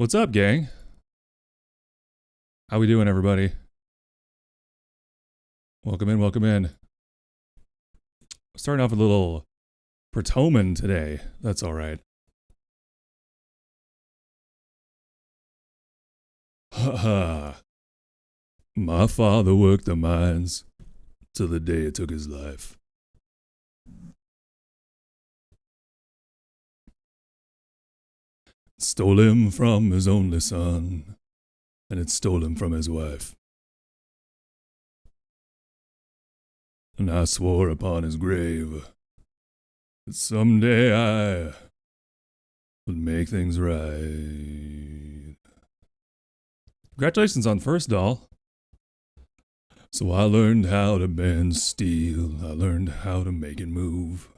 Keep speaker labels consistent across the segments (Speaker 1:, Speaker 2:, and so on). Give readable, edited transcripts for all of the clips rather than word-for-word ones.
Speaker 1: What's up, gang? How we doing, everybody? Welcome in, welcome in. Starting off with a little Pratoman today. That's all right. Ha ha. My father worked the mines till the day it took his life. Stole him from his only son, and it stole him from his wife. And I swore upon his grave that someday I would make things right. Congratulations on first doll. So I learned how to bend steel. I learned how to make it move.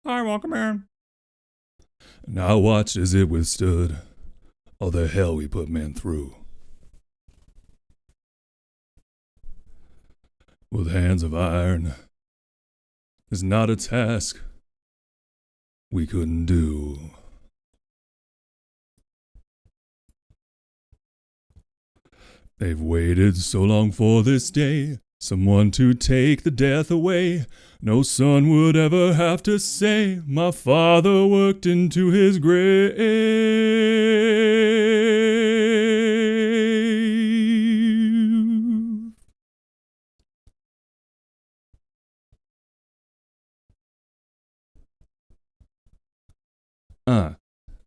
Speaker 1: Hi, welcome in. And I watched as it withstood all the hell we put men through. With hands of iron is not a task we couldn't do. They've waited so long for this day, someone to take the death away. No son would ever have to say, my father worked into his grave.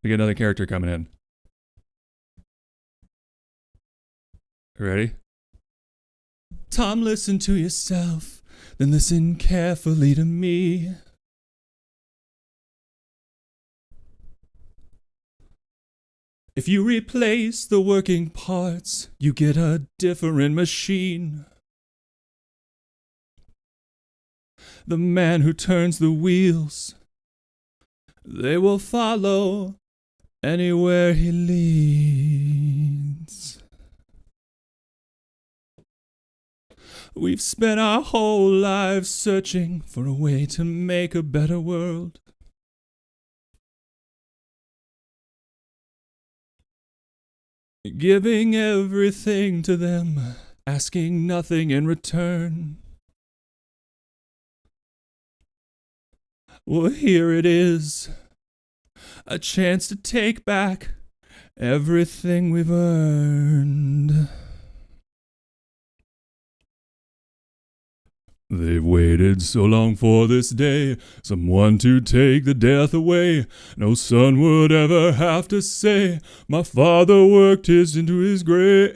Speaker 1: We get another character coming in. Ready? Tom, listen to yourself, then listen carefully to me. If you replace the working parts, you get a different machine. The man who turns the wheels, they will follow anywhere he leads. We've spent our whole lives searching for a way to make a better world. Giving everything to them, asking nothing in return. Well, here it is, a chance to take back everything we've earned. They've waited so long for this day, someone to take the death away. No son would ever have to say, my father worked his into his grave.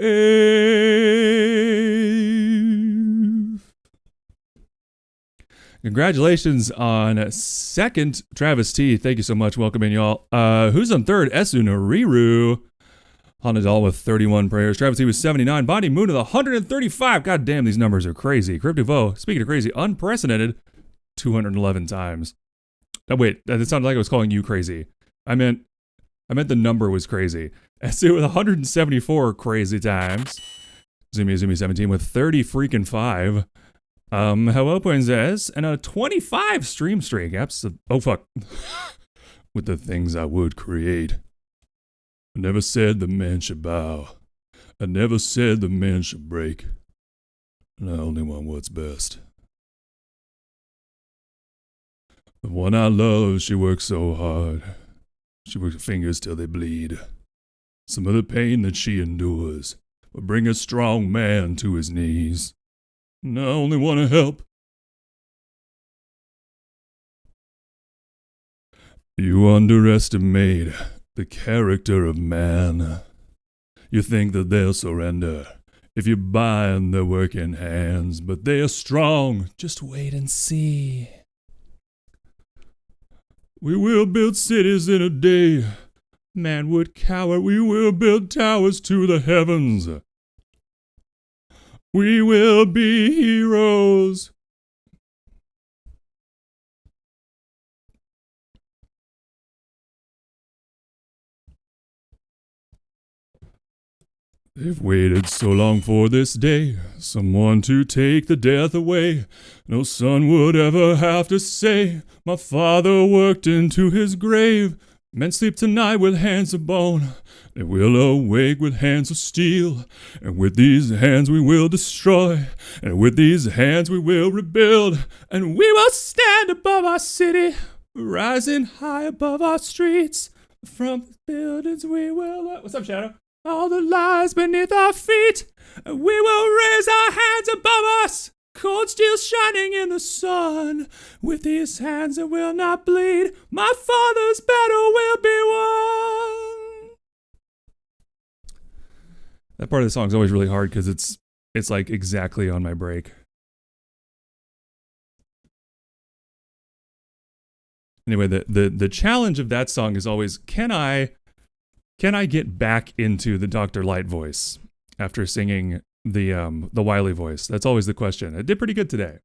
Speaker 1: Congratulations on second, Travis T. Thank you so much. Welcome in, y'all. Who's on third? Esu Nariru. Hanadal with 31 prayers. Travis T with 79. Bonnie Moon with 135. God damn, these numbers are crazy. Cryptivo, speaking of crazy, unprecedented 211 times. Oh, wait, that sounded like I was calling you crazy. I meant the number was crazy. Esu with 174 crazy times. Zumi 17 with 30 freaking 5. Hello, Princess, and a 25 stream streak. Oh, fuck. With the things I would create. I never said the man should bow. I never said the man should break. And I only want what's best. The one I love, she works so hard. She works her fingers till they bleed. Some of the pain that she endures will bring a strong man to his knees. And I only want to help. You underestimate the character of man. You think that they'll surrender if you bind their working hands, but they are strong. Just wait and see. We will build cities in a day. Man would cower. We will build towers to the heavens. We will be heroes. They've waited so long for this day, someone to take the death away. No son would ever have to say, my father worked into his grave. Men sleep tonight with hands of bone, they will awake with hands of steel. And with these hands we will destroy, and with these hands we will rebuild. And we will stand above our city, rising high above our streets. From the buildings we will... What's up, Shadow? All the lies beneath our feet, and we will raise our hands above us. Cold steel shining in the sun. With these hands that will not bleed, my father's battle will be won. That part of the song is always really hard because it's like exactly on my break. Anyway, the challenge of that song is always, can I get back into the Dr. Light voice after singing the Wiley voice? That's always the question. I did pretty good today.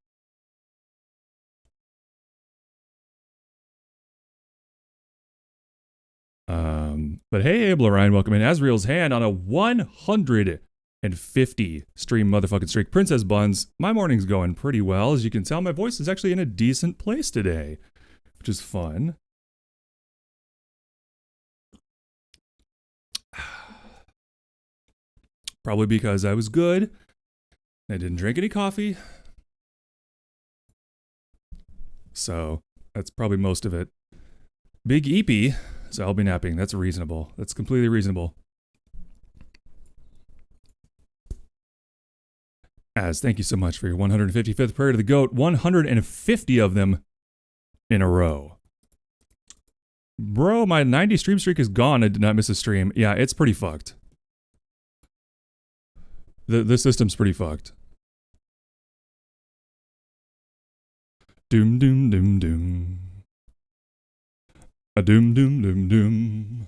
Speaker 1: But hey, Abel Ryan, welcome in. Azriel's hand on a 150 stream motherfucking streak. Princess Buns, my morning's going pretty well. As you can tell, my voice is actually in a decent place today, which is fun. Probably because I was good. I didn't drink any coffee. So that's probably most of it. Big Eepy, so I'll be napping. That's reasonable. That's completely reasonable. Az, thank you so much for your 155th prayer to the GOAT. 150 of them in a row. Bro, my 90 stream streak is gone. I did not miss a stream. Yeah, it's pretty fucked. The system's pretty fucked. Doom doom doom doom. A doom doom doom doom.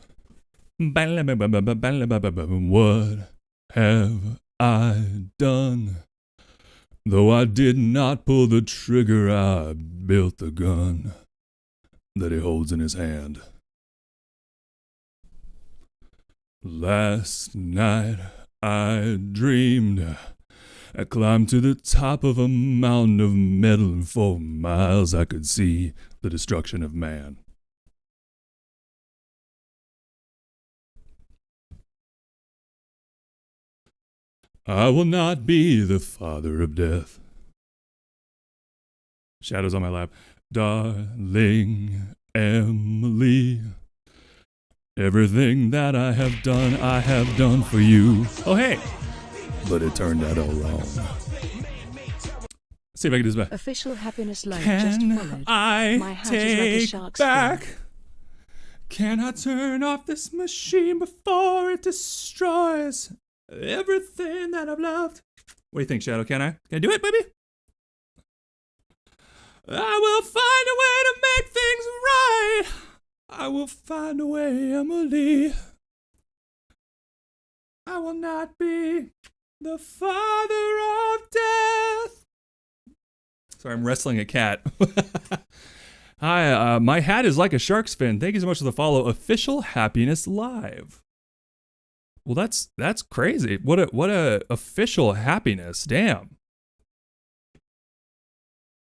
Speaker 1: What have I done? Though I did not pull the trigger, I built the gun that he holds in his hand. Last night I dreamed I climbed to the top of a mountain of metal, and for miles I could see the destruction of man. I will not be the father of death. Shadows on my lap. Darling Emily, everything that I have done for you. Oh, hey. But it turned out all wrong. Let's see if I can do this back.
Speaker 2: Official happiness life
Speaker 1: Can
Speaker 2: just followed.
Speaker 1: I
Speaker 2: My hat
Speaker 1: take
Speaker 2: is like a shark's
Speaker 1: back?
Speaker 2: fin.
Speaker 1: Can I turn off this machine before it destroys everything that I've loved? What do you think, Shadow? Can I do it, baby? I will find a way to make things right. I will find a way, Emily. I will not be the father of death. Sorry, I'm wrestling a cat. Hi, my hat is like a shark's fin. Thank you so much for the follow. Official Happiness Live. Well, that's crazy. What a official happiness. Damn.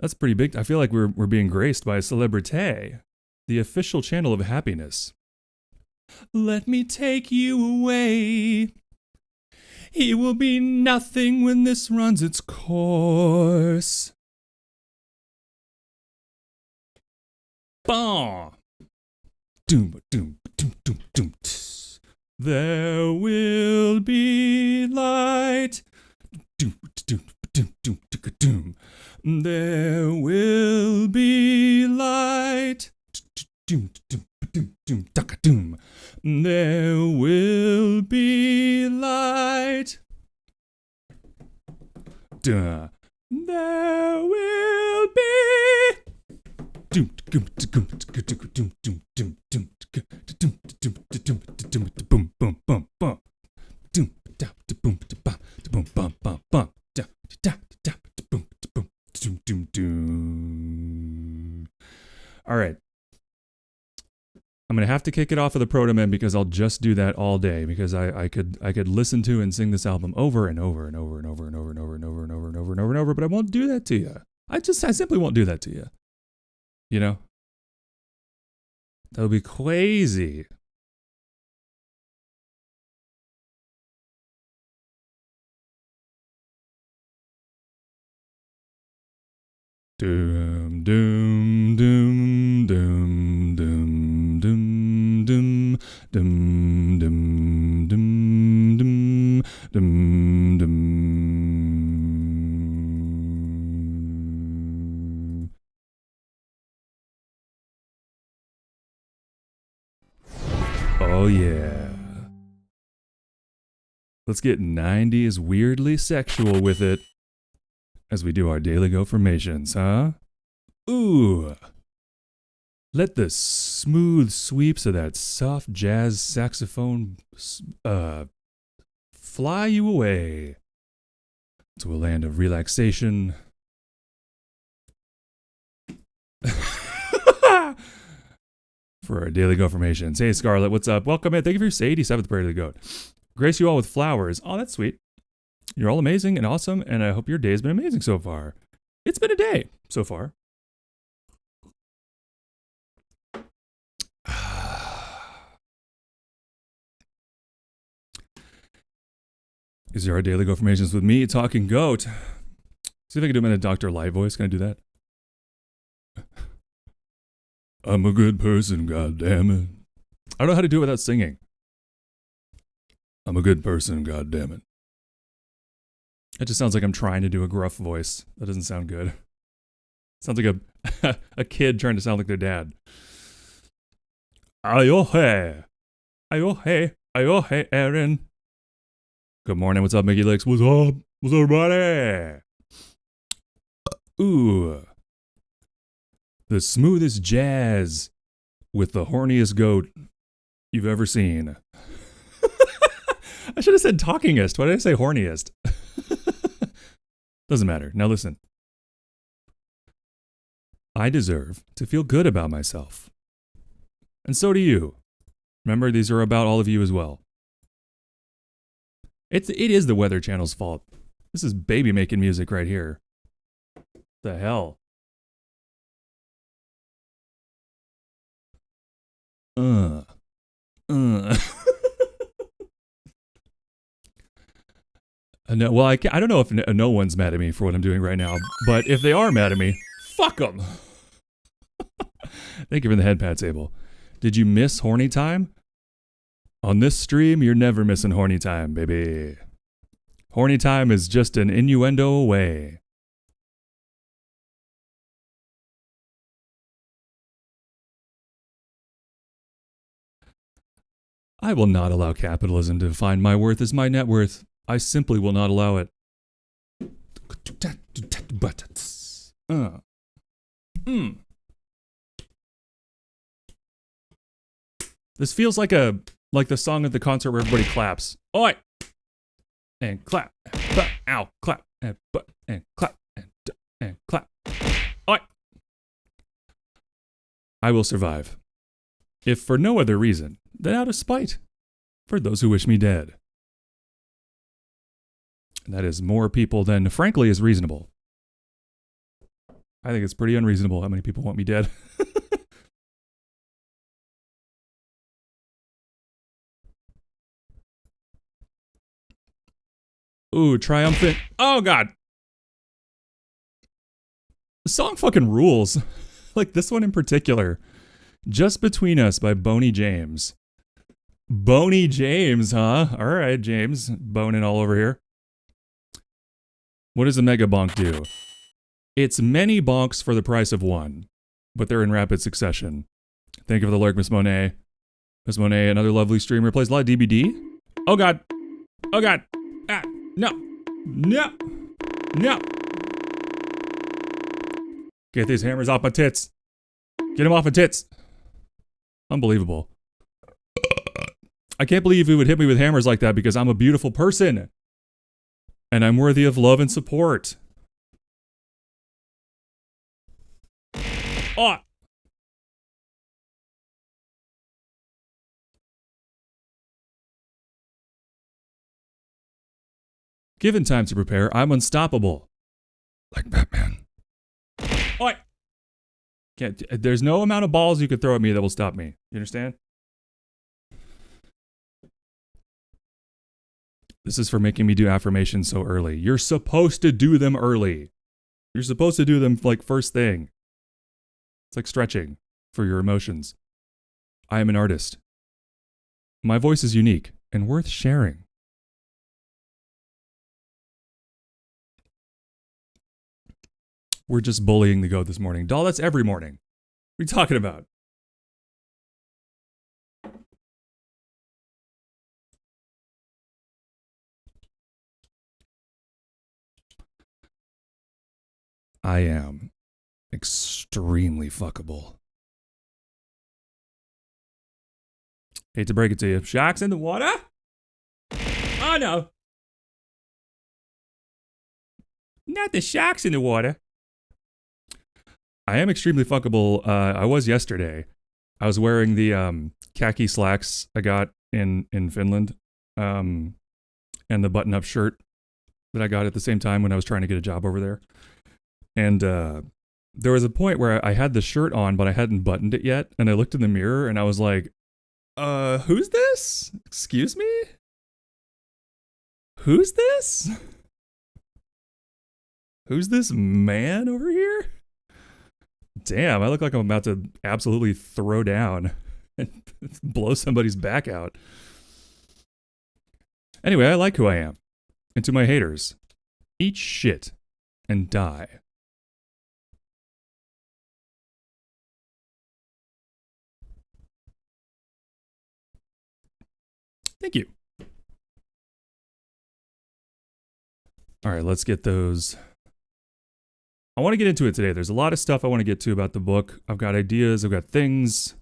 Speaker 1: That's pretty big. I feel like we're being graced by a celebrity. The official channel of happiness. Let me take you away. He will be nothing when this runs its course. Bah. Doom, doom, doom, doom, doom. There will be light. Doom, doom, doom, doom, doom, doom. There will be light. Doom, doom, doom, doom, doom, doom. There will be light. Duh. There will be. Doom, doom, doom, doom, doom, doom, doom, doom, doom, doom, doom, doom, boom, boom, boom, boom. Doom, da, da, boom, da, ba, da, boom, bum, bum, bum. Da, da, da, da, boom, da, boom, doom, doom, doom. All right. I'm gonna have to kick it off of the Proto Men because I'll just do that all day because I could listen to and sing this album over and over and over and over and over and over and over and over and over and over and over, but I won't do that to you. I simply won't do that to you. You know? That would be crazy. Doom, doom, doom, doom, doom, doom, doom, doom, doom, doom, doom, doom, doom. Oh yeah. Let's get 90s weirdly sexual with it. As we do our daily go formations, huh? Ooh. Let the smooth sweeps of that soft jazz saxophone fly you away to a land of relaxation. For our daily go formations. Hey Scarlett, what's up? Welcome in. Thank you for your 87th prayer to the goat. Grace you all with flowers. Oh, that's sweet. You're all amazing and awesome, and I hope your day has been amazing so far. It's been a day so far. These are our daily go formations with me, Talking Goat. See if I can do them in a Dr. Light voice. Can I do that? I'm a good person, goddammit. I don't know how to do it without singing. I'm a good person, goddammit. It just sounds like I'm trying to do a gruff voice. That doesn't sound good. Sounds like a kid trying to sound like their dad. Ayo hey, Aaron. Good morning, what's up, Mickey Licks? What's up? What's up, everybody? Ooh. The smoothest jazz with the horniest goat you've ever seen. I should have said talkingest. Why did I say horniest? Doesn't matter. Now listen. I deserve to feel good about myself. And so do you. Remember, these are about all of you as well. It is the Weather Channel's fault. This is baby making music right here. The hell? No, well, I don't know if no one's mad at me for what I'm doing right now, but if they are mad at me, fuck them. Thank you for the head pat, Abel. Did you miss horny time? On this stream, you're never missing horny time, baby. Horny time is just an innuendo away. I will not allow capitalism to define my worth as my net worth. I simply will not allow it. This feels like the song at the concert where everybody claps. Oi! And clap. Ow, clap. And clap. And clap. Oi! I will survive. If for no other reason than out of spite for those who wish me dead. And that is more people than, frankly, is reasonable. I think it's pretty unreasonable how many people want me dead. Ooh, triumphant. Oh, God. The song fucking rules. Like this one in particular. Just Between Us by Boney James. Boney James, huh? All right, James. Boning all over here. What does a mega bonk do? It's many bonks for the price of one, but they're in rapid succession. Thank you for the lurk, Miss Monet. Miss Monet, another lovely streamer, plays a lot of DBD. Oh God. Oh God. Ah, no. No. No. Get these hammers off my tits. Get them off my tits. Unbelievable. I can't believe you would hit me with hammers like that because I'm a beautiful person. And I'm worthy of love and support. Oh! Given time to prepare, I'm unstoppable. Like Batman. Oi! There's no amount of balls you could throw at me that will stop me. You understand? This is for making me do affirmations so early. You're supposed to do them early. You're supposed to do them like first thing. It's like stretching for your emotions. I am an artist. My voice is unique and worth sharing. We're just bullying the goat this morning. Doll, that's every morning. What are you talking about? I am extremely fuckable. Hate to break it to you. Sharks in the water? Oh no. Not the sharks in the water. I am extremely fuckable. I was yesterday. I was wearing the khaki slacks I got in Finland, and the button-up shirt that I got at the same time when I was trying to get a job over there. And there was a point where I had the shirt on, but I hadn't buttoned it yet. And I looked in the mirror and I was like, who's this? Excuse me? Who's this? Who's this man over here? Damn, I look like I'm about to absolutely throw down and blow somebody's back out. Anyway, I like who I am. And to my haters, eat shit and die. Thank you. All right, let's get those. I want to get into it today. There's a lot of stuff I want to get to about the book. I've got ideas. I've got things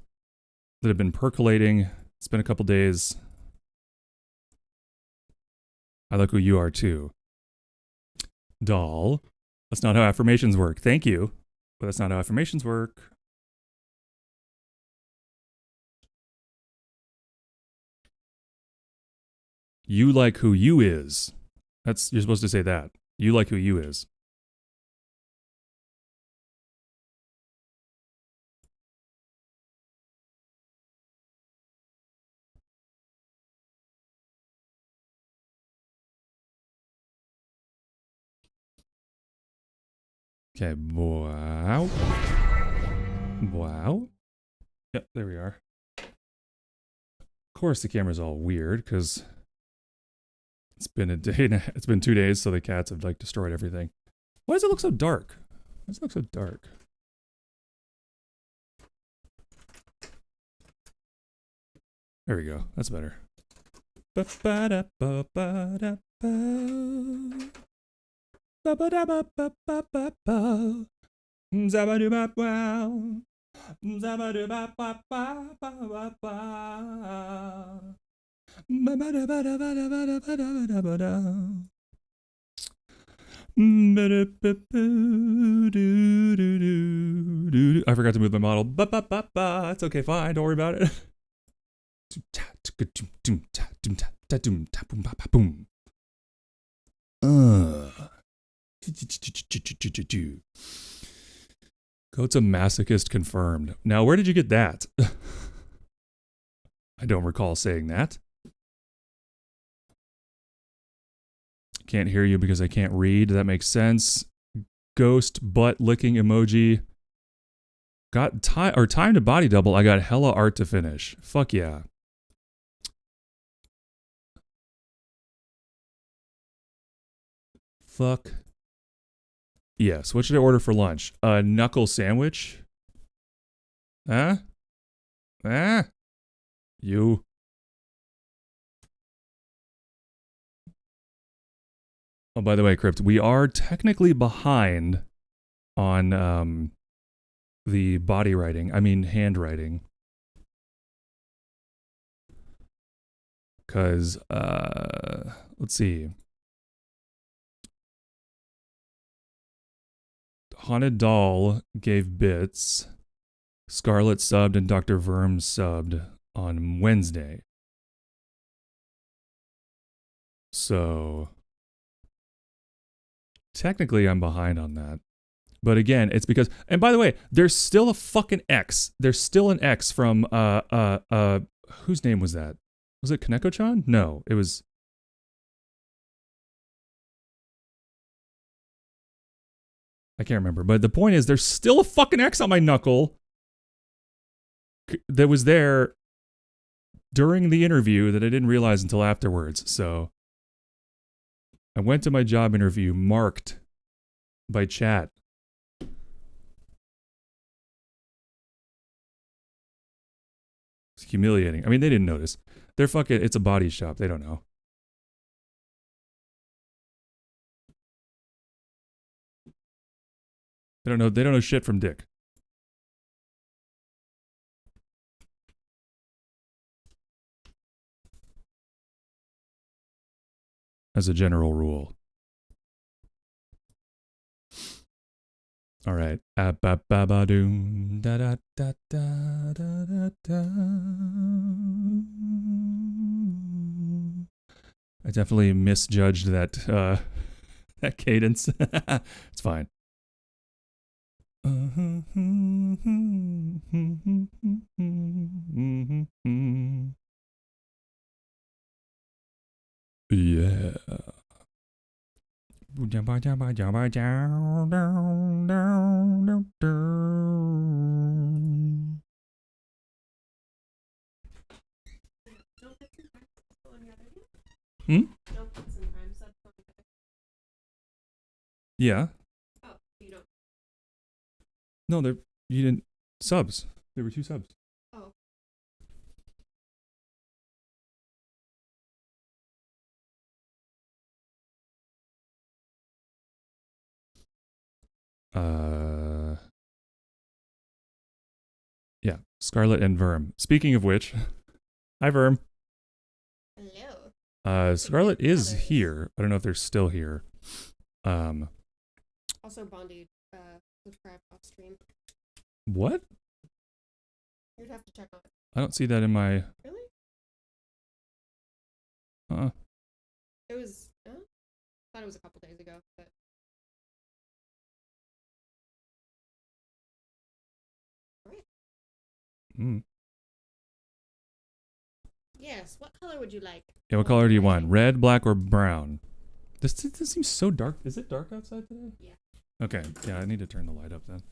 Speaker 1: that have been percolating. It's been a couple days. I like who you are too. Doll. That's not how affirmations work. Thank you. But that's not how affirmations work. You like who you is. You're supposed to say that. You like who you is. Okay, wow. Wow. Yep, there we are. Of course the camera's all weird, because it's been a day and it's been 2 days, so the cats have like destroyed everything. Why does it look so dark? Why does it look so dark? There we go. That's better. I forgot to move my model. It's okay, fine. Don't worry about it. Goat's a masochist confirmed. Now, where did you get that? I don't recall saying that. Can't hear you because I can't read. That makes sense. Ghost butt licking emoji. Got time to body double. I got hella art to finish. Fuck yeah. Fuck. Yes. What should I order for lunch? A knuckle sandwich? Huh? Huh? You. Oh, by the way, Crypt, we are technically behind on the body writing. I mean, handwriting. Because, let's see. Haunted Doll gave bits. Scarlet subbed and Dr. Verm subbed on Wednesday. So technically I'm behind on that. But again, it's because, and by the way, there's still a fucking X. There's still an X from whose name was that? Was it Kaneko-chan? No, it was. I can't remember. But the point is, there's still a fucking X on my knuckle that was there during the interview that I didn't realize until afterwards. So I went to my job interview marked by chat. It's humiliating. I mean, they didn't notice. They're fucking, it's a body shop. They don't know. They don't know shit from dick. As a general rule. All right. I definitely misjudged that that cadence. It's fine. Yeah. Hmm? Yeah.
Speaker 2: Oh, you don't.
Speaker 1: No, you didn't subs. There were 2 subs.
Speaker 2: Oh.
Speaker 1: Yeah, Scarlet and Verm. Speaking of which, hi Verm.
Speaker 2: Hello.
Speaker 1: Scarlet is
Speaker 2: Others.
Speaker 1: here. I don't know if they're still here.
Speaker 2: Also, Bondi subscribed off stream.
Speaker 1: What?
Speaker 2: You'd have to check on it.
Speaker 1: I don't see that in my.
Speaker 2: Really? It was. I thought it was a couple days ago, but. Alright. Yes. What color would you like?
Speaker 1: Yeah, what color do you want? Red, black, or brown? This seems so dark. Is it dark outside today?
Speaker 2: Yeah.
Speaker 1: Okay. Yeah, I need to turn the light up then.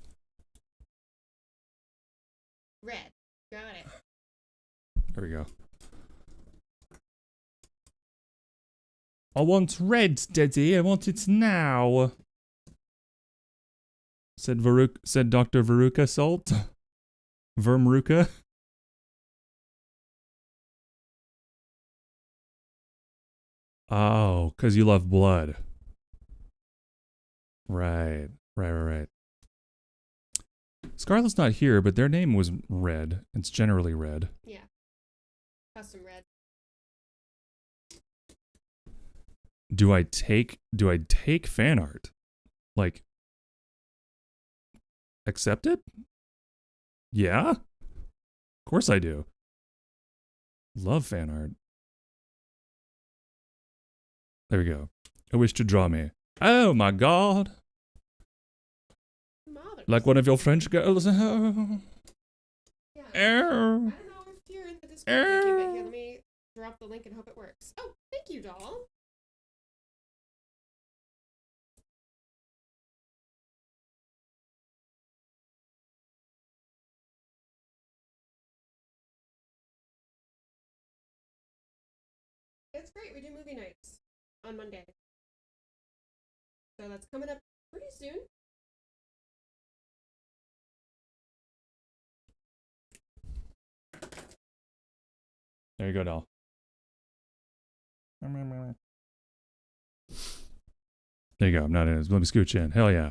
Speaker 2: Red. Got it.
Speaker 1: There we go. I want red, Daddy. I want it now. Said Dr. Veruca Salt. Vermruca. Oh, because you love blood. Right. Scarlet's not here, but their name was red. It's generally red.
Speaker 2: Yeah. Custom red.
Speaker 1: Do I take fan art? Like, accept it? Yeah? Of course I do. Love fan art. There we go. I wish to draw me. Oh my god.
Speaker 2: Marvelous.
Speaker 1: Like one of your French girls.
Speaker 2: Yeah. I don't know if you're in the Discord, but here, let me drop the link and hope it works. Oh, thank you, doll. It's great. We do movie nights on Monday. So that's coming up pretty soon.
Speaker 1: There you go, doll. There you go. I'm not in it. Let me scooch in. Hell yeah.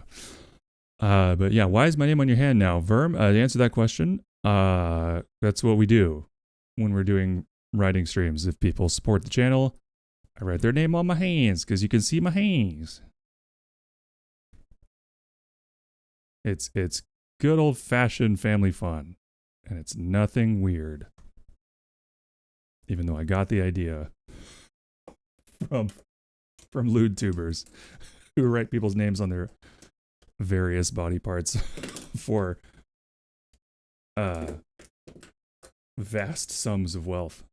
Speaker 1: But yeah, why is my name on your hand now? Verm, to answer that question, that's what we do when we're doing writing streams. If people support the channel, I write their name on my hands because you can see my hands. It's good old fashioned family fun, and it's nothing weird. Even though I got the idea from lewd tubers. who write people's names on their various body parts for vast sums of wealth.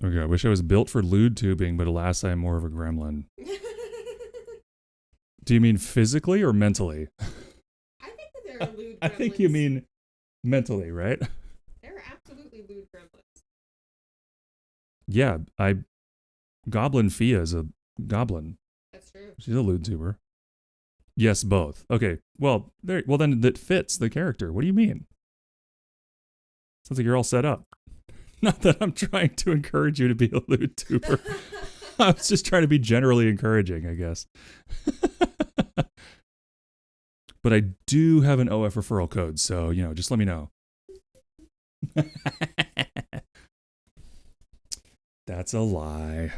Speaker 1: Okay, I wish I was built for lewd tubing, but alas, I am more of a gremlin. Do you mean physically or mentally?
Speaker 2: I think that there are lewd gremlins.
Speaker 1: I think you mean mentally, right?
Speaker 2: There are absolutely lewd gremlins.
Speaker 1: Yeah, Goblin Fia is a goblin.
Speaker 2: That's true.
Speaker 1: She's a lewd tuber. Yes, both. Okay, well, then that fits the character. What do you mean? Sounds like you're all set up. Not that I'm trying to encourage you to be a lewd tuber. I was just trying to be generally encouraging, I guess. But I do have an OF referral code, so, just let me know. That's a lie.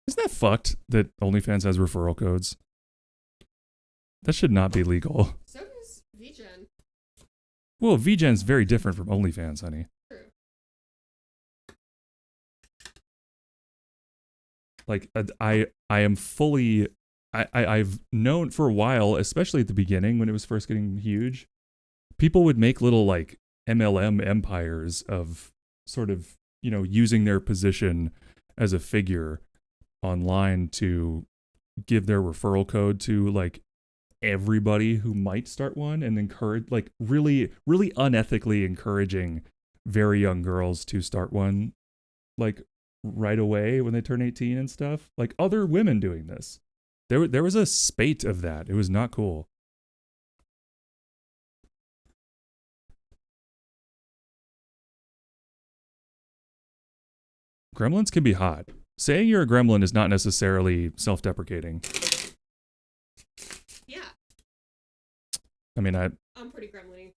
Speaker 1: Isn't that fucked that OnlyFans has referral codes? That should not be legal.
Speaker 2: So does VGen.
Speaker 1: Well, VGen's very different from OnlyFans, honey.
Speaker 2: True.
Speaker 1: Like, I am fully... I've known for a while, especially at the beginning when it was first getting huge, people would make little, like, MLM empires of sort of, using their position as a figure online to give their referral code to, like, everybody who might start one, and encourage, like, really unethically encouraging very young girls to start one, like, right away when they turn 18 and stuff. Like, other women doing this. There was a spate of that. It was not cool. Gremlins can be hot. Saying you're a gremlin is not necessarily self-deprecating.
Speaker 2: Yeah.
Speaker 1: I mean,
Speaker 2: I'm pretty gremlin-y.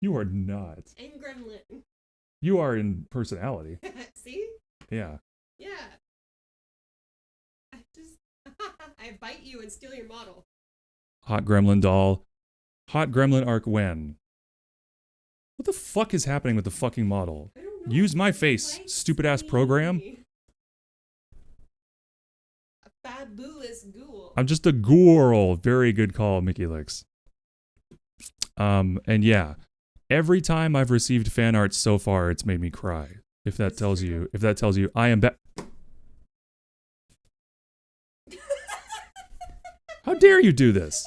Speaker 1: You are not.
Speaker 2: I'm gremlin.
Speaker 1: You are in personality.
Speaker 2: See?
Speaker 1: Yeah.
Speaker 2: Yeah. I bite you and steal your model.
Speaker 1: Hot gremlin doll. Hot gremlin arc when? What the fuck is happening with the fucking model?
Speaker 2: I don't know.
Speaker 1: Use my face, stupid ass program.
Speaker 2: A fabulous ghoul.
Speaker 1: I'm just a ghoul. Very good call, Mickey Licks. And yeah, every time I've received fan art so far, it's made me cry. If that tells you, I am back. How dare you do this?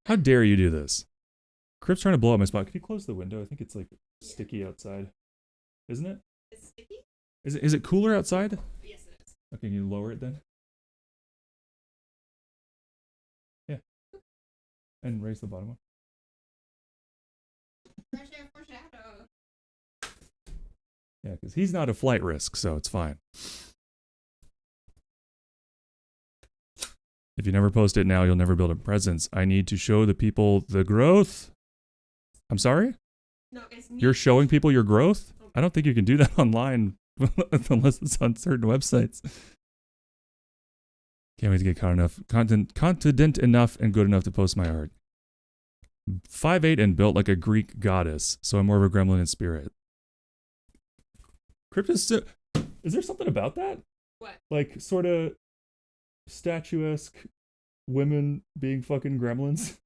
Speaker 1: How dare you do this? Crip's trying to blow up my spot. Can you close the window? I think it's like sticky outside. Isn't it?
Speaker 2: It's sticky?
Speaker 1: Is it cooler outside?
Speaker 2: Yes, it is.
Speaker 1: Okay, can you lower it then? Yeah. And raise the bottom one.
Speaker 2: Fresh air for shadow.
Speaker 1: Yeah, because he's not a flight risk, so it's fine. If you never post it now, you'll never build a presence. I need to show the people the growth. I'm sorry?
Speaker 2: No, it's me.
Speaker 1: You're showing people your growth?
Speaker 2: Okay.
Speaker 1: I don't think you can do that online unless it's on certain websites. Can't wait to get confident enough and good enough to post my art. 5'8" and built like a Greek goddess, so I'm more of a gremlin in spirit. Cryptus, is there something about that?
Speaker 2: What?
Speaker 1: Like, sort of statuesque women being fucking gremlins?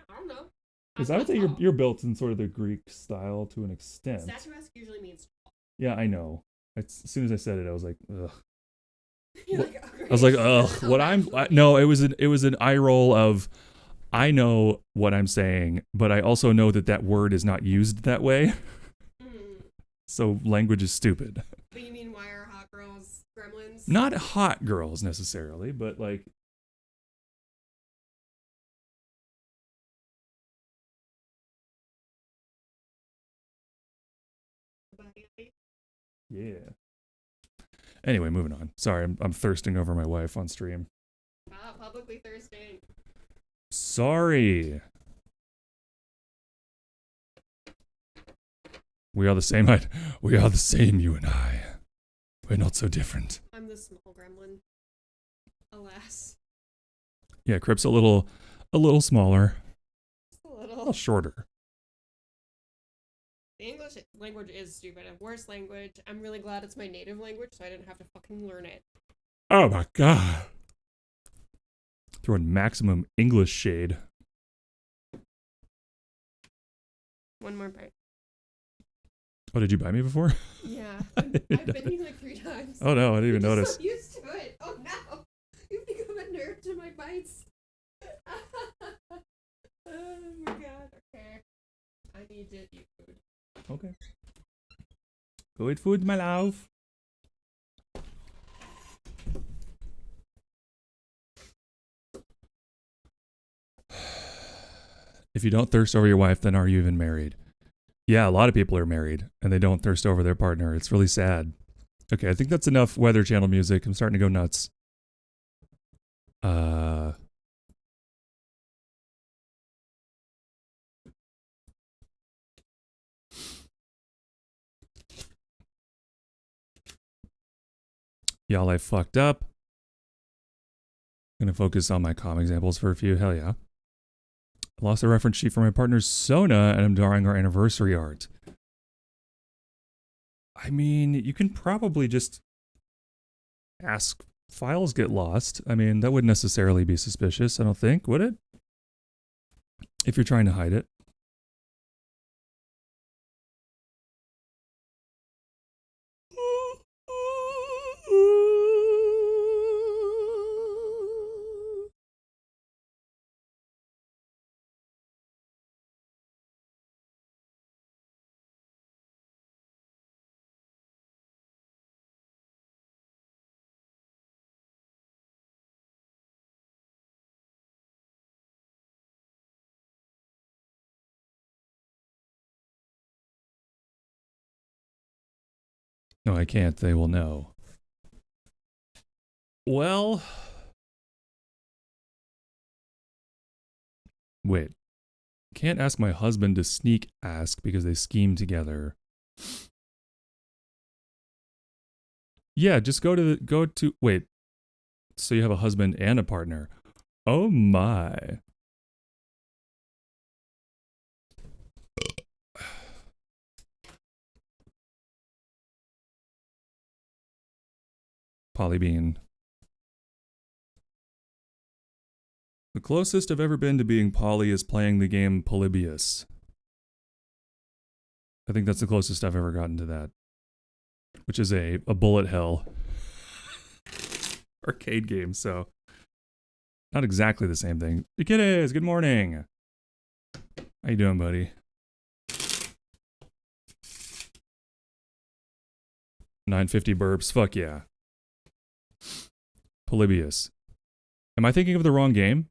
Speaker 2: I don't know.
Speaker 1: Because I would say you're built in sort of the Greek style to an extent.
Speaker 2: Statuesque usually means tall.
Speaker 1: Yeah, I know. As soon as I said it, I was like, ugh.
Speaker 2: Like,
Speaker 1: I was like, ugh. No, it was an eye roll of, I know what I'm saying, but I also know that word is not used that way. So language is stupid.
Speaker 2: But you mean why are hot girls gremlins?
Speaker 1: Not hot girls necessarily, but like. Yeah. Anyway, moving on. Sorry, I'm thirsting over my wife on stream.
Speaker 2: Wow, publicly thirsting.
Speaker 1: Sorry. We are the same. We are the same, you and I. We're not so different.
Speaker 2: I'm the small gremlin. Alas.
Speaker 1: Yeah, Crip's a little smaller.
Speaker 2: Just a
Speaker 1: A
Speaker 2: little.
Speaker 1: little shorter.
Speaker 2: The English language is stupid. A worse language. I'm really glad it's my native language, so I didn't have to fucking learn it.
Speaker 1: Oh my god. Throwing maximum English shade.
Speaker 2: One more bite.
Speaker 1: Oh, did you buy me before?
Speaker 2: Yeah. I've been here like 3 times.
Speaker 1: Oh no, I didn't even
Speaker 2: I'm
Speaker 1: notice.
Speaker 2: so used to it. Oh no. You've become a nerd to my bites. Oh my god. Okay. I need to eat food.
Speaker 1: Okay. Go eat food, my love. If you don't thirst over your wife, then are you even married? Yeah, a lot of people are married and they don't thirst over their partner. It's really sad. Okay, I think that's enough Weather Channel music. I'm starting to go nuts. Y'all, I fucked up. Gonna focus on my calm examples for a few. Hell yeah. I lost a reference sheet for my partner's Sona and I'm drawing our anniversary art. I mean, you can probably just ask files get lost. I mean, that wouldn't necessarily be suspicious, I don't think, would it? If you're trying to hide it. No, I can't. They will know. Well, wait. Can't ask my husband to sneak ask because they scheme together. Yeah, just go to wait. So you have a husband and a partner. Oh my. Polybean. The closest I've ever been to being poly is playing the game Polybius. I think that's the closest I've ever gotten to that. Which is a bullet hell arcade game, so not exactly the same thing. The kiddies, good morning. How you doing, buddy? 950 burps, fuck yeah. Polybius. Am I thinking of the wrong game?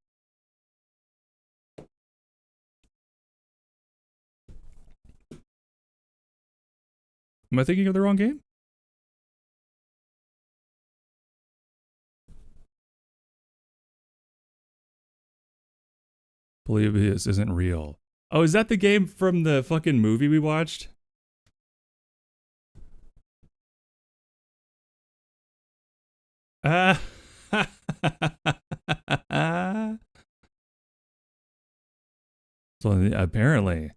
Speaker 1: Am I thinking of the wrong game? Polybius isn't real. Oh, is that the game from the fucking movie we watched? Ah. So apparently.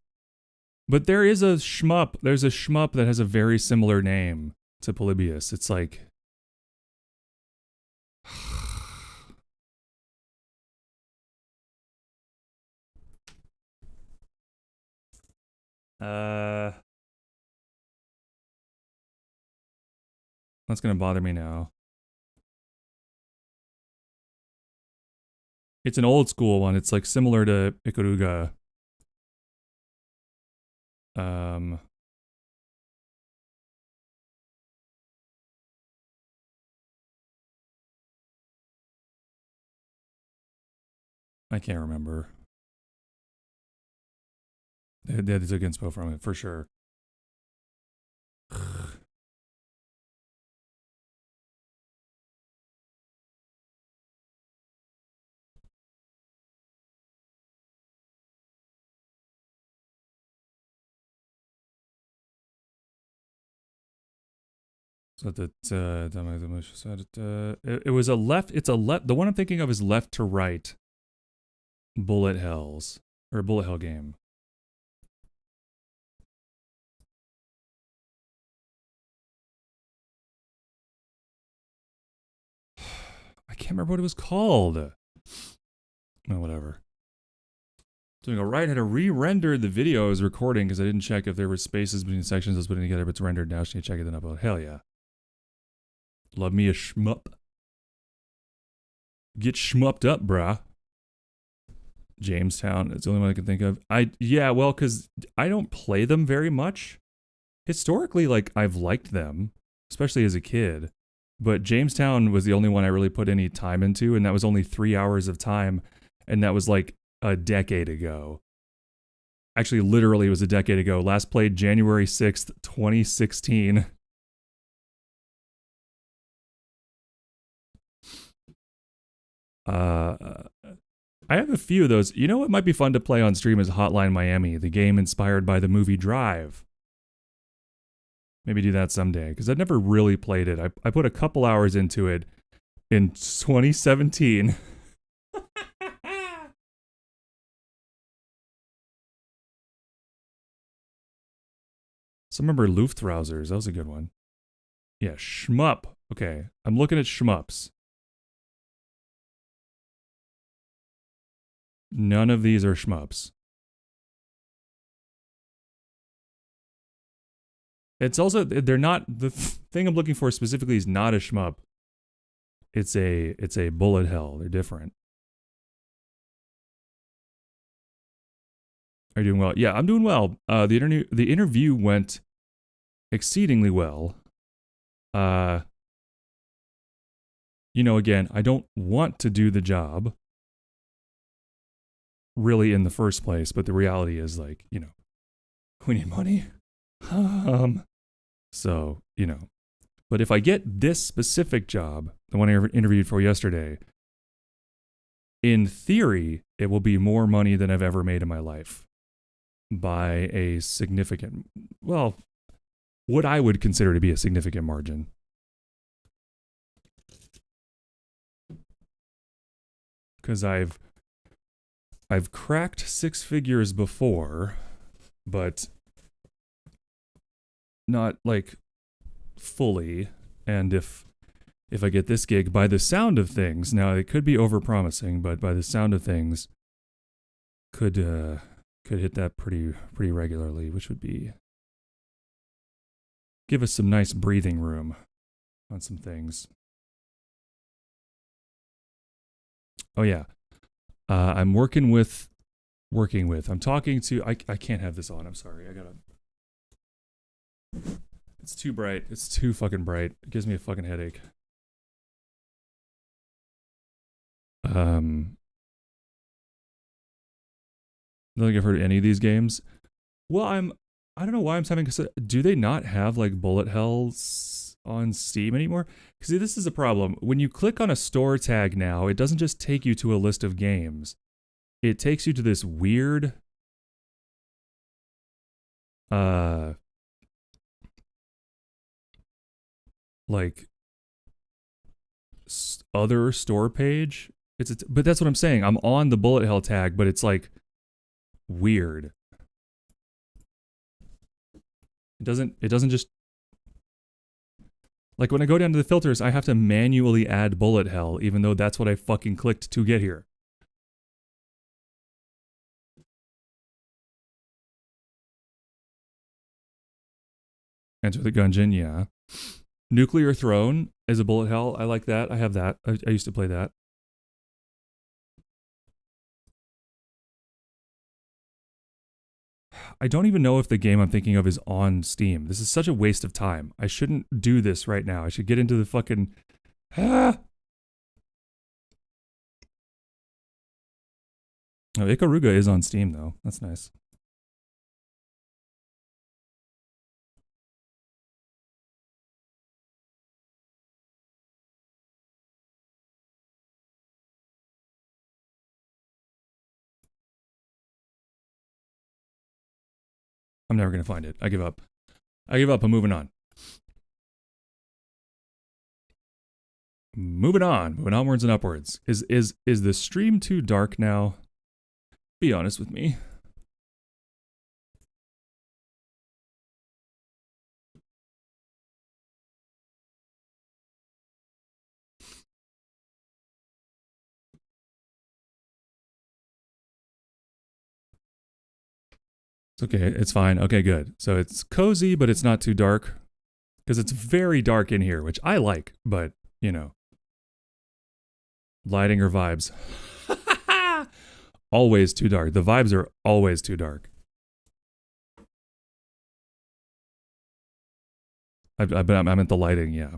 Speaker 1: But there is a shmup. There's a shmup that has a very similar name to Polybius. It's like... That's gonna bother me now. It's an old school one. It's like similar to Ikaruga. I can't remember. They took inspo from it, for sure. So that it was a left. It's a left. The one I'm thinking of is left to right. Bullet hells or bullet hell game. I can't remember what it was called. Oh, whatever. Doing a right, had to re-render the video I was recording because I didn't check if there were spaces between sections I was putting together, but it's rendered now. So you check it then upload. Hell yeah. Love me a shmup. Get shmupped up, brah. Jamestown. It's the only one I can think of. Yeah, well, because I don't play them very much. Historically, like, I've liked them, especially as a kid. But Jamestown was the only one I really put any time into, and that was only 3 hours of time, and that was like a decade ago. Actually, literally, it was a decade ago. Last played January 6th, 2016. I have a few of those. You know what might be fun to play on stream is Hotline Miami, the game inspired by the movie Drive. Maybe do that someday, because I've never really played it. I put a couple hours into it in 2017. So remember Luftrausers. That was a good one. Yeah, shmup. Okay, I'm looking at shmups. None of these are shmups. It's also, they're not, the thing I'm looking for specifically is not a shmup. It's a bullet hell. They're different. Are you doing well? Yeah, I'm doing well. The interview went exceedingly well. You know, again, I don't want to do the job really in the first place, but the reality is, like, you know, we need money. So, you know, but if I get this specific job, the one I interviewed for yesterday, in theory, it will be more money than I've ever made in my life by a significant, well, what I would consider to be a significant margin. Because I've cracked six figures before, but not like fully. And if I get this gig, by the sound of things, now it could be overpromising, but by the sound of things, could hit that pretty regularly, which would be give us some nice breathing room on some things. Oh yeah, I'm working with. I'm talking to. I can't have this on. I'm sorry. I gotta. It's too bright. It's too fucking bright. It gives me a fucking headache. I don't think I've heard of any of these games. Well, I don't know why I'm having. Do they not have like bullet hells on Steam anymore? Because this is a problem. When you click on a store tag now, it doesn't just take you to a list of games. It takes you to this weird like other store page. But that's what I'm saying. I'm on the bullet hell tag, but it's like weird. It doesn't just like when I go down to the filters, I have to manually add bullet hell, even though that's what I fucking clicked to get here. Enter the Gungeon, yeah. Nuclear Throne is a bullet hell. I like that. I have that. I used to play that. I don't even know if the game I'm thinking of is on Steam. This is such a waste of time. I shouldn't do this right now. I should get into the fucking... Ah! Oh, Ikaruga is on Steam, though. That's nice. I'm never going to find it. I give up. I'm moving on. moving on, moving onwards and upwards. Is the stream too dark now? Be honest with me. It's okay. It's fine. Okay, good. So it's cozy, but it's not too dark. Because it's very dark in here, which I like, but, you know. Lighting or vibes? Always too dark. The vibes are always too dark. I meant the lighting, yeah.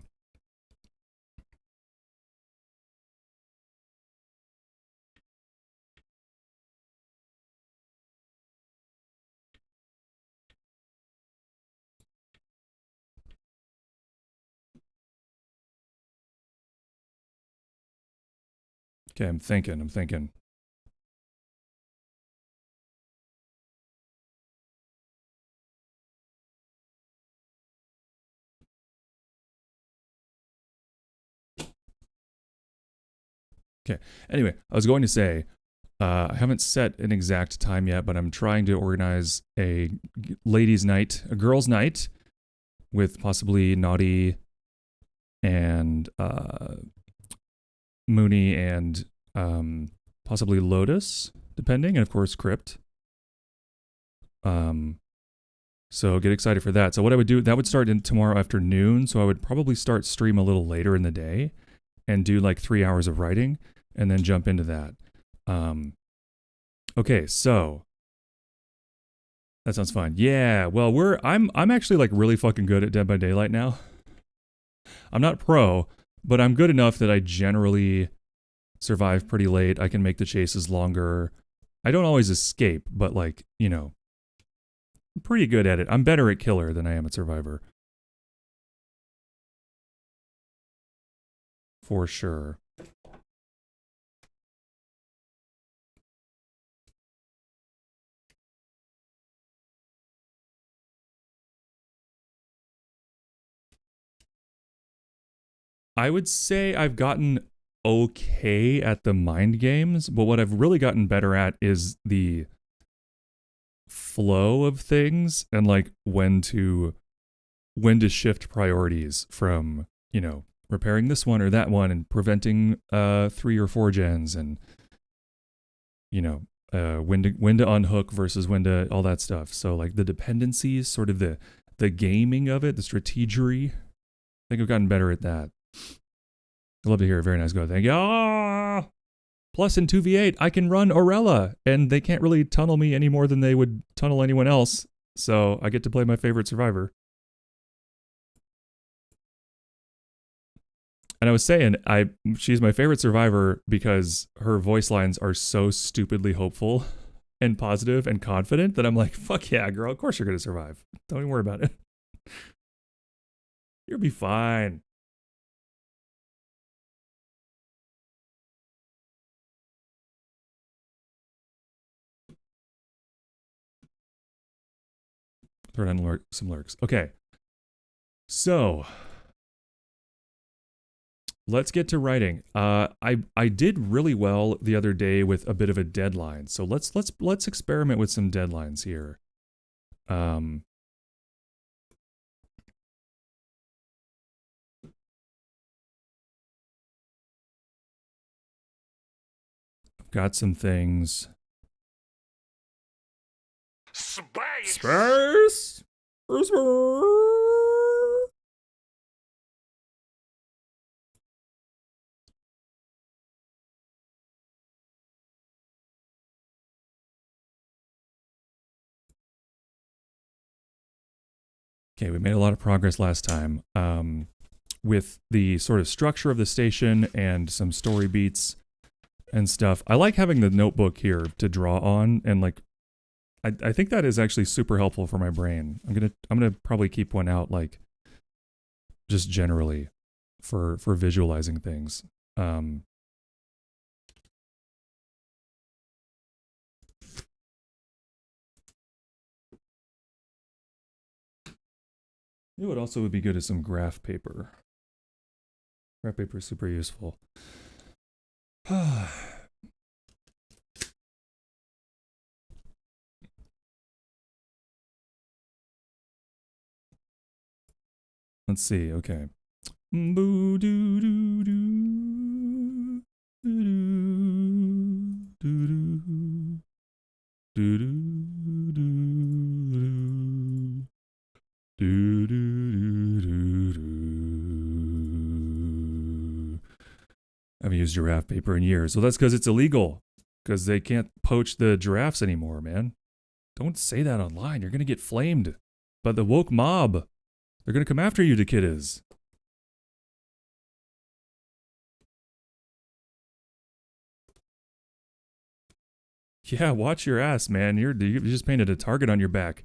Speaker 1: Okay, I'm thinking. Okay. Anyway, I was going to say, I haven't set an exact time yet, but I'm trying to organize a ladies' night, a girls' night, with possibly Naughty and Mooney and possibly Lotus, depending, and of course Crypt. So get excited for that. So what I would do, that would start in tomorrow afternoon. So I would probably start stream a little later in the day and do like 3 hours of writing and then jump into that. Okay, so that sounds fun. Yeah, well, I'm actually like really fucking good at Dead by Daylight now. I'm not pro, but I'm good enough that I generally survive pretty late. I can make the chases longer. I don't always escape, but like, you know, I'm pretty good at it. I'm better at Killer than I am at Survivor. For sure. I would say I've gotten okay at the mind games, but what I've really gotten better at is the flow of things and like when to shift priorities from, you know, repairing this one or that one and preventing 3 or 4 gens and, you know, when to unhook versus when to all that stuff. So like the dependencies, sort of the gaming of it, the strategery. I think I've gotten better at that. I love to hear it. Very nice. Go. Thank you. Ah! Plus in 2v8, I can run Orella, and they can't really tunnel me any more than they would tunnel anyone else. So I get to play my favorite survivor. And I was saying, she's my favorite survivor because her voice lines are so stupidly hopeful and positive and confident that I'm like, fuck yeah, girl, of course you're gonna survive. Don't even worry about it. You'll be fine. Throw down some lurks. Okay. So let's get to writing. I did really well the other day with a bit of a deadline. So let's experiment with some deadlines here. I've got some things. Space. Okay, we made a lot of progress last time with the sort of structure of the station and some story beats and stuff. I like having the notebook here to draw on, and like I think that is actually super helpful for my brain. I'm gonna probably keep one out, like just generally for visualizing things. You know what also would be good is some graph paper. Graph paper is super useful. Let's see. Okay. Boo doo doo doo doo doo doo doo doo doo doo. I haven't used giraffe paper in years. Well, that's because it's illegal. Because they can't poach the giraffes anymore, man. Don't say that online. You're gonna get flamed by the woke mob. They're gonna come after you, the kid is. Yeah, watch your ass, man. You just painted a target on your back.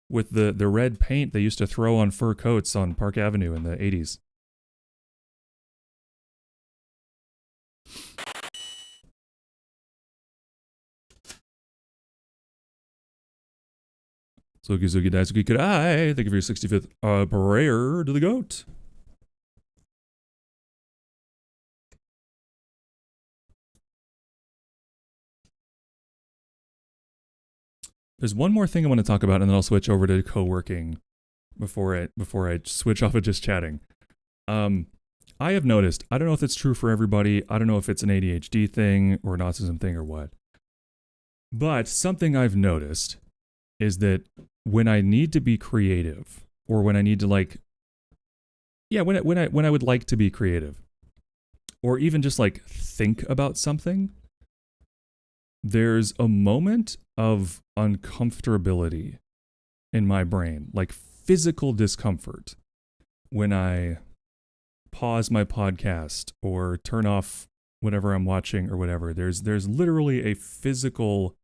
Speaker 1: With the red paint they used to throw on fur coats on Park Avenue in the 80s. Suki Suki Daisuki Kudai. Thank you for your 65th prayer to the goat. There's one more thing I want to talk about, and then I'll switch over to co-working before I switch off of just chatting. I have noticed, I don't know if it's true for everybody, I don't know if it's an ADHD thing or an autism thing or what, but something I've noticed is that when I need to be creative, or when I need to when I would like to be creative, or even just like think about something, there's a moment of uncomfortability in my brain, like physical discomfort, when I pause my podcast or turn off whatever I'm watching or whatever. There's literally a physical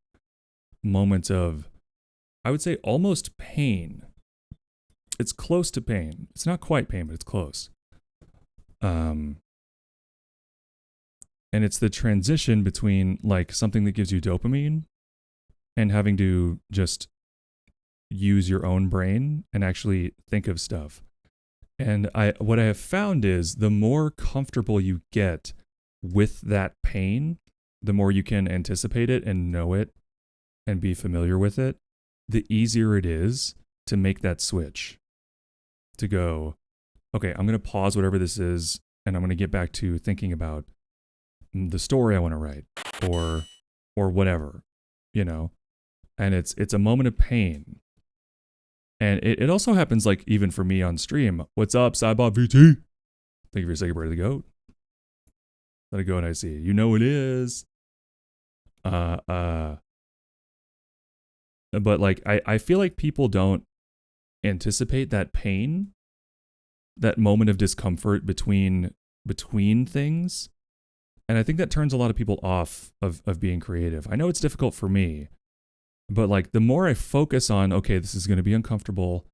Speaker 1: moment of, I would say, almost pain. It's close to pain. It's not quite pain, but it's close. And it's the transition between like something that gives you dopamine and having to just use your own brain and actually think of stuff. And what I have found is the more comfortable you get with that pain, the more you can anticipate it and know it and be familiar with it, the easier it is to make that switch. To go, okay, I'm going to pause whatever this is, and I'm going to get back to thinking about the story I want to write, or whatever, you know. And it's a moment of pain. And it also happens, like, even for me on stream. What's up, Cybot VT? Thank you for your second bird of the goat. Let it go and I see it. You know it is. But like, I feel like people don't anticipate that pain, that moment of discomfort between things. And I think that turns a lot of people off of being creative. I know it's difficult for me, but like the more I focus on, okay, this is going to be uncomfortable,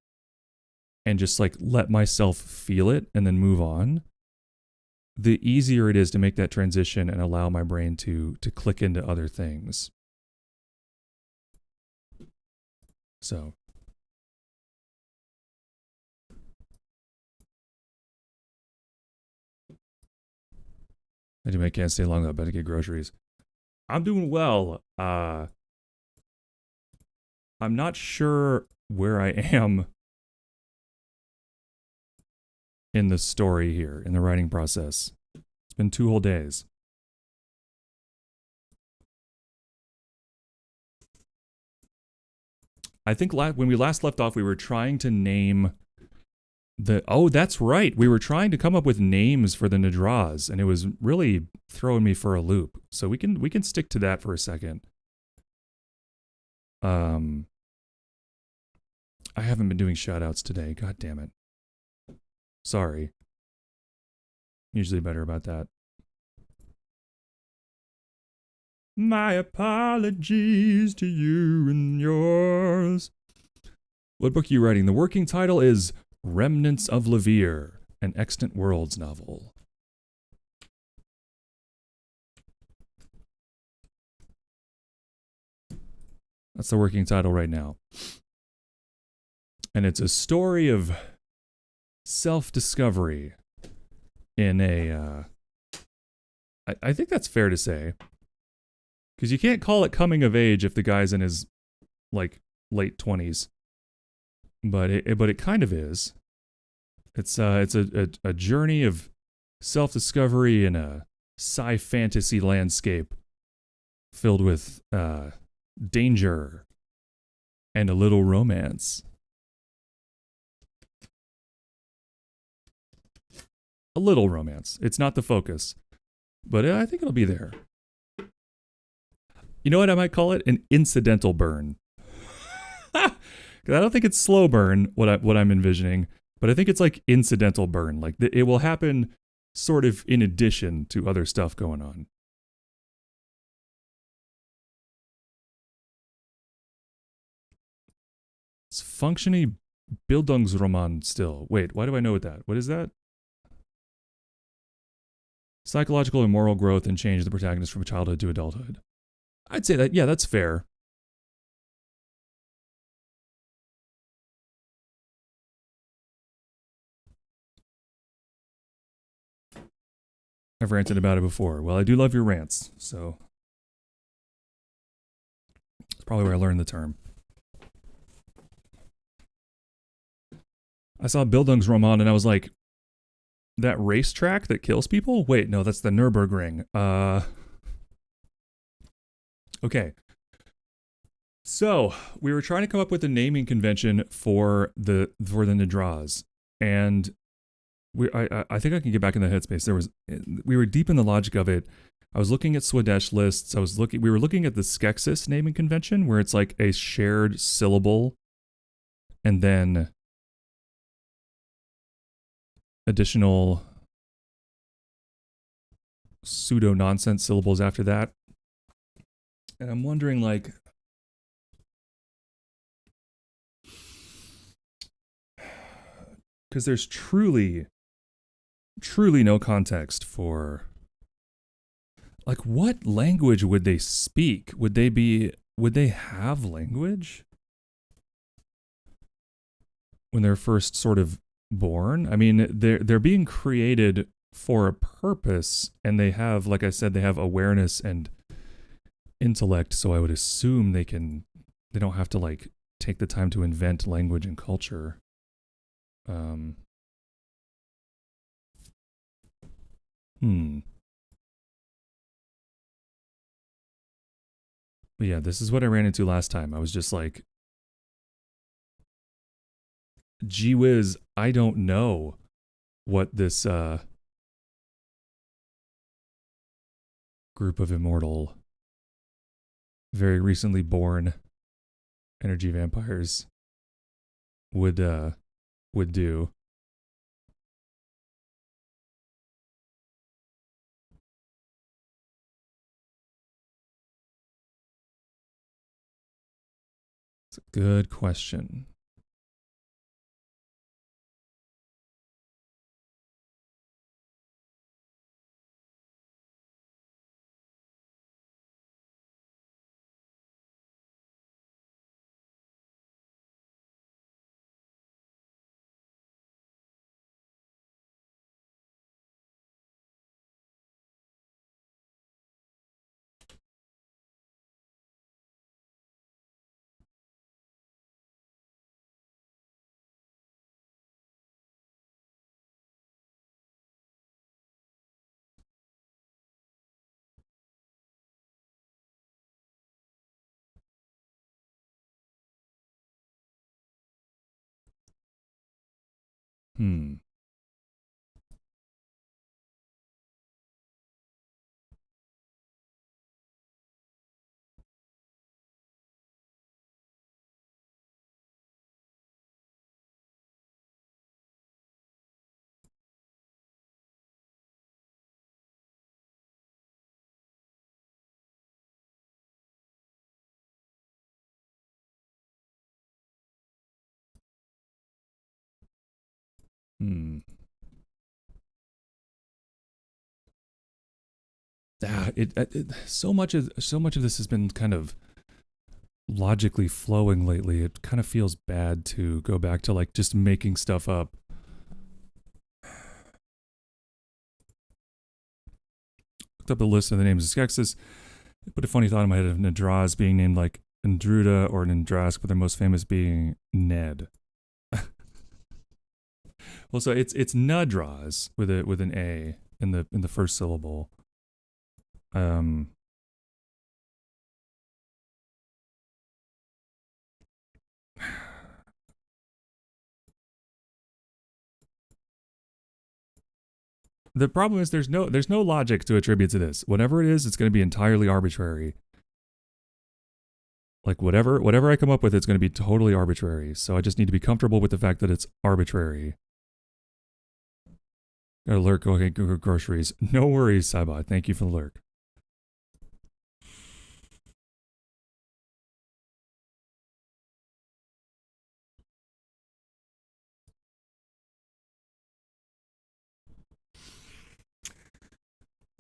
Speaker 1: and just like let myself feel it and then move on, the easier it is to make that transition and allow my brain to click into other things. So. I can't stay long. I better get groceries. I'm doing well. I'm not sure where I am in the story here, in the writing process. It's been 2 whole days. I think when we last left off, we were trying to name oh, that's right. We were trying to come up with names for the Nadras, and it was really throwing me for a loop. So we can stick to that for a second. I haven't been doing shoutouts today. God damn it. Sorry. Usually better about that. My apologies to you and yours. What book are you writing? The working title is Remnants of Levere, an Extant Worlds novel. That's the working title right now. And it's a story of self-discovery in a, I think that's fair to say. Because you can't call it coming of age if the guy's in his, like, late 20s. But it kind of is. It's a journey of self-discovery in a sci-fantasy landscape filled with danger and a little romance. A little romance. It's not the focus, but I think it'll be there. You know what I might call it? An incidental burn. Because I don't think it's slow burn, what I'm envisioning, but I think it's like incidental burn. Like it will happen sort of in addition to other stuff going on. It's functioning Bildungsroman still. Wait, why do I know that? What is that? Psychological and moral growth and change the protagonist from childhood to adulthood. I'd say that, yeah, that's fair. I've ranted about it before. Well, I do love your rants, so that's probably where I learned the term. I saw Bildungsroman and I was like, that racetrack that kills people? Wait, no, that's the Nürburgring. Okay. So, we were trying to come up with a naming convention for the Nadras, and I think I can get back in the headspace. We were deep in the logic of it. I was looking at Swadesh lists. We were looking at the Skeksis naming convention, where it's like a shared syllable, and then additional pseudo nonsense syllables after that. And I'm wondering, like, because there's truly no context for, like, what language would they speak? Would they have language when they're first sort of born? I mean, they're being created for a purpose, and they have, like I said, they have awareness and intellect, so I would assume they don't have to, like, take the time to invent language and culture. But yeah, this is what I ran into last time. I was just like, gee whiz, I don't know what this group of immortal, very recently born energy vampires would do. It's a good question. So much of this has been kind of logically flowing lately. It kind of feels bad to go back to, like, just making stuff up looked up a list of the names of Skeksis. It put a funny thought in my head of Nadraz being named like Andruda or Nandrask, but their most famous being Ned. Well, so it's Nadraz with an A in the first syllable. The problem is there's no logic to attribute to this. Whatever it is, it's going to be entirely arbitrary. Like whatever I come up with, it's going to be totally arbitrary. So I just need to be comfortable with the fact that it's arbitrary. Got a lurk. Okay, Google groceries. No worries, Saibot. Thank you for the lurk.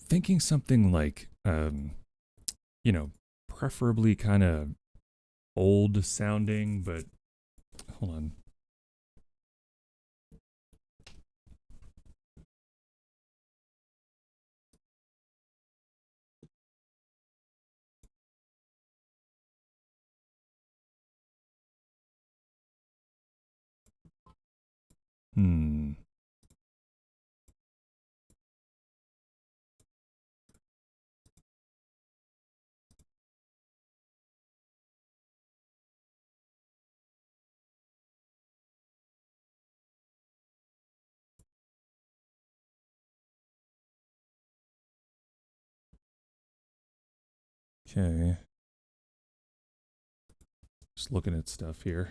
Speaker 1: Thinking something like, preferably kind of old sounding, but hold on. Okay. Just looking at stuff here.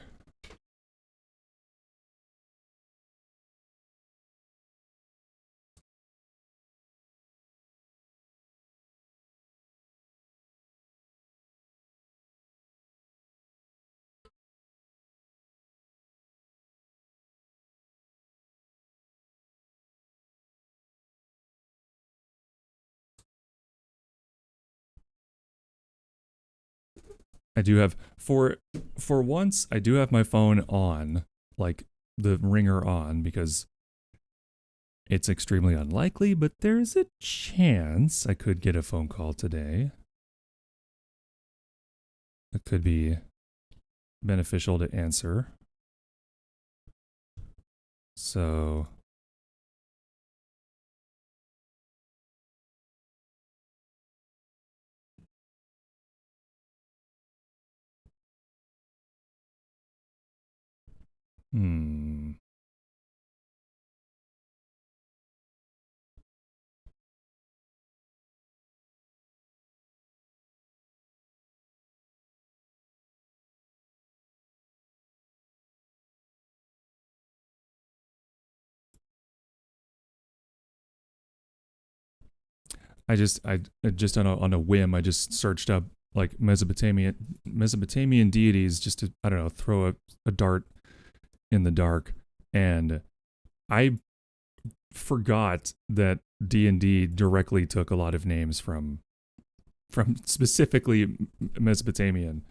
Speaker 1: I do have for once I do have my phone on, like the ringer on, because it's extremely unlikely, but there's a chance I could get a phone call today. It could be beneficial to answer. So I just on a whim, I just searched up like Mesopotamian deities just to, I don't know, throw a dart in the dark, and I forgot that D&D directly took a lot of names from specifically Mesopotamian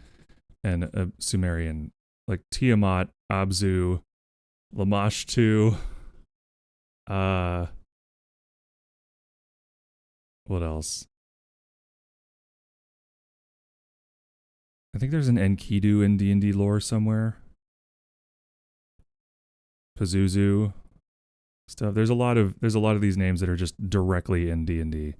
Speaker 1: and Sumerian, like Tiamat, Abzu, Lamashtu, what else? I think there's an Enkidu in D&D lore somewhere. Pazuzu stuff. There's a lot of these names that are just directly in D&D.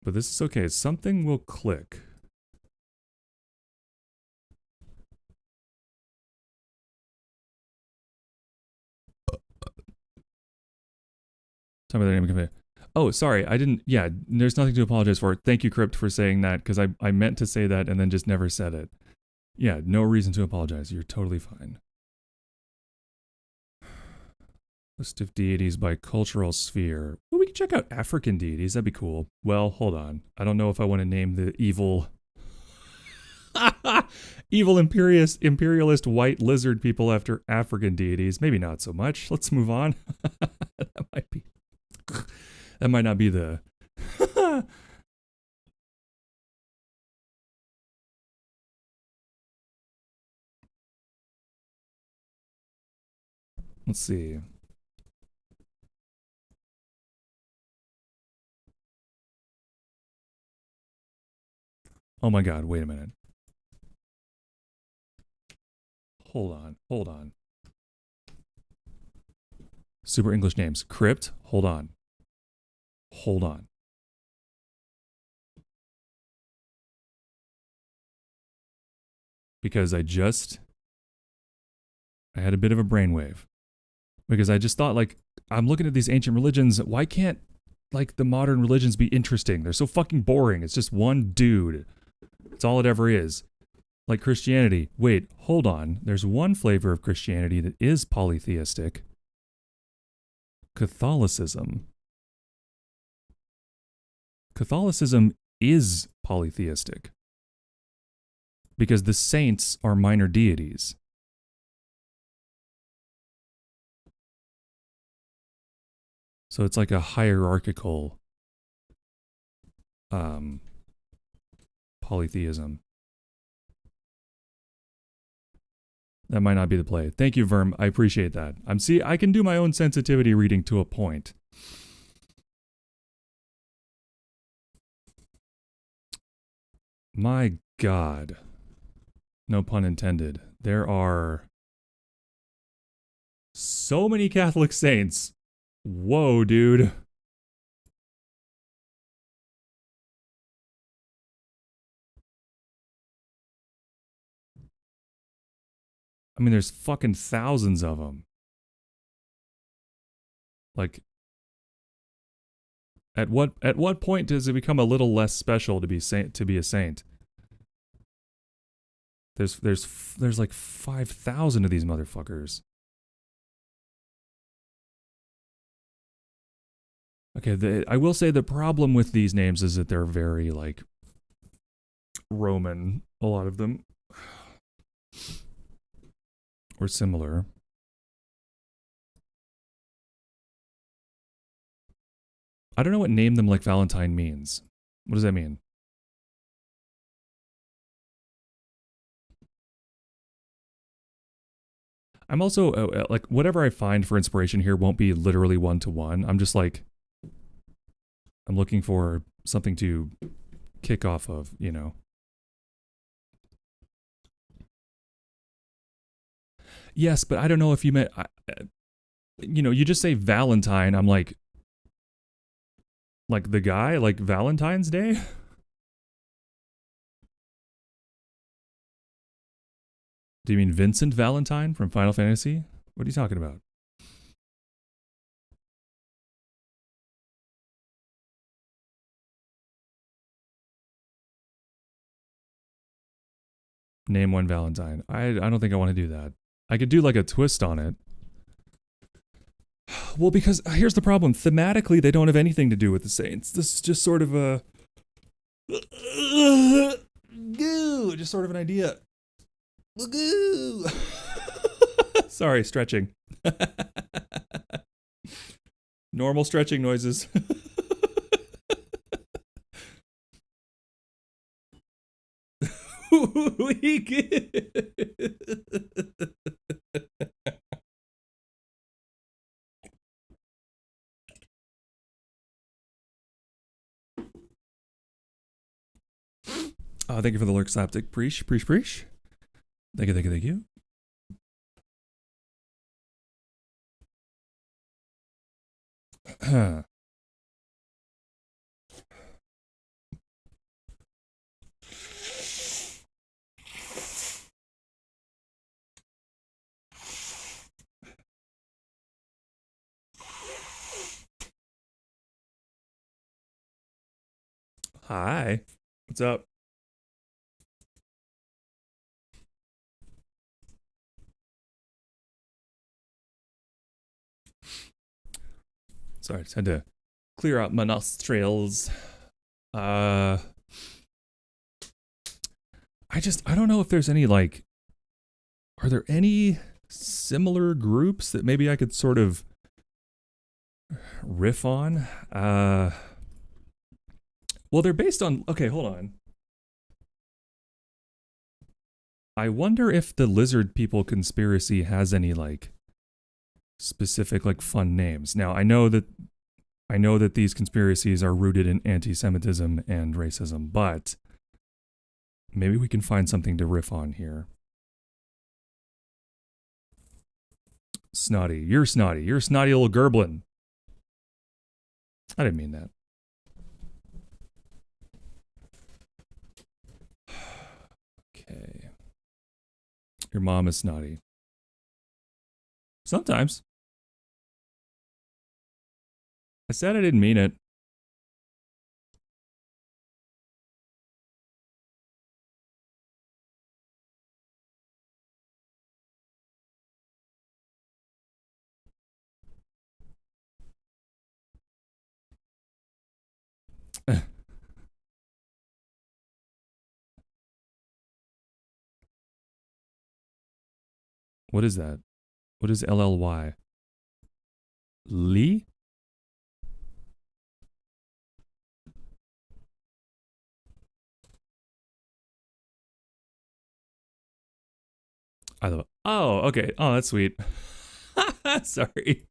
Speaker 1: But this is okay. Something will click. Tell me their name again. Oh, sorry. I didn't. Yeah, there's nothing to apologize for. Thank you, Crypt, for saying that, because I meant to say that and then just never said it. Yeah, no reason to apologize. You're totally fine. List of deities by cultural sphere. Well, we can check out African deities. That'd be cool. Well, hold on. I don't know if I want to name the evil evil imperialist white lizard people after African deities. Maybe not so much. Let's move on. That might not be the Let's see. Oh my god, wait a minute. Hold on. Super English names. Crypt, hold on. Because I had a bit of a brainwave. Because I just thought, like, I'm looking at these ancient religions. Why can't, like, the modern religions be interesting? They're so fucking boring. It's just one dude. It's all it ever is. Like Christianity. Wait, hold on. There's one flavor of Christianity that is polytheistic. Catholicism. Catholicism is polytheistic. Because the saints are minor deities. So it's like a hierarchical polytheism. That might not be the play. Thank you, Verm. I appreciate that. I can do my own sensitivity reading to a point. My God. No pun intended. There are so many Catholic saints. Whoa, dude. I mean, there's fucking thousands of them. Like, at what point does it become a little less special to be a saint? There's like 5,000 of these motherfuckers. Okay, I will say the problem with these names is that they're very, like, Roman, a lot of them. Or similar. I don't know what name them like Valentine means. What does that mean? I'm also, like, whatever I find for inspiration here won't be literally one-to-one. I'm just like, I'm looking for something to kick off of, you know. Yes, but I don't know if you meant, you know, you just say Valentine. I'm like the guy, like Valentine's Day? Do you mean Vincent Valentine from Final Fantasy? What are you talking about? Name one Valentine. I don't think I want to do that. I could do like a twist on it. Well, because here's the problem. Thematically, they don't have anything to do with the Saints. This is just sort of a... just sort of an idea. Sorry, stretching. Normal stretching noises. Thank you for the lurk slapstick. Preach. Thank you. Hi. What's up? Sorry, I just had to clear out my nostrils. I don't know if there's any, like, are there any similar groups that maybe I could sort of riff on? Well, they're based on, okay, hold on. I wonder if the lizard people conspiracy has any, like, specific like fun names. Now I know that these conspiracies are rooted in anti-Semitism and racism, but maybe we can find something to riff on here. Snotty. You're snotty. You're a snotty little gerblin. I didn't mean that. Okay. Your mom is snotty. Sometimes. I said I didn't mean it. What is that? What is LLY? Lee? I love it. Oh, okay. Oh, that's sweet. Sorry.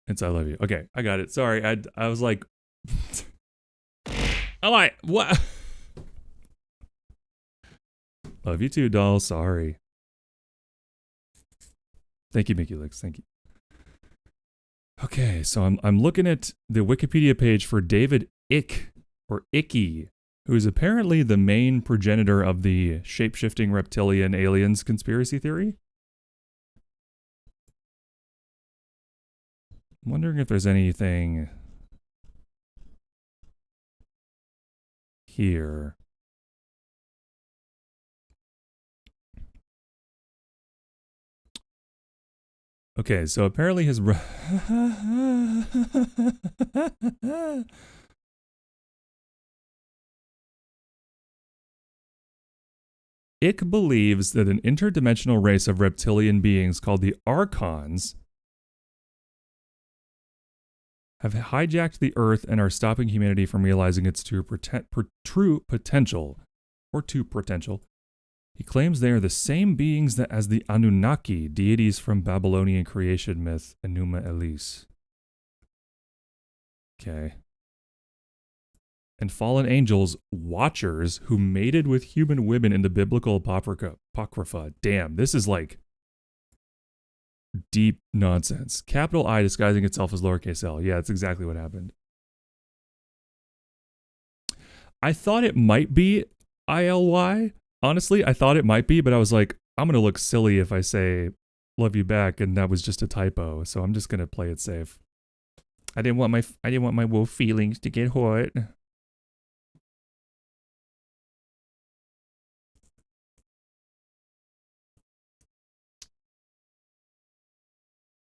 Speaker 1: It's I love you. Okay, I got it. Sorry, I was like, oh, what? Love you too, doll. Sorry. Thank you, Mickey Licks. Thank you. Okay, so I'm looking at the Wikipedia page for David Icke, or Icky, who is apparently the main progenitor of the shape-shifting reptilian aliens conspiracy theory. I'm wondering if there's anything here. Okay, so apparently his Ick believes that an interdimensional race of reptilian beings called the Archons have hijacked the Earth and are stopping humanity from realizing its true potential. He claims they are the same beings as the Anunnaki, deities from Babylonian creation myth, Enuma Elish. Okay. And fallen angels, watchers, who mated with human women in the biblical apocrypha. Damn, this is like deep nonsense. Capital I disguising itself as lowercase l. Yeah, that's exactly what happened. I thought it might be ILY. Honestly, I thought it might be, but I was like, I'm going to look silly if I say love you back, and that was just a typo, so I'm just going to play it safe. I didn't want my wolf feelings to get hurt.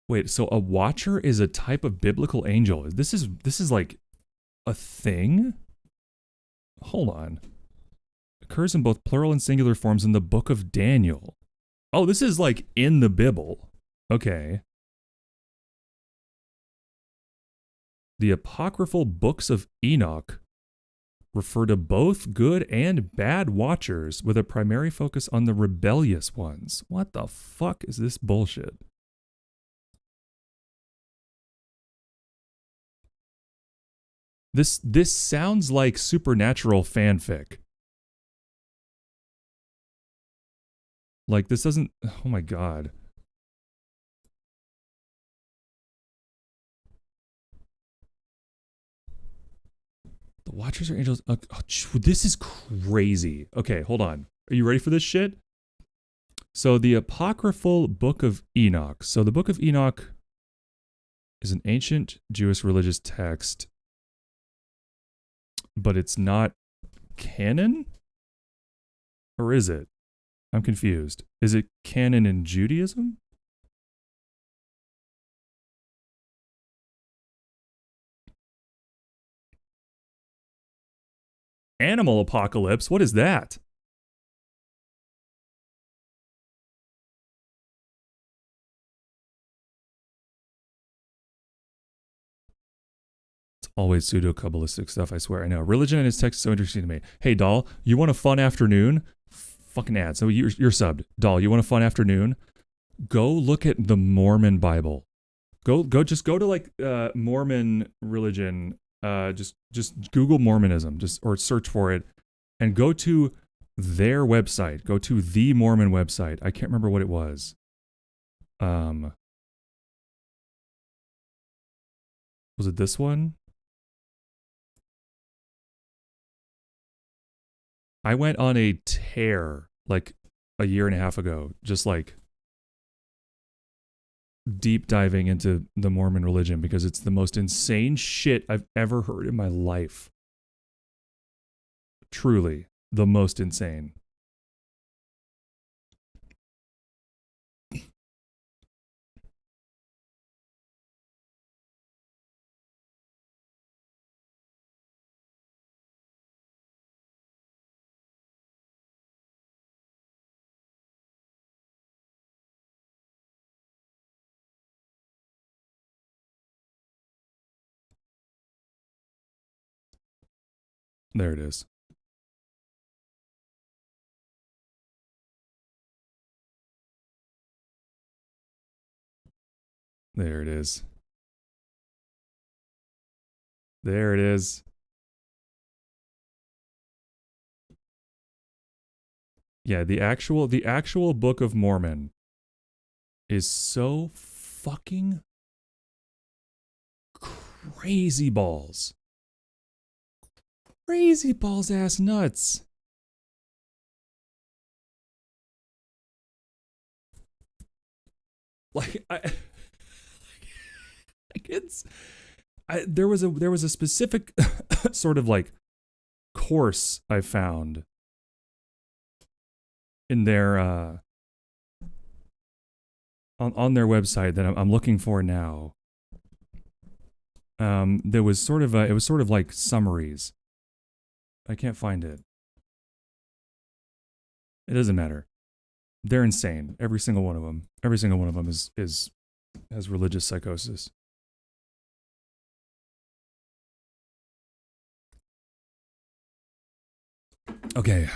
Speaker 1: Wait, so a watcher is a type of biblical angel. This is like a thing? Hold on. Occurs in both plural and singular forms in the book of Daniel. Oh, this is like in the Bible. Okay. The apocryphal books of Enoch refer to both good and bad watchers with a primary focus on the rebellious ones. What the fuck is this bullshit? This sounds like supernatural fanfic. Like, this doesn't... Oh my god. The Watchers are angels... Oh, this is crazy. Okay, hold on. Are you ready for this shit? So, the apocryphal Book of Enoch. So, the Book of Enoch is an ancient Jewish religious text, but it's not canon? Or is it? I'm confused. Is it canon in Judaism? Animal apocalypse? What is that? It's always pseudo-Kabbalistic stuff, I swear. I know. Religion and its text is so interesting to me. Hey, doll, you want a fun afternoon? Fucking ad. So you're subbed. Doll, you want a fun afternoon? Go look at the Mormon Bible. Just go to like Mormon religion. Just Google Mormonism, or search for it, and go to their website. Go to the Mormon website. I can't remember what it was. Was it this one? I went on a tear like a year and a half ago, just like deep diving into the Mormon religion because it's the most insane shit I've ever heard in my life. Truly, the most insane. There it is. There it is. There it is. Yeah, the actual Book of Mormon is so fucking crazy balls. Crazy balls ass nuts. Like there was a specific sort of like course I found in their on their website that I'm looking for now. There was sort of it was sort of like summaries. I can't find it. It doesn't matter. They're insane. Every single one of them. Every single one of them has religious psychosis. Okay.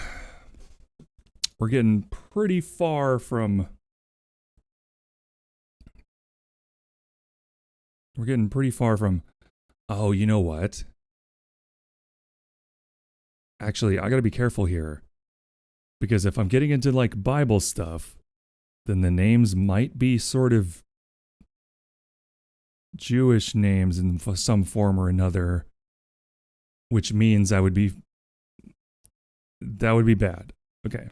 Speaker 1: We're getting pretty far from oh, you know what? Actually, I got to be careful here. Because if I'm getting into like Bible stuff, then the names might be sort of Jewish names in some form or another, which means that would be bad. Okay.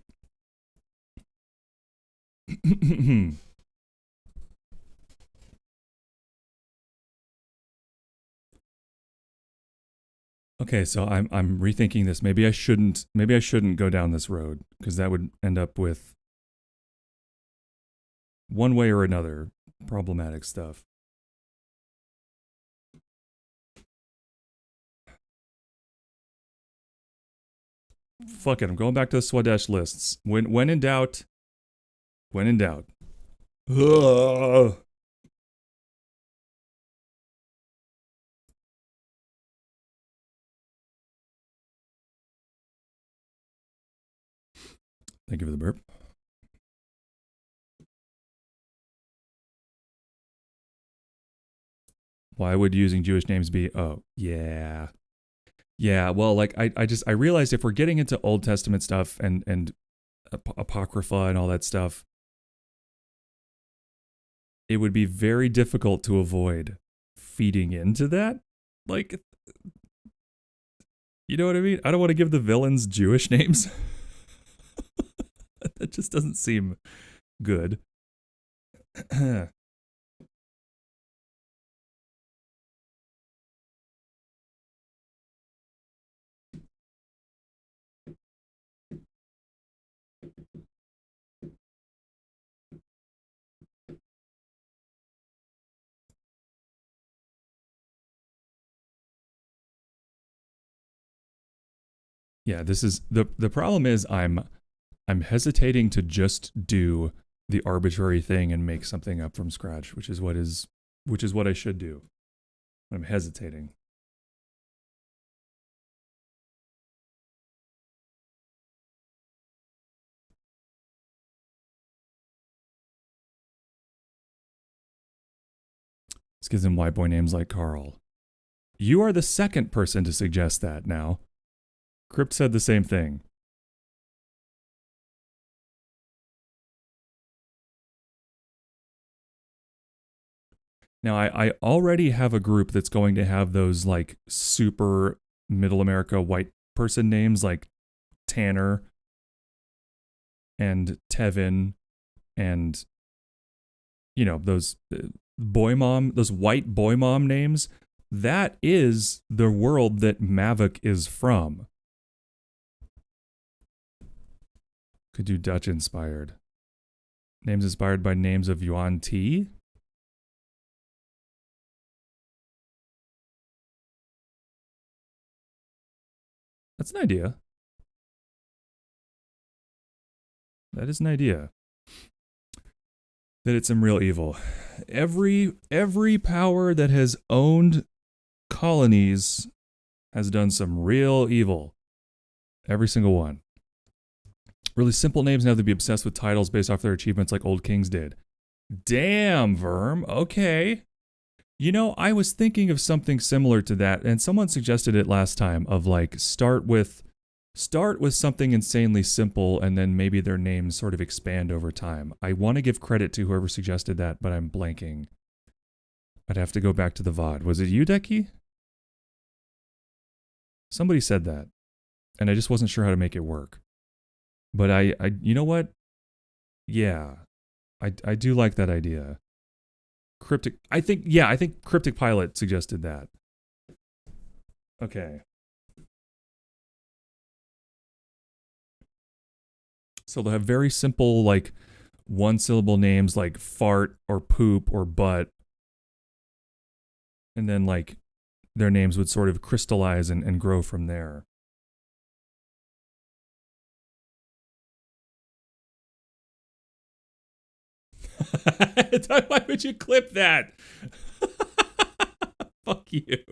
Speaker 1: Okay, so I'm rethinking this. Maybe I shouldn't go down this road because that would end up with one way or another problematic stuff. Fuck it, I'm going back to the Swadesh lists. When in doubt. Ugh. Thank you for the burp. Why would using Jewish names be? Oh, yeah. Yeah, well, like I realized if we're getting into Old Testament stuff and Apocrypha and all that stuff, it would be very difficult to avoid feeding into that. Like, you know what I mean? I don't want to give the villains Jewish names. That just doesn't seem good. Yeah, this is the problem is I'm hesitating to just do the arbitrary thing and make something up from scratch, which is what I should do. I'm hesitating. Let's give them white boy names like Carl. You are the second person to suggest that now. Crypt said the same thing. Now, I already have a group that's going to have those like super middle America white person names like Tanner and Tevin and, you know, those those white boy mom names. That is the world that Mavic is from. Could do Dutch inspired. Names inspired by names of Yuan Ti. That's an idea. That is an idea. That it's some real evil. Every power that has owned colonies has done some real evil. Every single one. Really simple names have to be obsessed with titles based off their achievements like old kings did. Damn, Verm. Okay. You know, I was thinking of something similar to that, and someone suggested it last time of like start with something insanely simple and then maybe their names sort of expand over time. I want to give credit to whoever suggested that, but I'm blanking. I'd have to go back to the VOD. Was it you, Decky? Somebody said that, and I just wasn't sure how to make it work. But I you know what? Yeah, I do like that idea. Cryptic, I think Cryptic Pilot suggested that. Okay. So they'll have very simple, like, one-syllable names like fart or poop or butt. And then, like, their names would sort of crystallize and grow from there. Why would you clip that? Fuck you.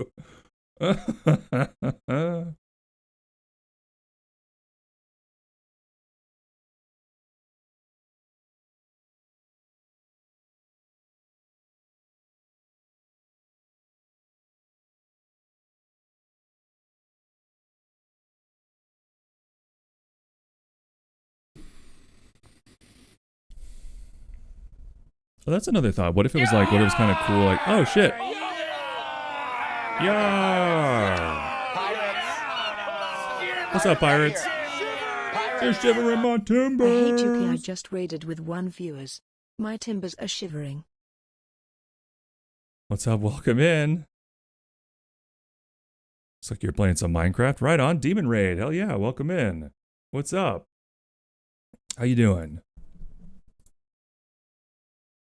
Speaker 1: Well, that's another thought. What if it was like, what if it was kind of cool, like, oh shit. Yeah. What's up, pirates? They're shivering my timbers.
Speaker 3: I hate Yuki. I just raided with 1 viewers. My timbers are shivering.
Speaker 1: What's up? Welcome in. Looks like you're playing some Minecraft. Right on. Demon Raid. Hell yeah. Welcome in. What's up? How you doing?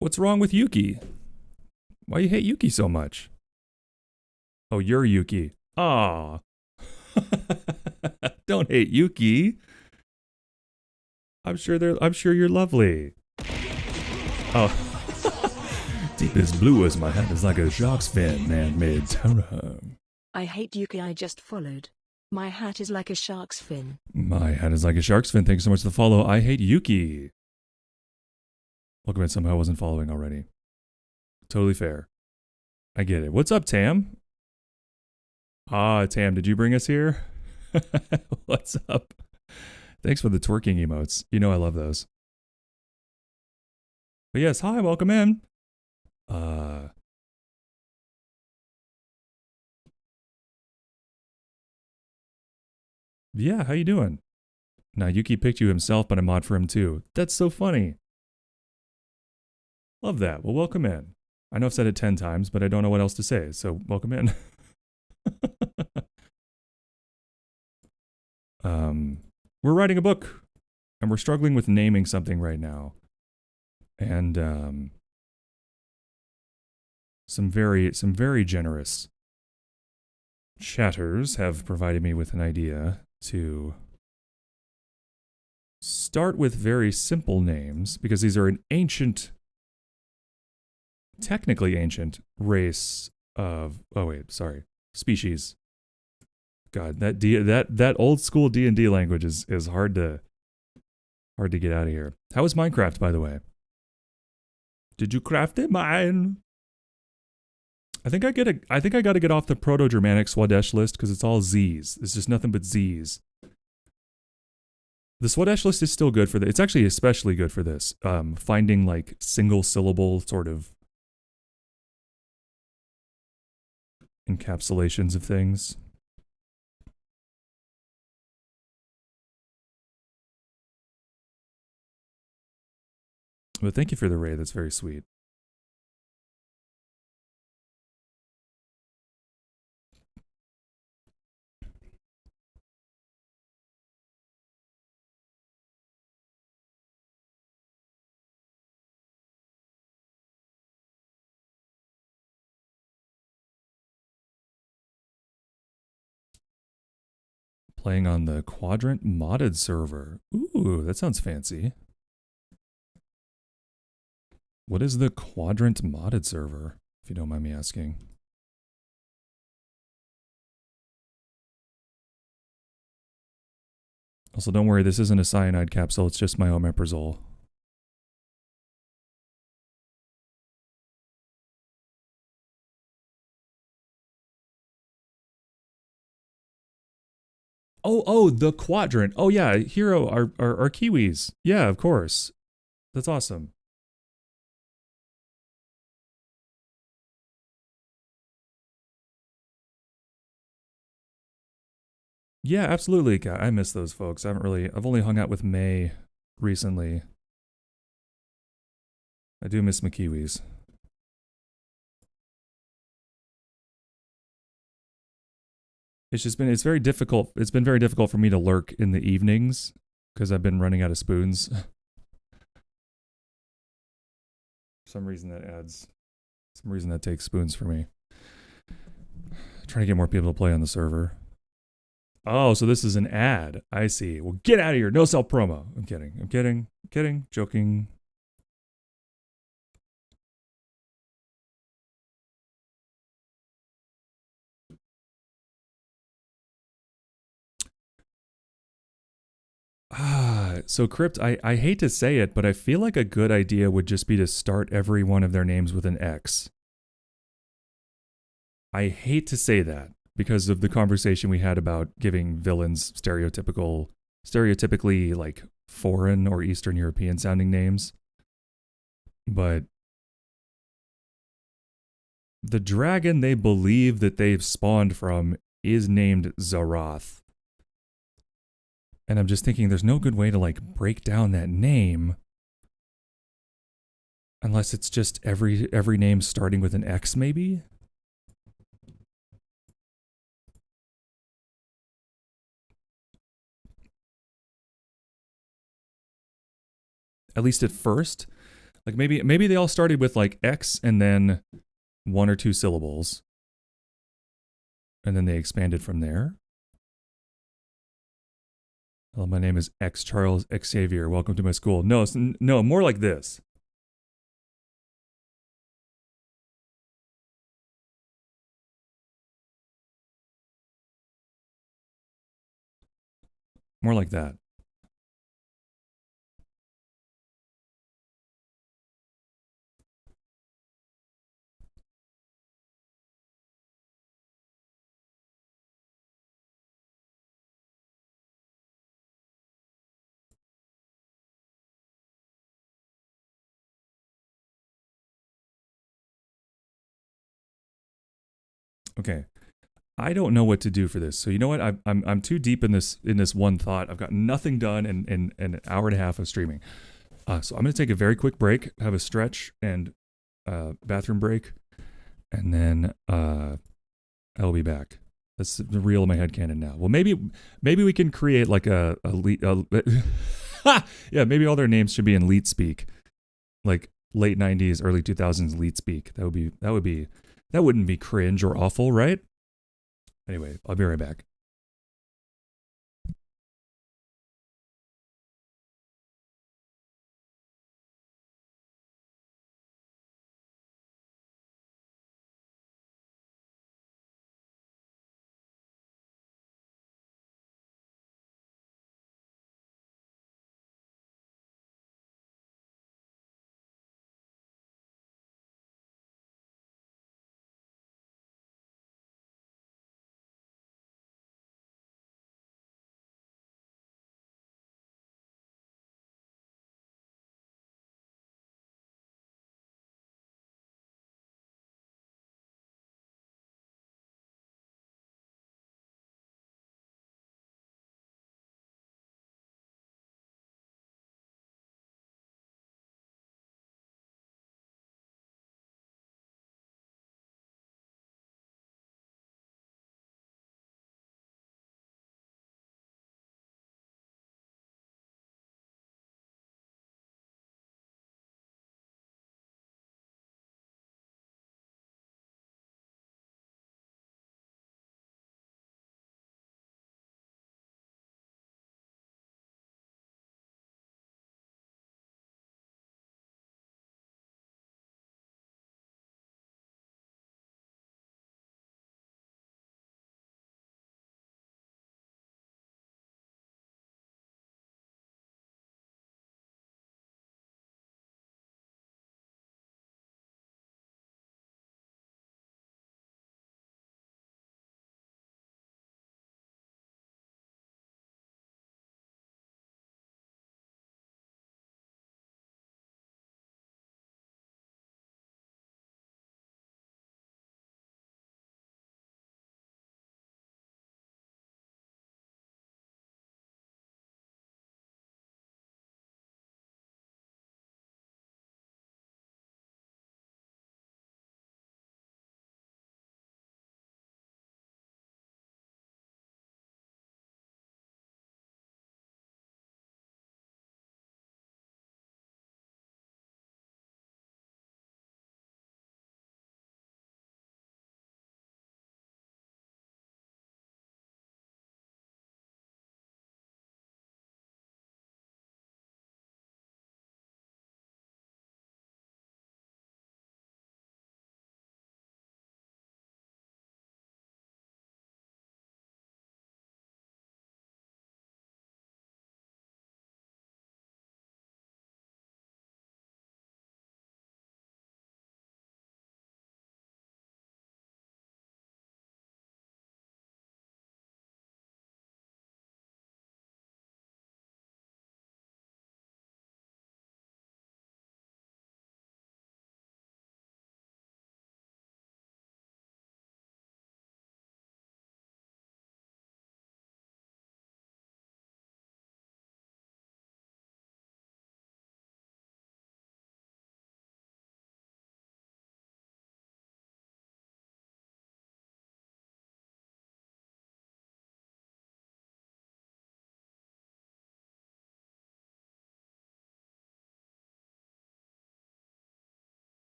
Speaker 1: What's wrong with Yuki? Why you hate Yuki so much? Oh, you're Yuki. Aw. Don't hate Yuki. I'm sure you're lovely. Oh. Deep as blue as my hat is like a shark's fin, man-made terror.
Speaker 3: I hate Yuki. I just followed. My hat is like a shark's fin.
Speaker 1: My hat is like a shark's fin. Thanks so much for the follow. I hate Yuki. Welcome in. Somehow I wasn't following already. Totally fair. I get it. What's up, Tam? Ah, Tam, did you bring us here? What's up? Thanks for the twerking emotes. You know I love those. But yes, hi, welcome in. Yeah, how you doing? Now, Yuki picked you himself, but I mod for him too. That's so funny. Love that. Well, welcome in. I know I've said it 10 times, but I don't know what else to say, so welcome in. We're writing a book, and we're struggling with naming something right now. And some very generous chatters have provided me with an idea to start with very simple names, because these are an ancient, technically ancient race of, species. God, that old school D&D language is hard to get out of here. How was Minecraft, by the way? Did you craft it, mine? I think I got to get off the Proto-Germanic Swadesh list because it's all Z's. It's just nothing but Z's. The Swadesh list is still good for this. It's actually especially good for this. Finding like single syllable sort of encapsulations of things. But thank you for the raid. That's very sweet. Playing on the Quadrant modded server. Ooh, that sounds fancy. What is the Quadrant modded server, if you don't mind me asking? Also, don't worry, this isn't a cyanide capsule, it's just my omeprazole. Oh, the Quadrant. Oh yeah, Hero, our Kiwis. Yeah, of course. That's awesome. Yeah, absolutely. I miss those folks. I've only hung out with May recently. I do miss my Kiwis. It's very difficult. It's been very difficult for me to lurk in the evenings because I've been running out of spoons. For some reason that takes spoons for me. Trying to get more people to play on the server. Oh, so this is an ad. I see. Well, get out of here. No self promo. I'm kidding. Joking. So Crypt, I hate to say it, but I feel like a good idea would just be to start every one of their names with an X. I hate to say that because of the conversation we had about giving villains stereotypically like foreign or Eastern European sounding names. But the dragon they believe that they've spawned from is named Zaroth. And I'm just thinking there's no good way to like break down that name unless it's just every name starting with an X maybe. At least at first. Like maybe they all started with like X and then one or two syllables. And then they expanded from there. Hello, my name is X Charles Xavier. Welcome to my school. No, more like this. More like that. Okay. I don't know what to do for this. So you know what? I'm too deep in this one thought. I've got nothing done in an hour and a half of streaming. So I'm gonna take a very quick break, have a stretch and bathroom break, and then I'll be back. That's the reel in my headcanon now. Well, maybe we can create like a yeah, maybe all their names should be in Leet speak, like late '90s, early 2000s Leet speak. That wouldn't be cringe or awful, right? Anyway, I'll be right back.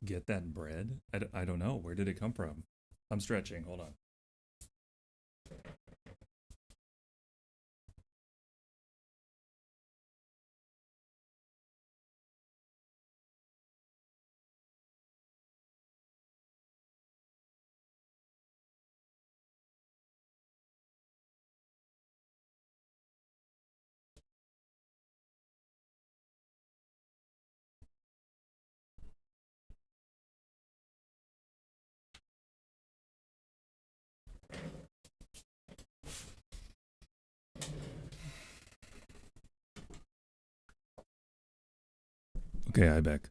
Speaker 1: Get that bread? I don't know. Where did it come from? I'm stretching. Hold on. Okay, I back.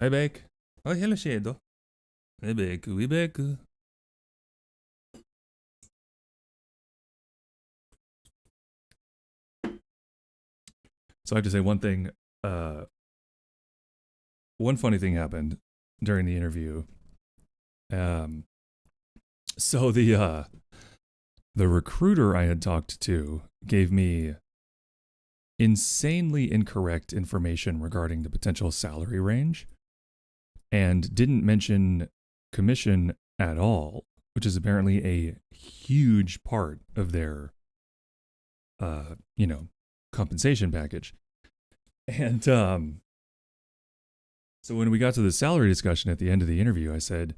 Speaker 1: I back. Oh, hello, Shadow. I back. We back. So I have to say one thing. One funny thing happened during the interview. So the recruiter I had talked to gave me insanely incorrect information regarding the potential salary range and didn't mention commission at all, which is apparently a huge part of their compensation package. And so when we got to the salary discussion at the end of the interview, I said,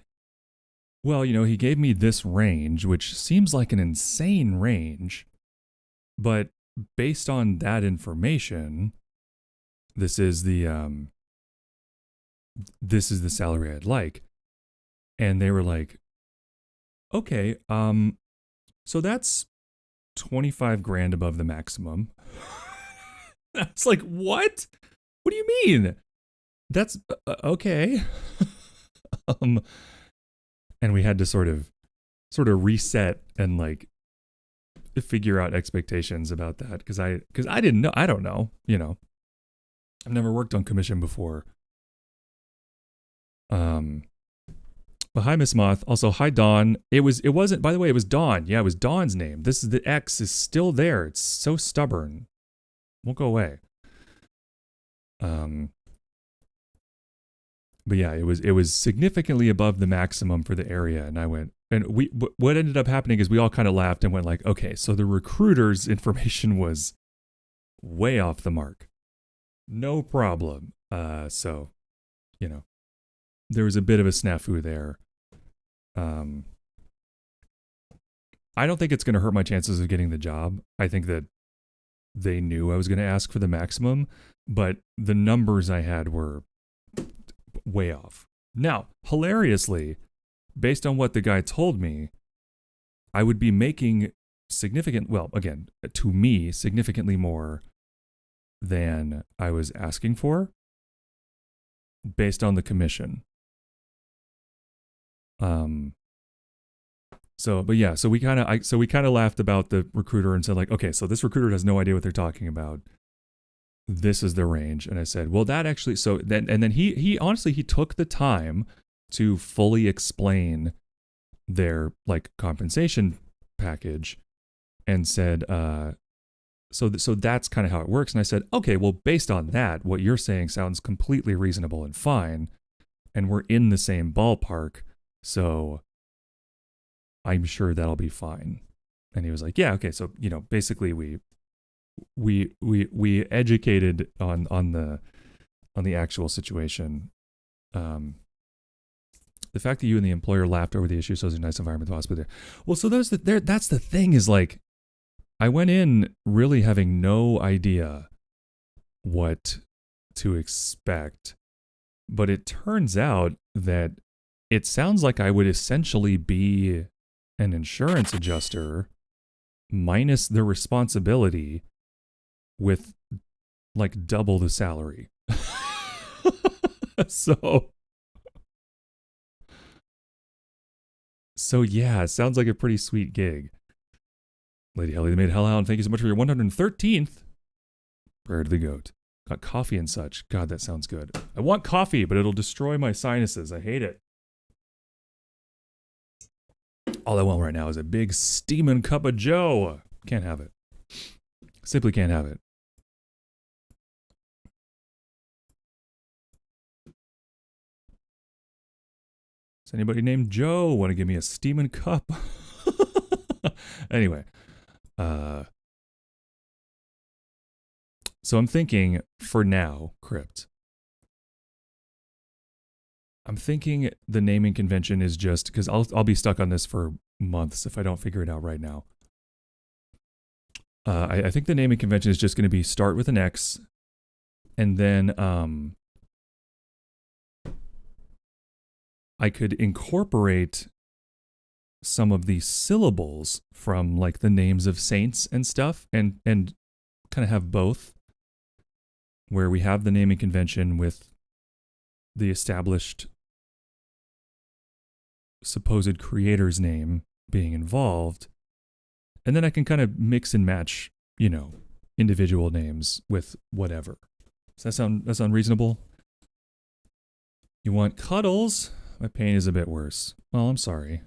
Speaker 1: well, he gave me this range, which seems like an insane range, but based on that information, this is the salary I'd like. And they were like, okay, so that's 25 grand above the maximum. I was like, what? What do you mean? That's okay. And we had to sort of reset and like figure out expectations about that because I didn't know. I don't know. I've never worked on commission before. But hi, Miss Moth. Also, hi, Dawn. It wasn't. By the way, it was Dawn. Yeah, it was Dawn's name. This is the X is still there. It's so stubborn. Won't go away. But yeah, it was significantly above the maximum for the area, and I went. And what ended up happening is we all kind of laughed and went like, okay, so the recruiter's information was way off the mark. No problem. So, there was a bit of a snafu there. I don't think it's going to hurt my chances of getting the job. I think that they knew I was going to ask for the maximum, but the numbers I had were way off. Now, hilariously, based on what the guy told me, I would be making significantly more than I was asking for based on the commission. So we kind of laughed about the recruiter and said like, okay, so this recruiter has no idea what they're talking about. This is the range. And I said, well, that actually, and then he honestly, he took the time to fully explain their like compensation package and said, so that's kind of how it works. And I said, okay, well, based on that, what you're saying sounds completely reasonable and fine. And we're in the same ballpark. So I'm sure that'll be fine. And he was like, yeah, okay. So, basically we educated on the actual situation. The fact that you and the employer laughed over the issue shows a nice environment to hospital. Well, so that's the thing is like, I went in really having no idea what to expect, but it turns out that it sounds like I would essentially be an insurance adjuster minus the responsibility with like double the salary. So yeah, it sounds like a pretty sweet gig. Lady Helly, the Maid Hellhound, thank you so much for your 113th prayer to the goat. Got coffee and such. God, that sounds good. I want coffee, but it'll destroy my sinuses. I hate it. All I want right now is a big steaming cup of joe. Can't have it. Simply can't have it. anybody named Joe want to give me a steaming cup? Anyway, so I'm thinking for now, Crypt. I'm thinking the naming convention is just because I'll be stuck on this for months if I don't figure it out right now. I think the naming convention is just going to be start with an X, and then I could incorporate some of the syllables from like the names of saints and stuff, and kind of have both, where we have the naming convention with the established supposed creator's name being involved, and then I can kind of mix and match, you know, individual names with whatever. Does that sound reasonable? You want cuddles? My pain is a bit worse. Well, I'm sorry.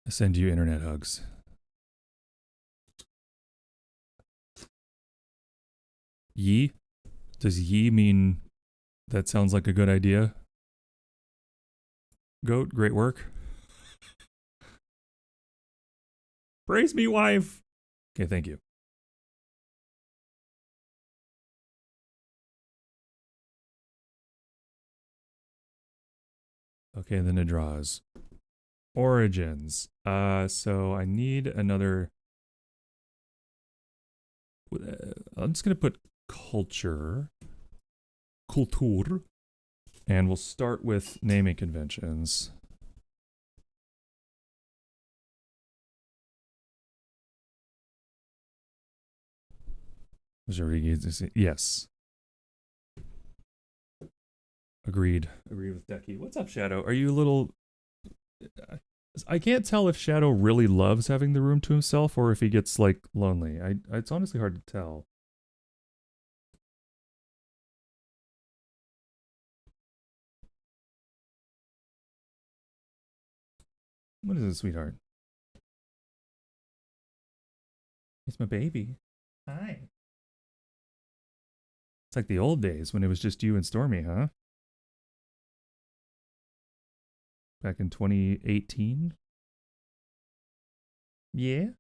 Speaker 1: I send you internet hugs. Yi? Does Yi mean that sounds like a good idea? Goat, great work. Praise me, wife. Okay, thank you. Okay, then it draws. Origins. So I need another. I'm just gonna put culture. Kultur. And we'll start with naming conventions. Yes. Agreed. Agreed with Decky. What's up, Shadow? Are you a little... I can't tell if Shadow really loves having the room to himself or if he gets, like, lonely. It's honestly hard to tell. What is it, sweetheart? It's my baby. Hi. It's like the old days when it was just you and Stormy, huh? Back in 2018? Yeah?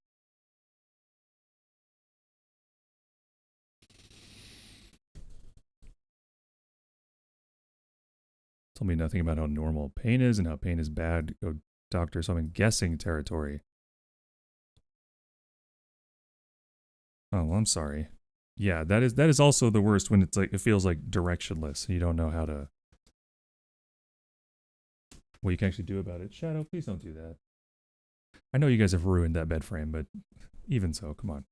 Speaker 1: Told me nothing about how normal pain is and how pain is bad. Go doctor, so I'm in guessing territory. Oh, well, I'm sorry. Yeah, that is also the worst when it's like it feels like directionless and you don't know how to what you can actually do about it. Shadow, please don't do that. I know you guys have ruined that bed frame, but even so, come on.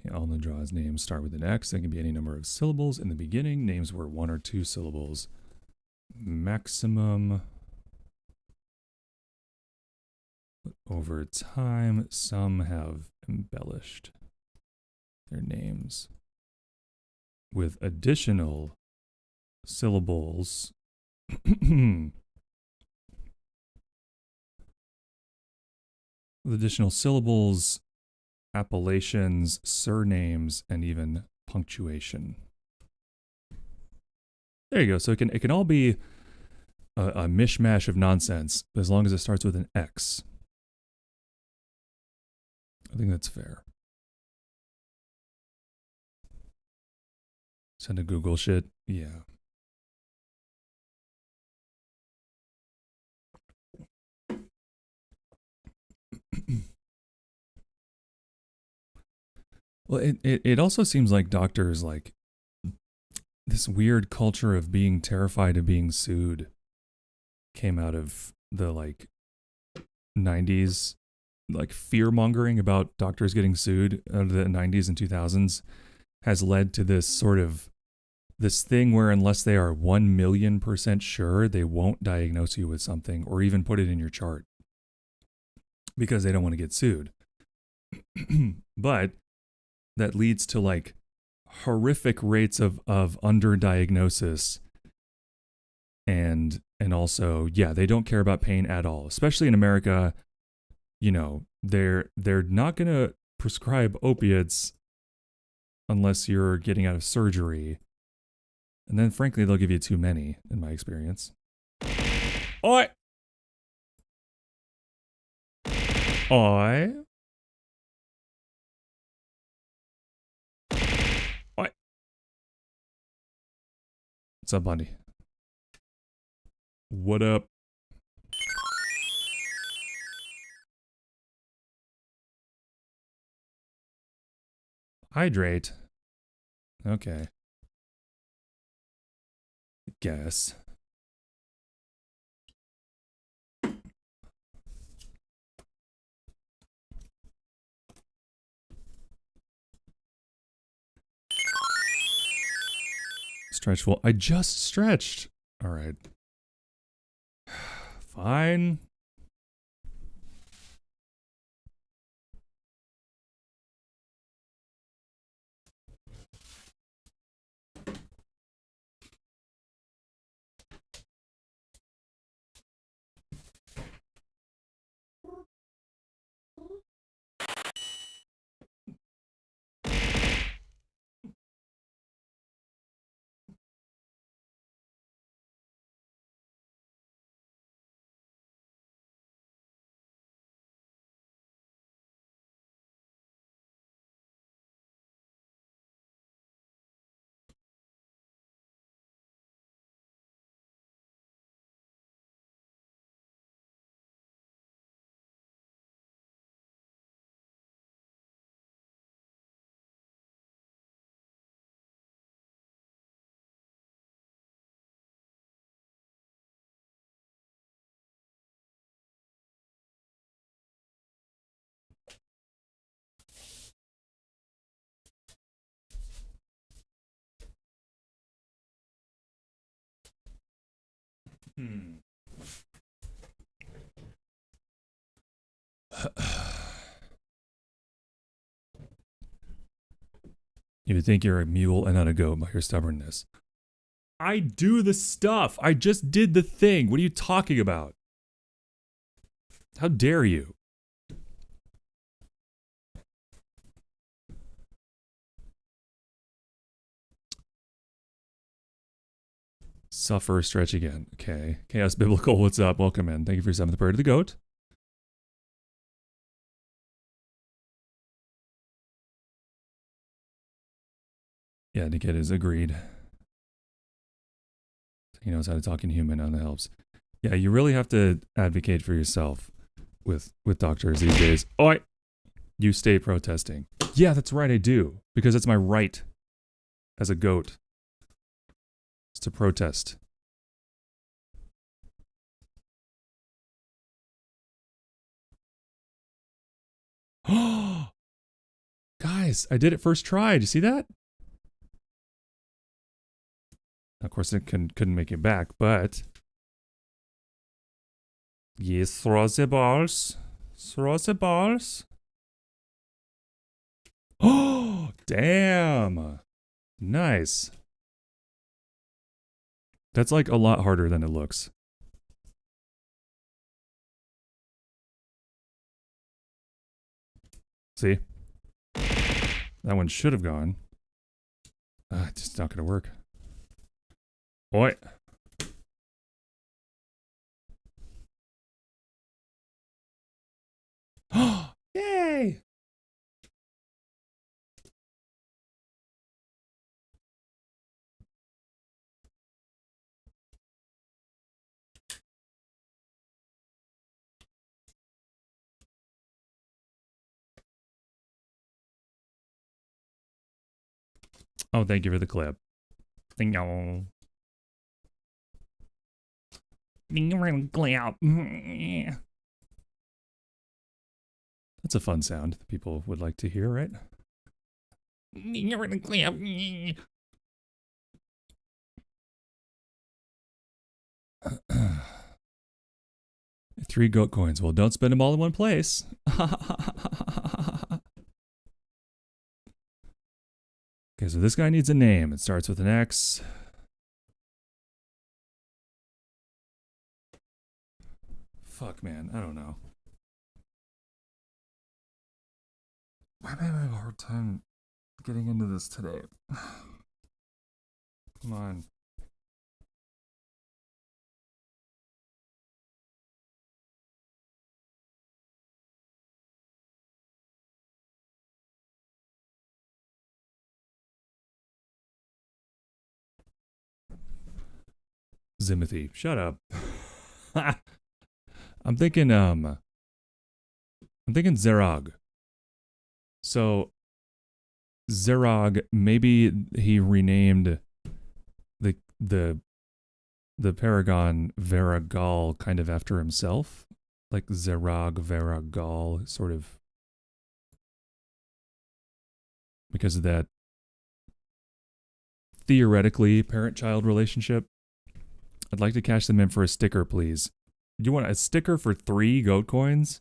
Speaker 1: Okay, all the draws names start with an X. There can be any number of syllables in the beginning. Names were 1 or 2 syllables. Maximum. But over time, some have embellished their names with additional syllables. With additional syllables, appellations, surnames, and even punctuation. There you go. So it can all be a mishmash of nonsense as long as it starts with an X. I think that's fair. Send a Google shit? Yeah. Well, it also seems like doctors like this weird culture of being terrified of being sued came out of the like 90s, like fear mongering about doctors getting sued out of the 90s and 2000s has led to this sort of this thing where unless they are 1,000,000% sure, they won't diagnose you with something or even put it in your chart because they don't want to get sued. But that leads to like horrific rates of underdiagnosis and also, yeah, they don't care about pain at all, especially in America. You know, they're not going to prescribe opiates unless you're getting out of surgery. And then frankly, they'll give you too many in my experience. Oi. Oi. Oi. What's up, Bundy? What up? Hydrate. Okay. Guess. Stretchful. I just stretched. All right. Fine. You would think you're a mule and not a goat by your stubbornness. I do the stuff. I just did the thing. What are you talking about? How dare you? Suffer, stretch again. Okay. Chaos Biblical, what's up? Welcome in. Thank you for your seventh prayer to the goat. Yeah, Nikita is agreed. He knows how to talk in human and that helps. Yeah, you really have to advocate for yourself with doctors these days. Oh, you stay protesting. Yeah, that's right, I do. Because it's my right as a goat. It's to protest. Oh, guys, I did it first try. Did you see that? Of course, it couldn't make it back, but yes, throw the balls. Throw the balls. Oh, damn. Nice. That's like a lot harder than it looks. See? That one should have gone. It's just not going to work. Oi. Yay! Oh, thank you for the clip. That's a fun sound that people would like to hear, right? 3 goat coins. Well, don't spend them all in one place. Okay, so this guy needs a name. It starts with an X. Fuck, man. I don't know. Why am I having a hard time getting into this today? Come on. Zimothy. Shut up. I'm thinking Zerog. So Zerog, maybe he renamed the Paragon Veragal kind of after himself. Like Zerog Veragal, sort of because of that theoretically parent-child relationship. I'd like to cash them in for a sticker, please. You want a sticker for 3 goat coins?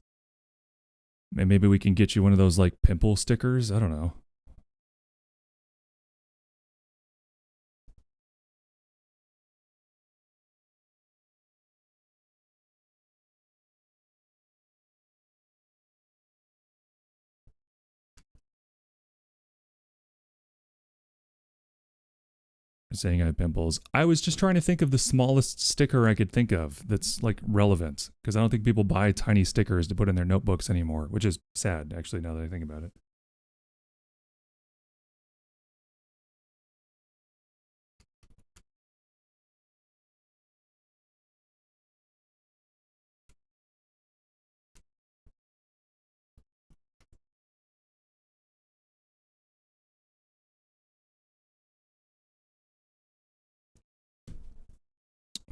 Speaker 1: And maybe we can get you one of those, like, pimple stickers? I don't know. Saying I have pimples. I was just trying to think of the smallest sticker I could think of that's like relevant, because I don't think people buy tiny stickers to put in their notebooks anymore, which is sad actually now that I think about it.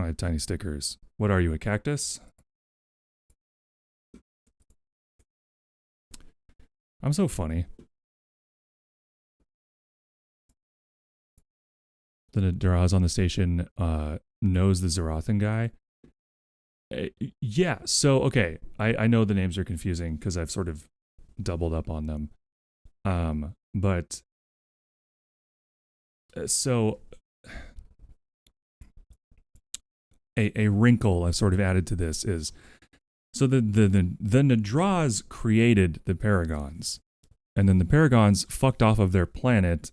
Speaker 1: I have tiny stickers. What are you, a cactus? I'm so funny. The Nadraz on the station knows the Zarathan guy. Yeah, so, okay. I know the names are confusing because I've sort of doubled up on them. But... so... A wrinkle I've sort of added to this is, so the Nadraz created the Paragons, and then the Paragons fucked off of their planet,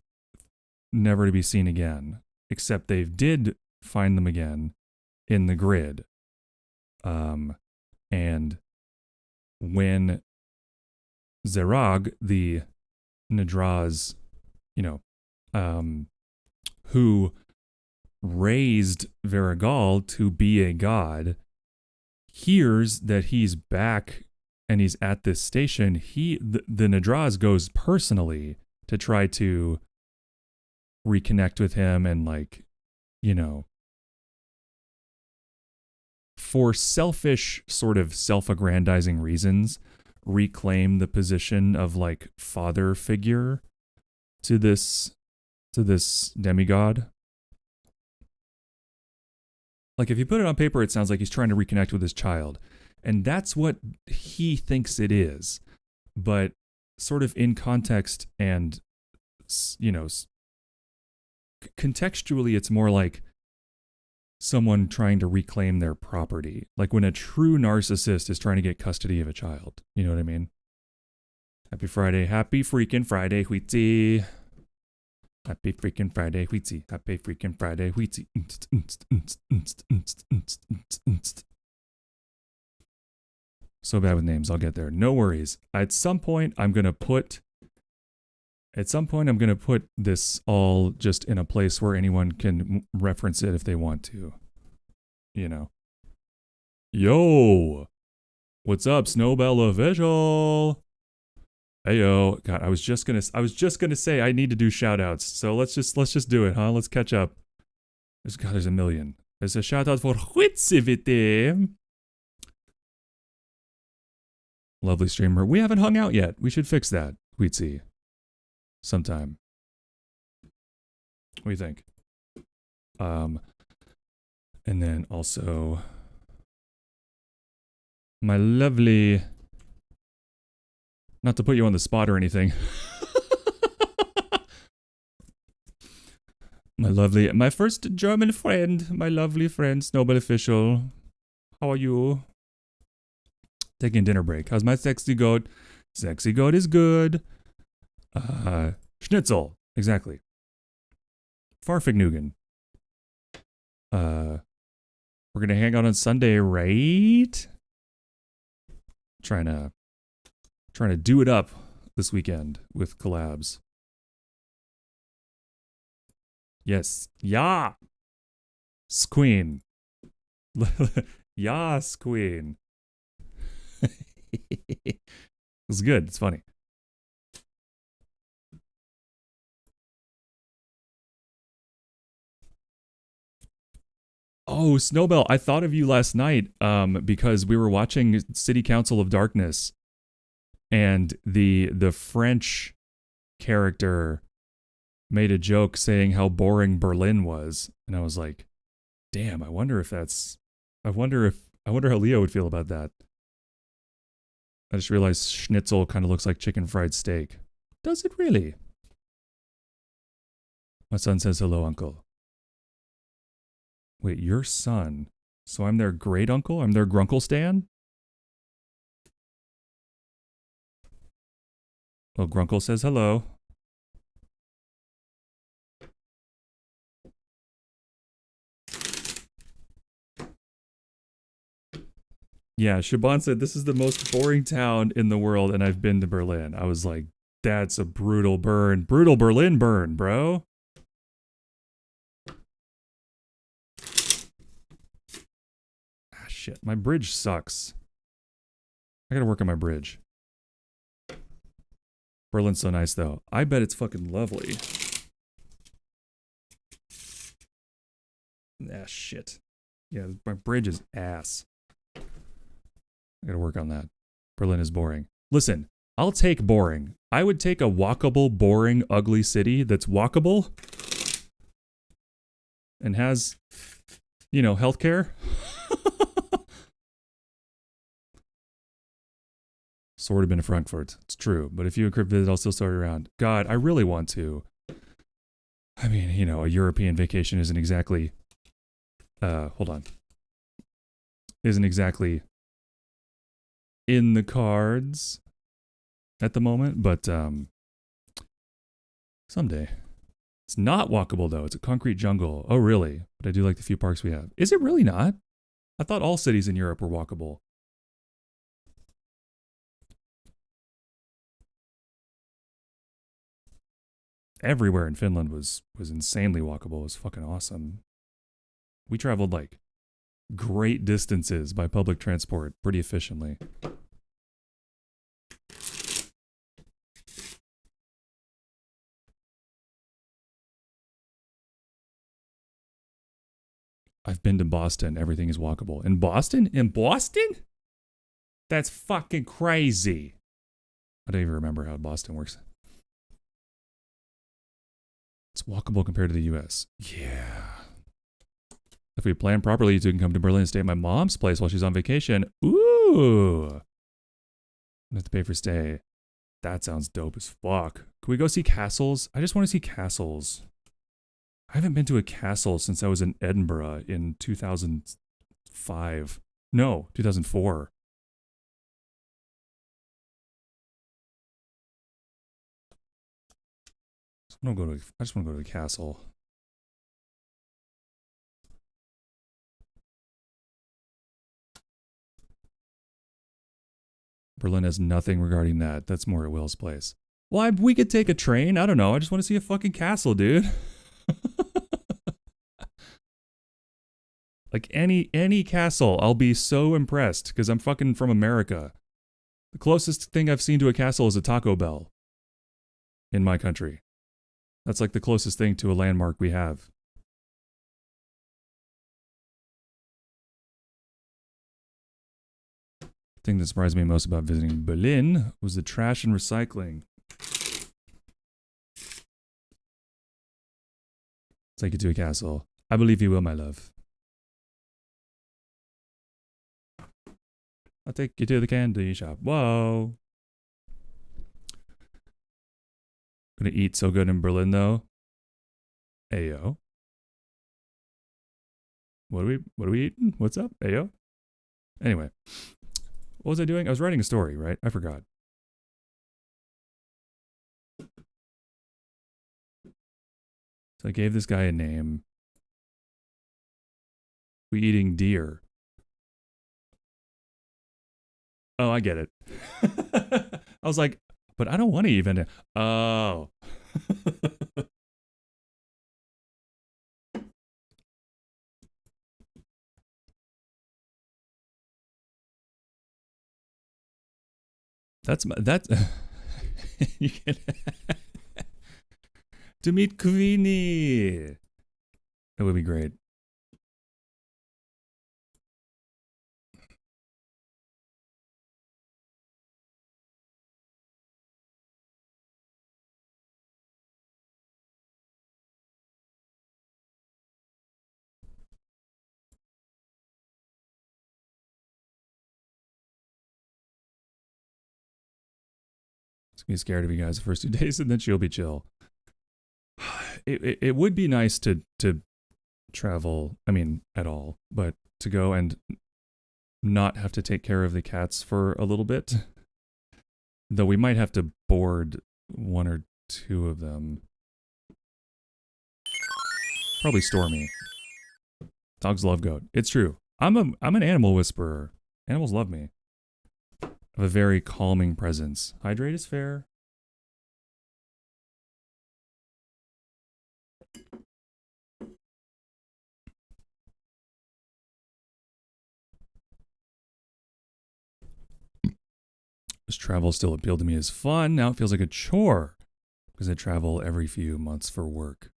Speaker 1: never to be seen again, except they did find them again in the grid. And when Zerag, the Nadraz, who raised Veragal to be a god, hears that he's back and he's at this station, the Nadraz goes personally to try to reconnect with him and, like, for selfish, sort of self-aggrandizing reasons, reclaim the position of, like, father figure to this demigod. Like, if you put it on paper, it sounds like he's trying to reconnect with his child. And that's what he thinks it is. But sort of in context and, contextually, it's more like someone trying to reclaim their property. Like when a true narcissist is trying to get custody of a child. You know what I mean? Happy Friday. Happy freaking Friday, Wheatsy. Happy freaking Friday, Wheatsy. Happy freaking Friday, Wheatsy. So bad with names. I'll get there. No worries. At some point, I'm going to put this all just in a place where anyone can reference it if they want to. Yo! What's up, Snowbella Visual? Heyo. God, I was just gonna say I need to do shout outs. So let's just do it, huh? Let's catch up. There's a million. There's a shout out for Huitsivite. Lovely streamer. We haven't hung out yet. We should fix that, Huitsi. Sometime. What do you think? And then also my lovely, not to put you on the spot or anything. My first German friend, my lovely friend, Snowball Official. How are you? Taking a dinner break. How's my sexy goat? Sexy goat is good. Schnitzel. Exactly. Farfignugan. We're gonna hang out on Sunday, right? Trying to do it up this weekend with collabs. Yes. Yeah. Queen. Yes, Queen. It's good. It's funny. Oh, Snowbell, I thought of you last night because we were watching City Council of Darkness, and the French character made a joke saying how boring Berlin was, and I was like, damn, I wonder how Leo would feel about that. I just realized schnitzel kind of looks like chicken fried steak. Does it really? My son says hello, uncle. Wait, your son? So I'm their great uncle? I'm their grunkle stan? Well, Grunkle says hello. Yeah, Shaban said, this is the most boring town in the world, and I've been to Berlin. I was like, that's a brutal burn. Brutal Berlin burn, bro. Ah, shit. My bridge sucks. I gotta work on my bridge. Berlin's so nice, though. I bet it's fucking lovely. Ah, shit. Yeah, my bridge is ass. I gotta work on that. Berlin is boring. Listen, I'll take boring. I would take a walkable, boring, ugly city that's walkable and has, you know, healthcare. Sort of been to Frankfurt. It's true. But if you encrypt visit, I'll still start around. God, I really want to. I mean, you know, a European vacation isn't exactly... hold on. Isn't exactly in the cards at the moment, but someday. It's not walkable, though. It's a concrete jungle. Oh, really? But I do like the few parks we have. Is it really not? I thought all cities in Europe were walkable. Everywhere in Finland was insanely walkable. It was fucking awesome. We traveled like great distances by public transport pretty efficiently. I've been to Boston. Everything is walkable. In Boston? In Boston? That's fucking crazy. I don't even remember how Boston works. It's walkable compared to the US. Yeah. If we plan properly, you two can come to Berlin and stay at my mom's place while she's on vacation. Ooh. I have to pay for stay. That sounds dope as fuck. Can we go see castles? I just want to see castles. I haven't been to a castle since I was in Edinburgh in 2005. No, 2004. I just want to go to the castle. Berlin has nothing regarding that. That's more at Will's place. Well, we could take a train. I don't know. I just want to see a fucking castle, dude. Like any castle, I'll be so impressed because I'm fucking from America. The closest thing I've seen to a castle is a Taco Bell in my country. That's like the closest thing to a landmark we have. thing that surprised me most about visiting Berlin was the trash and recycling. Take you to a castle. I believe you will, my love. I'll take you to the candy shop. Whoa. Gonna eat so good in Berlin, though. Ayo. What are we eating? What's up? Ayo. Anyway. What was I doing? I was writing a story, right? I forgot. So I gave this guy a name. We eating deer. Oh, I get it. I was like, but I don't want to even. Oh. That's you can to meet Queenie. That would be great. Be scared of you guys the first 2 days, and then she'll be chill. It would be nice to travel. I mean, at all, but to go and not have to take care of the cats for a little bit. Though we might have to board 1 or 2 of them. Probably Stormy. Dogs love goat. It's true. I'm an animal whisperer. Animals love me. Of a very calming presence. Hydrate is fair. This travel still appealed to me as fun. Now it feels like a chore because I travel every few months for work.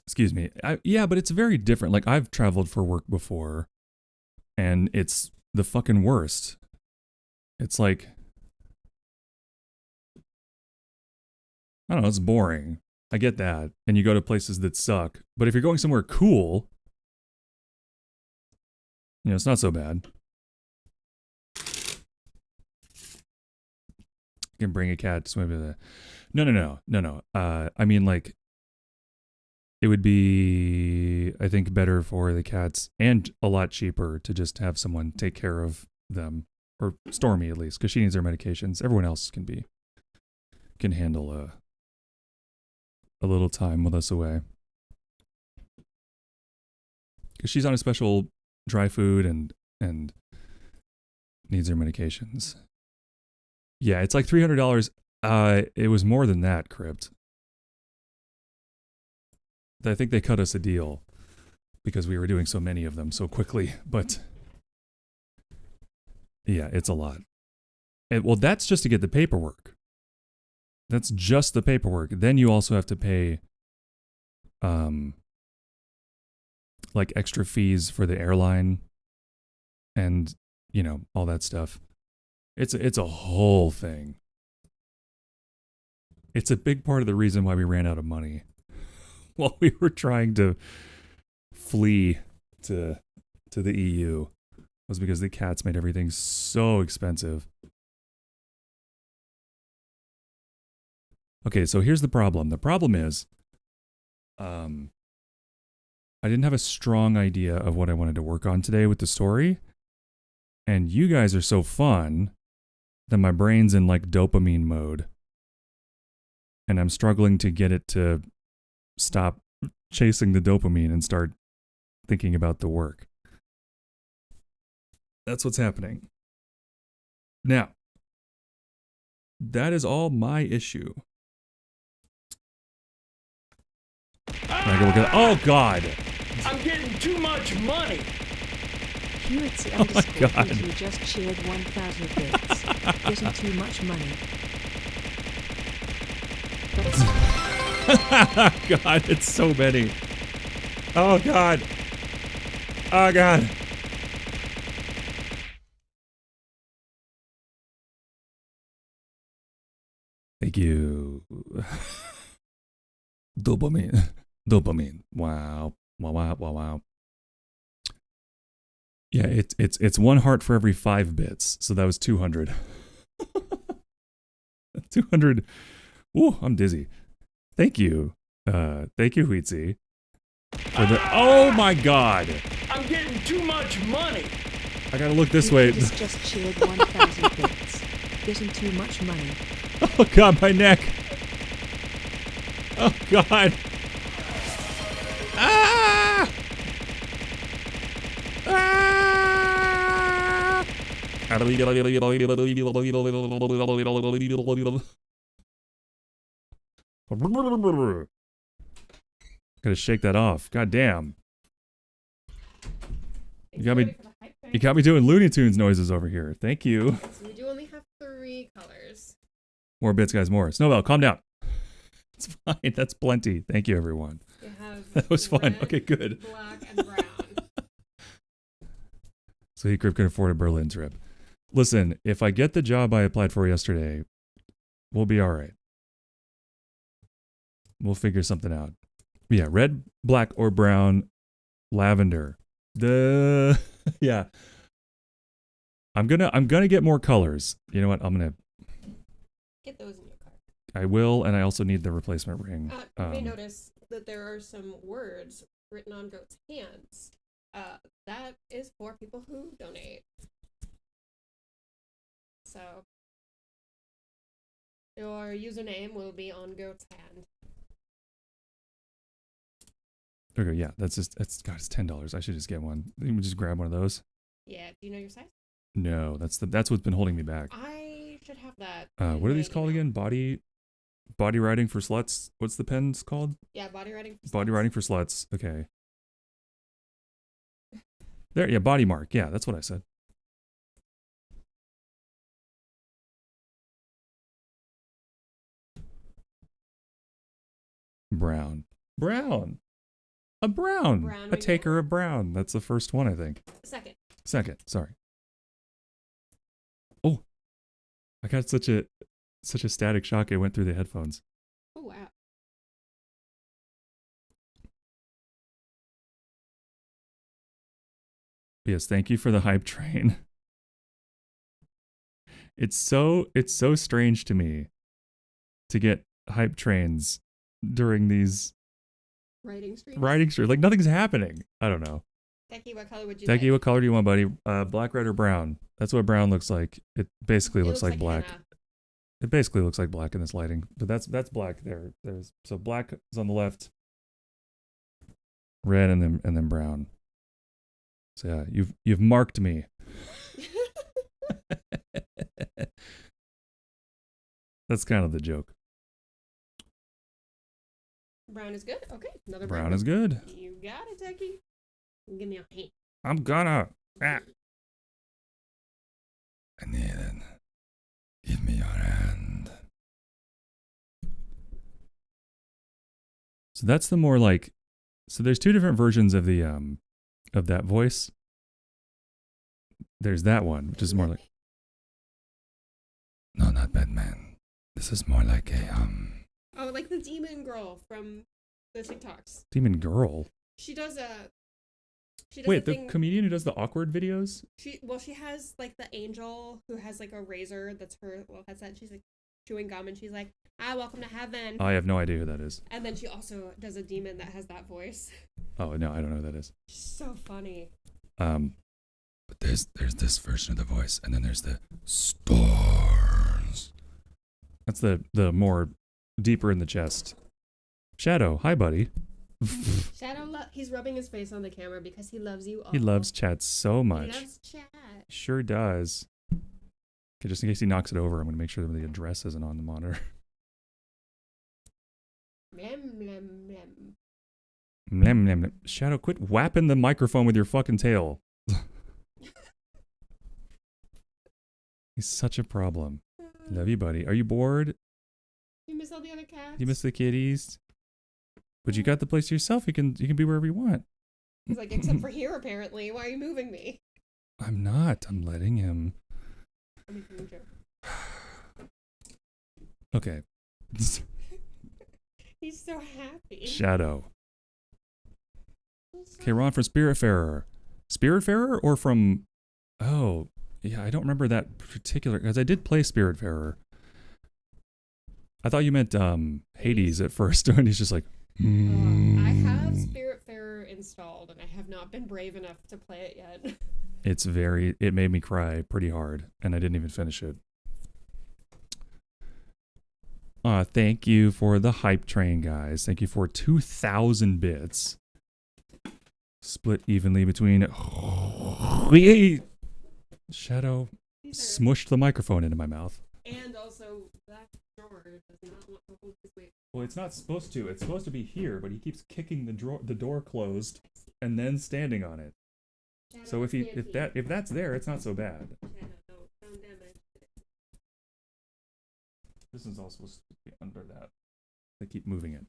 Speaker 1: Excuse me. Yeah, but it's very different. Like, I've traveled for work before, and it's the fucking worst. It's like, I don't know, it's boring. I get that. And you go to places that suck. But if you're going somewhere cool, you know, it's not so bad. You can bring a cat to swim to the... No. I mean, like, it would be, I think, better for the cats and a lot cheaper to just have someone take care of them, or Stormy at least, because she needs her medications. Everyone else can handle a little time with us away, because she's on a special dry food and needs her medications. Yeah, it's like $300. It was more than that, Crypt. I think they cut us a deal because we were doing so many of them so quickly, but yeah, it's a lot. Well, that's just to get the paperwork. That's just the paperwork. Then you also have to pay like extra fees for the airline and, you know, all that stuff. It's a whole thing. It's a big part of the reason why we ran out of money while we were trying to flee to the EU, was because the cats made everything so expensive. Okay, so here's the problem. The problem is, I didn't have a strong idea of what I wanted to work on today with the story, and you guys are so fun that my brain's in like dopamine mode, and I'm struggling to get it to stop chasing the dopamine and start thinking about the work. That's what's happening. Now, that is all my issue. I go look at, oh God!
Speaker 4: I'm getting too much money.
Speaker 3: Hewitt's
Speaker 1: Oh my God.
Speaker 3: who just cheered 1,000 bits. Getting too much money.
Speaker 1: God, it's so many. Oh God. Oh God. Thank you. Dopamine. Dopamine. Wow. Wow, wow, wow, wow. Yeah, it's 1 heart for every 5 bits. So that was 200. 200. Ooh, I'm dizzy. Thank you. Thank you, Wheatsy. For the oh my god.
Speaker 4: I'm getting too much money.
Speaker 1: I gotta look this way.
Speaker 3: Just cheered 1,000 bits. Getting too much money.
Speaker 1: Oh god, my neck. Oh god. Ah! Ah! Gotta shake that off. God damn. You got me doing Looney Tunes noises over here. Thank you.
Speaker 2: So we do only have 3 colors.
Speaker 1: More bits, guys, more. Snowbell, calm down. It's fine. That's plenty. Thank you, everyone.
Speaker 2: We have
Speaker 1: That was fun.
Speaker 2: red,
Speaker 1: Okay, good.
Speaker 2: black, and brown.
Speaker 1: So he can afford a Berlin trip. Listen, if I get the job I applied for yesterday, we'll be all right. We'll figure something out. Yeah, red, black, or brown, lavender. Yeah. I'm gonna get more colors. You know what? I'm gonna
Speaker 2: Get those in your car.
Speaker 1: I will, and I also need the replacement ring.
Speaker 2: You may notice that there are some words written on Goat's hands. That is for people who donate. So your username will be on Goat's hand.
Speaker 1: Okay, yeah, that's God, it's $10. I should just get one. You can just grab one of those.
Speaker 2: Yeah, do you know your size?
Speaker 1: No, that's what's been holding me back.
Speaker 2: I should have that.
Speaker 1: What are these called again? Body writing for sluts. What's the pen's called?
Speaker 2: Yeah, body writing.
Speaker 1: Body writing for sluts. Okay. There, yeah, body mark. Yeah, that's what I said. Brown. A brown. A taker of brown. That's the first one, I think. Second, sorry. Oh, I got such a static shock. It went through the headphones.
Speaker 2: Oh wow.
Speaker 1: Yes, thank you for the hype train. It's so strange to me to get hype trains during these
Speaker 2: Writing streams.
Speaker 1: Like nothing's happening. I don't know.
Speaker 2: Becky, what color would you
Speaker 1: Becky,
Speaker 2: like?
Speaker 1: what color do you want, buddy? Black, red, or brown? That's what brown looks like. It basically looks like black.
Speaker 2: Hannah.
Speaker 1: It basically looks like black in this lighting, but that's black there. So black is on the left, red, and then brown. So yeah, you've marked me. That's kind of the joke.
Speaker 2: Brown is good. Okay, another
Speaker 1: Brown is good.
Speaker 2: You got it, Techie. Give me a hand.
Speaker 1: I'm gonna. I need it. Give me your hand. So that's the more like. So there's 2 different versions of the of that voice. There's that one, which is more like. No, not Batman. This is more like a
Speaker 2: Oh, like the demon girl from the TikToks.
Speaker 1: Demon girl.
Speaker 2: She does
Speaker 1: Wait,
Speaker 2: a
Speaker 1: the
Speaker 2: thing,
Speaker 1: comedian who does the awkward videos?
Speaker 2: She has like the angel who has like a razor that's her little headset. She's like chewing gum and she's like, "Hi, welcome to heaven."
Speaker 1: I have no idea who that is.
Speaker 2: And then she also does a demon that has that voice.
Speaker 1: Oh no, I don't know who that is.
Speaker 2: So funny.
Speaker 1: But there's this version of the voice, and then there's the stars. That's the more deeper in the chest. Shadow, hi buddy.
Speaker 2: Shadow, he's rubbing his face on the camera because he loves you all.
Speaker 1: He loves chat so much.
Speaker 2: He loves chat.
Speaker 1: Sure does. Okay, just in case he knocks it over, I'm going to make sure that the address isn't on the monitor.
Speaker 2: Blem, blem, blem.
Speaker 1: Blem, blem, blem. Shadow, quit whapping the microphone with your fucking tail. He's such a problem. Love you, buddy. Are you bored?
Speaker 2: You miss all the other cats?
Speaker 1: You miss the kitties? But you got the place to yourself. You can be wherever you want.
Speaker 2: He's like, except for here, apparently. Why are you moving me?
Speaker 1: I'm not. I'm letting him.
Speaker 2: I'm making a joke.
Speaker 1: Okay.
Speaker 2: He's so happy.
Speaker 1: Shadow.
Speaker 2: He's so
Speaker 1: Okay, we're on for Spiritfarer. Spiritfarer or from... Oh, yeah, I don't remember that particular... Because I did play Spiritfarer. I thought you meant Hades at first, and he's just like...
Speaker 2: I have Spiritfarer installed, and I have not been brave enough to play it yet.
Speaker 1: It made me cry pretty hard, and I didn't even finish it. Thank you for the hype train, guys. Thank you for 2,000 bits. Split evenly between... Shadow smushed the microphone into my mouth.
Speaker 2: And also, that drawer does not want to hold his weight.
Speaker 1: Well, it's not supposed to. It's supposed to be here, but he keeps kicking the door closed and then standing on it.
Speaker 2: Shadow,
Speaker 1: So if that's there, it's not so bad.
Speaker 2: Shadow, don't damage.
Speaker 1: This is all supposed to be under that. They keep moving it.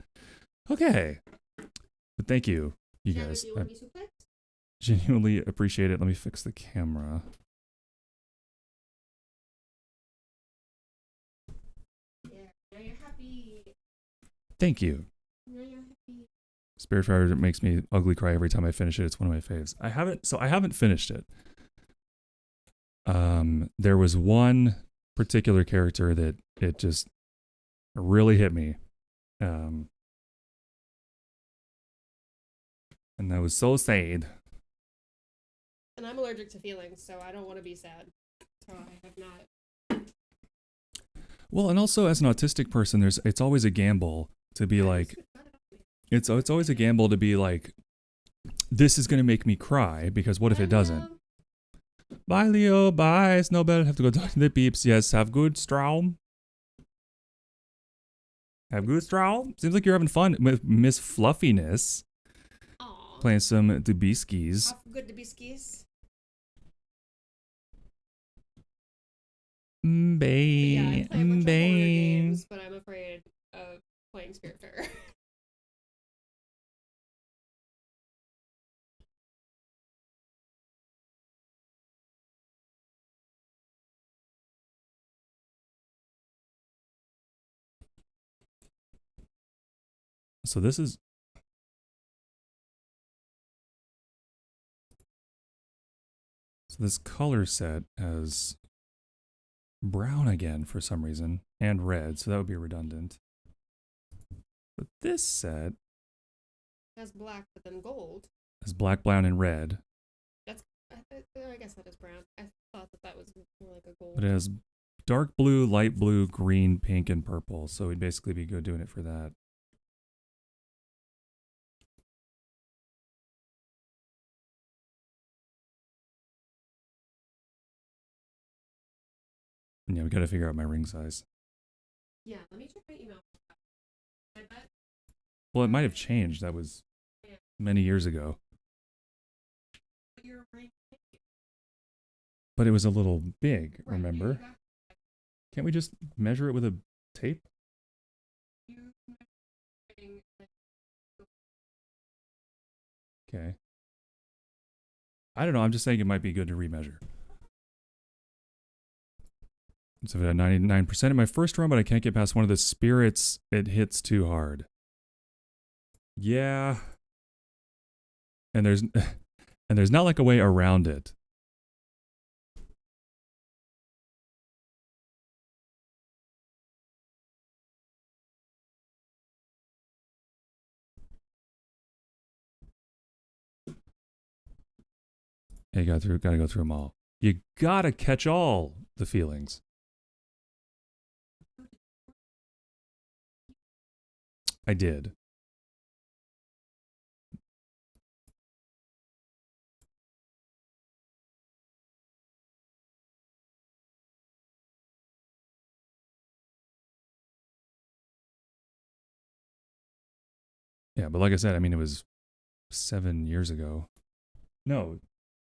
Speaker 1: Okay. But thank you, you
Speaker 2: Shadow,
Speaker 1: guys.
Speaker 2: do you
Speaker 1: I
Speaker 2: want to be suplex?
Speaker 1: genuinely appreciate it. Let me fix the camera.
Speaker 2: Yeah, now you're happy.
Speaker 1: Thank you.
Speaker 2: Now you're happy.
Speaker 1: Spiritfarer makes me ugly cry every time I finish it. It's one of my faves. I haven't finished it. There was one particular character that it just really hit me. And that was so sad.
Speaker 2: And I'm allergic to feelings, so I don't want to be sad. So I have not.
Speaker 1: Well, and also as an autistic person, it's always a gamble to be like, it's always a gamble to be like, this is gonna make me cry, because what if it doesn't? Bye, Leo. Bye, Snowbell. Have to go talk to the peeps. Yes, have good Straum. Have good Straum. Seems like you're having fun with Miss Fluffiness.
Speaker 2: Aw.
Speaker 1: Playing some Dubiskis.
Speaker 2: Have good to be skis.
Speaker 1: Mbe.
Speaker 2: Yeah, I play a bunch of horror games, but I'm afraid of playing Spiritfarer.
Speaker 1: So this is... So this color set has brown again for some reason, and red, so that would be redundant. But this set
Speaker 2: That's black, but then gold.
Speaker 1: has black, brown, and red.
Speaker 2: I guess that is brown. I thought that was more like a gold.
Speaker 1: But it has dark blue, light blue, green, pink, and purple, so we'd basically be good doing it for that. And yeah, we gotta figure out my ring size.
Speaker 2: Yeah, let me check my email. I bet.
Speaker 1: Well, it might have changed. That was many years ago.
Speaker 2: Your ring.
Speaker 1: But it was a little big,
Speaker 2: Right,
Speaker 1: remember?
Speaker 2: yeah, you got-
Speaker 1: Can't we just measure it with a tape?
Speaker 2: you-
Speaker 1: Okay. I don't know. I'm just saying it might be good to remeasure. So if I had 99% in my first run, but I can't get past one of the spirits, it hits too hard. Yeah. And there's not like a way around it. You gotta go through them all. You gotta catch all the feelings. I did. Yeah, but like I said, I mean, it was 7 years ago. No,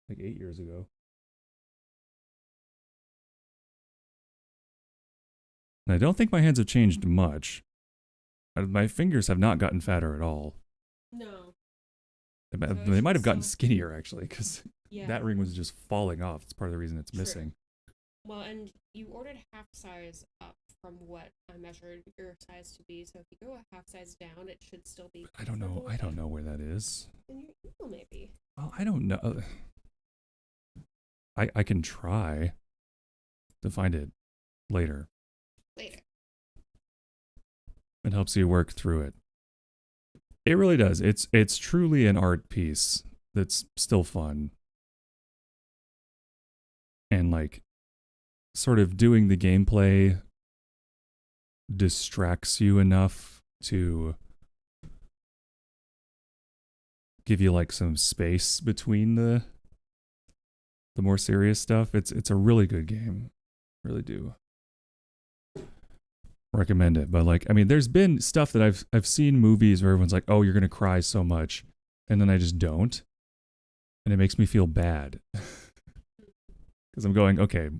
Speaker 1: like 8 years ago. And I don't think my hands have changed much. My fingers have not gotten fatter at all.
Speaker 2: No.
Speaker 1: They might have gotten skinnier, actually, because
Speaker 2: Yeah.
Speaker 1: that ring was just falling off. It's part of the reason it's
Speaker 2: True.
Speaker 1: missing.
Speaker 2: Well, and you ordered half size up from what I measured your size to be. So if you go a half size down, it should still be.
Speaker 1: I don't know. I don't know where that is.
Speaker 2: In your email, maybe.
Speaker 1: Well, I don't know. I can try to find it later.
Speaker 2: Later.
Speaker 1: It helps you work through it. It really does. It's truly an art piece that's still fun. And like sort of doing the gameplay distracts you enough to give you like some space between the more serious stuff. It's a really good game. Really do recommend it. But like, I mean, there's been stuff that I've seen movies where everyone's like, "Oh, you're gonna cry so much," and then I just don't, and it makes me feel bad because I'm going, okay,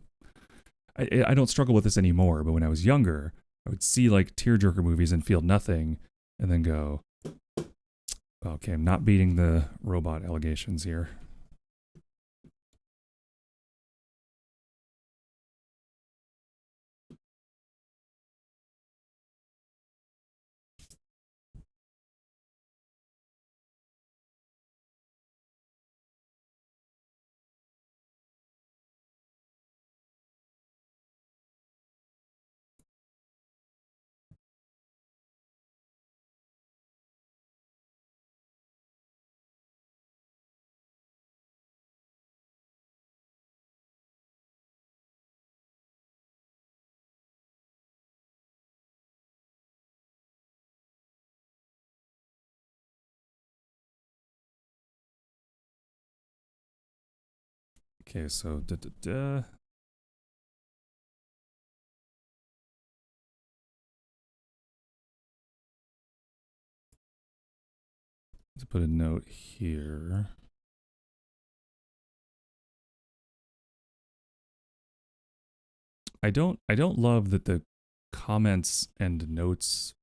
Speaker 1: I don't struggle with this anymore. But when I was younger, I would see like tearjerker movies and feel nothing, and then go, okay, I'm not beating the robot allegations here. Okay, so let's put a note here. I don't love that the comments and notes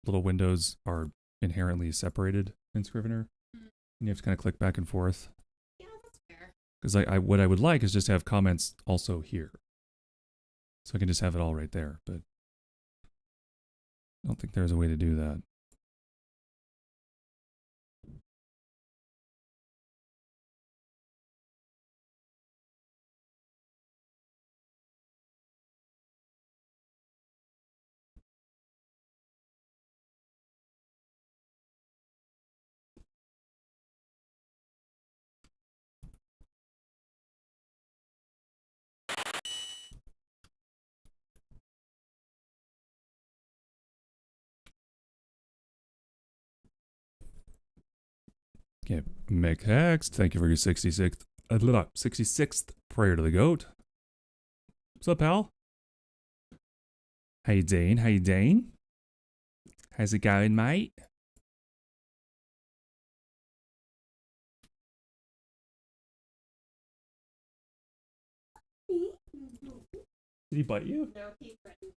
Speaker 1: little windows are inherently separated in Scrivener. And you have to kind of click back and forth.
Speaker 2: Yeah, that's fair.
Speaker 1: Because what I would like is just to have comments also here. So I can just have it all right there, but I don't think there's a way to do that. Okay, Mick Hext, thank you for your 66th prayer to the goat. What's up, pal? How you doing? How you doing? How's it going, mate? Did he bite you?
Speaker 2: No, he threatened.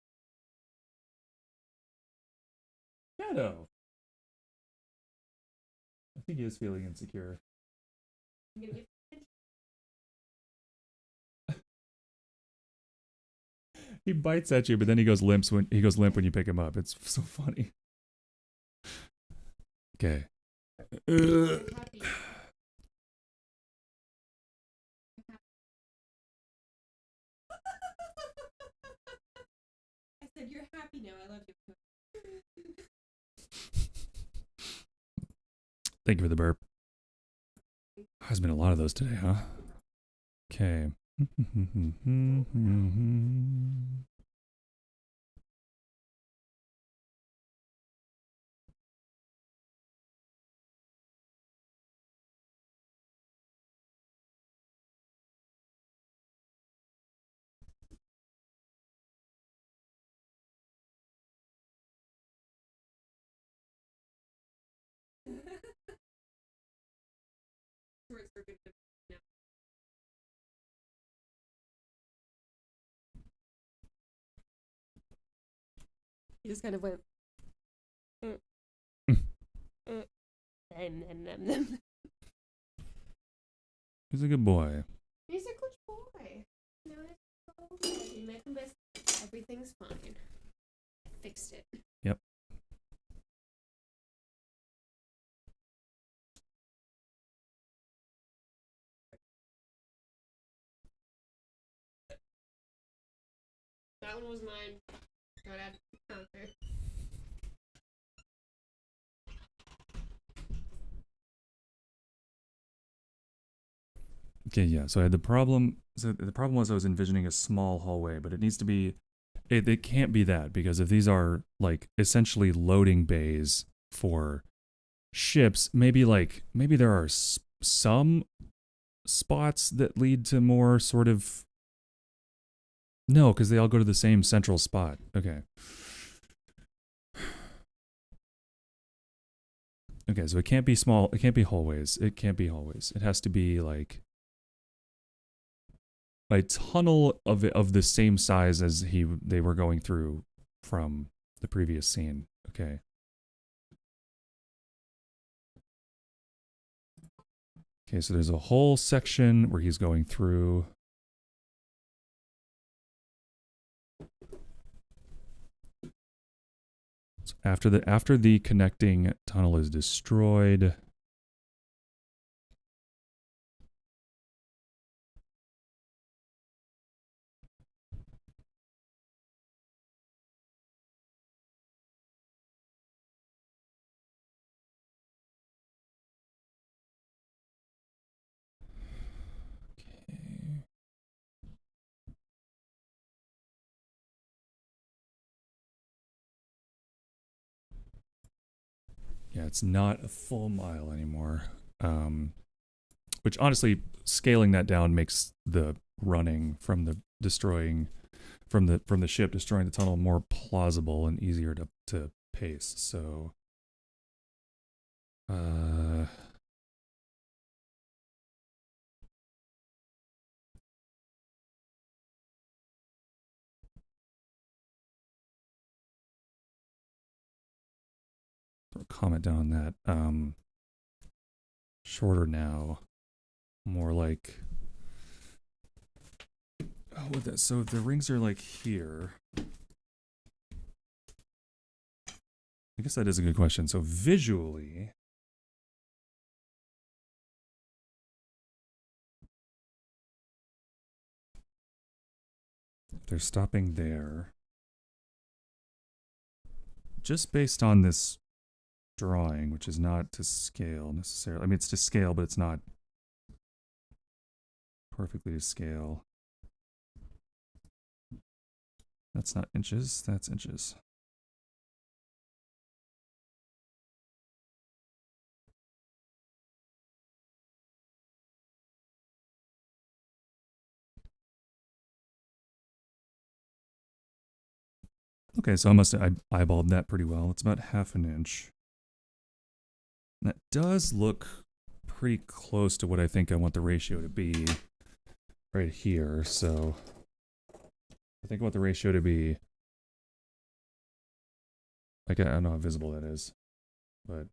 Speaker 1: Shadow. I think he is feeling insecure.
Speaker 2: I'm gonna give
Speaker 1: He bites at you, but then he goes limp when you pick him up. It's so funny. Okay.
Speaker 2: happy. I said you're happy now. I love you.
Speaker 1: Thank you for the burp. There's been a lot of those today, huh? Okay.
Speaker 2: Words are good now. He just kind of went.
Speaker 1: He's a good boy.
Speaker 2: He's a good boy. No, it's so good. You make him miss. Everything's fine. fixed it.
Speaker 1: Yep.
Speaker 2: That one was mine. Go ahead. Okay.
Speaker 1: Okay, yeah. So I had the problem. So the problem was I was envisioning a small hallway, but it needs to be. It can't be that, because if these are like essentially loading bays for ships, maybe there are some spots that lead to more sort of. No, because they all go to the same central spot. Okay. Okay, so it can't be small. It can't be hallways. It can't be hallways. It has to be like a tunnel of the same size as they were going through from the previous scene. Okay. Okay, so there's a whole section where he's going through. So after the connecting tunnel is destroyed, yeah, it's not a full mile anymore. Which honestly, scaling that down makes the running from the ship destroying the tunnel more plausible and easier to pace. So, comment down on that. Shorter now, more like. Oh, with that. So if the rings are like here, I guess that is a good question. So visually, they're stopping there. Just based on this drawing, which is not to scale necessarily. I mean, it's to scale, but it's not perfectly to scale. That's not inches, that's inches. Okay, so I must have eyeballed that pretty well. It's about half an inch. That does look pretty close to what I think I want the ratio to be right here. So I think I want the ratio to be, like, I don't know how visible that is, but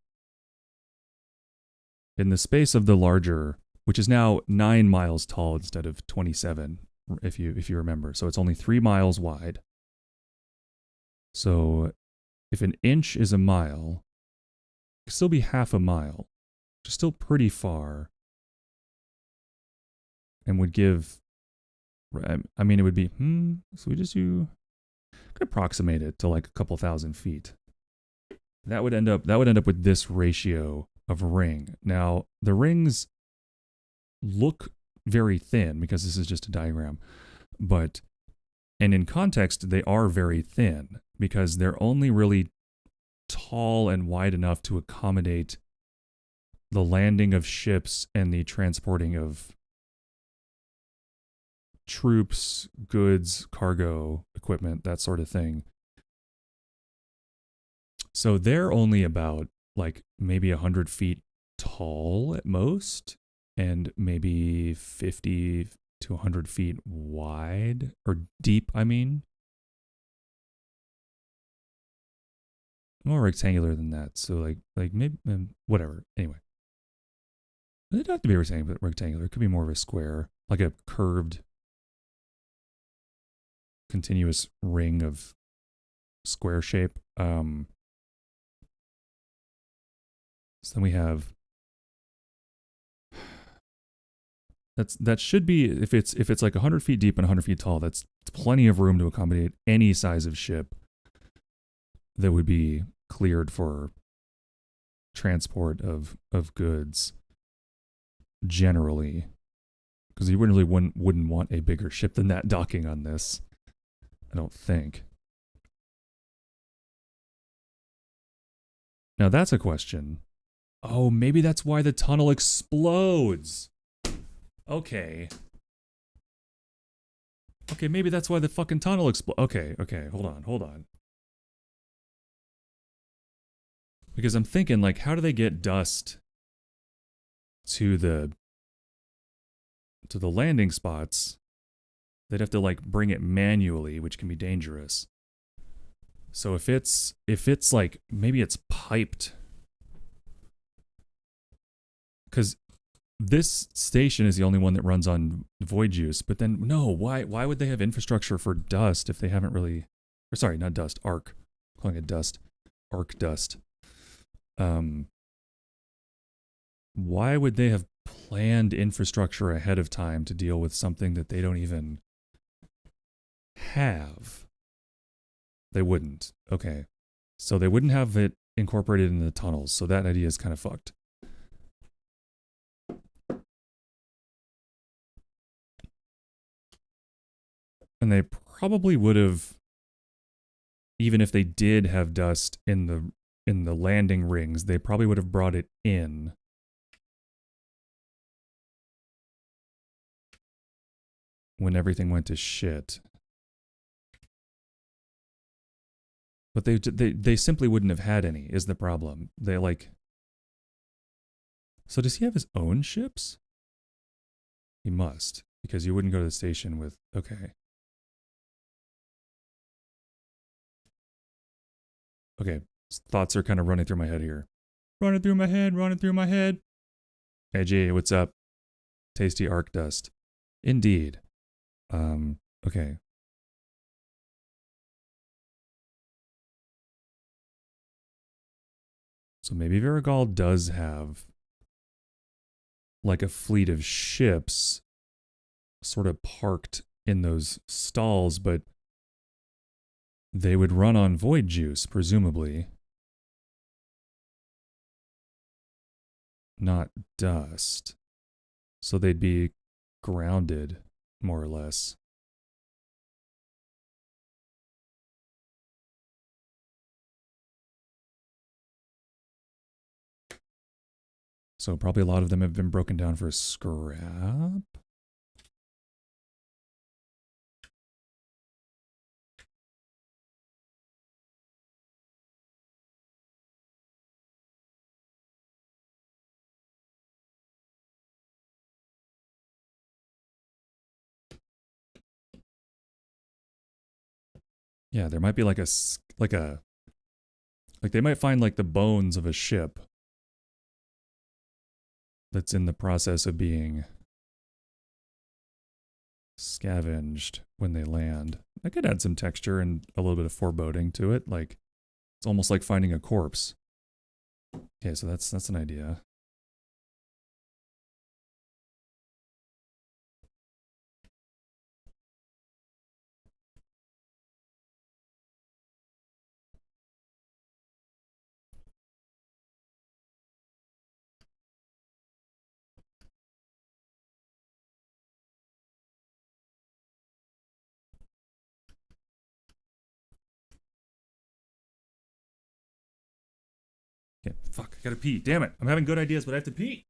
Speaker 1: in the space of the larger, which is now 9 miles tall instead of 27, if you remember. So it's only 3 miles wide. So if an inch is a mile, it could still be half a mile, which is still pretty far, and would give, I mean, it would be, so we just could approximate it to like a couple thousand feet. That would end up with this ratio of ring. Now, the rings look very thin because this is just a diagram, and in context, they are very thin because they're only really tall and wide enough to accommodate the landing of ships and the transporting of troops, goods, cargo, equipment, that sort of thing. So they're only about like maybe 100 feet tall at most, and maybe 50 to 100 feet wide, or deep, I mean. More rectangular than that, so like maybe, whatever. Anyway, it doesn't have to be rectangular. It could be more of a square, like a curved, continuous ring of square shape. So then we have that should be if it's like 100 feet deep and 100 feet tall. That's plenty of room to accommodate any size of ship that would be cleared for transport of goods. Generally, because you wouldn't want a bigger ship than that docking on this. I don't think. Now that's a question. Oh, maybe that's why the tunnel explodes. Okay. Okay, maybe that's why the fucking tunnel explodes. Okay, hold on. Because I'm thinking, like, how do they get dust to the landing spots? They'd have to, like, bring it manually, which can be dangerous. So if it's like, maybe it's piped. Because this station is the only one that runs on void juice, but then, no, why would they have infrastructure for dust if they haven't really, or sorry, not dust, arc. I'm calling it dust. Arc dust. Why would they have planned infrastructure ahead of time to deal with something that they don't even have? They wouldn't. Okay. So they wouldn't have it incorporated in the tunnels, so that idea is kind of fucked. And they probably would have, even if they did have dust in the landing rings, they probably would have brought it in. When everything went to shit. But they simply wouldn't have had any, is the problem. They like... So does he have his own ships? He must, because you wouldn't go to the station with... Okay. Okay, thoughts are kind of running through my head here. Running through my head. Hey, G, what's up? Tasty arc dust. Indeed. Okay. So maybe Varigal does have like a fleet of ships sort of parked in those stalls, but they would run on void juice, presumably. Not dust. So they'd be grounded, more or less. So probably a lot of them have been broken down for scrap. Yeah, there might be like they might find like the bones of a ship that's in the process of being scavenged when they land. I could add some texture and a little bit of foreboding to it. Like, it's almost like finding a corpse. Okay, so that's an idea. Okay, fuck, I gotta pee. Damn it. I'm having good ideas, but I have to pee.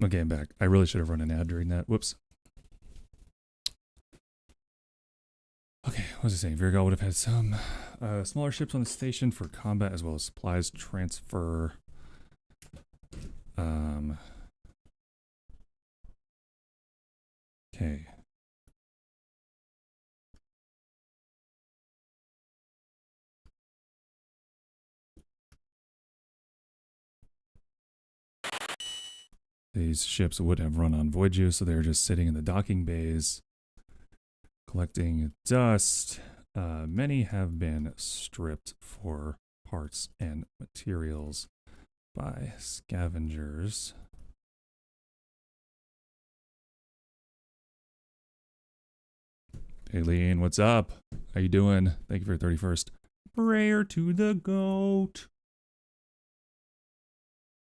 Speaker 1: Okay, I'm back. I really should have run an ad during that. Whoops. Okay, what was I saying? Virgo would have had some smaller ships on the station for combat as well as supplies transfer. Okay. These ships would have run on void juice, so they're just sitting in the docking bays, collecting dust. Many have been stripped for parts and materials by scavengers. Aileen, what's up? How you doing? Thank you for your 31st. Prayer to the goat.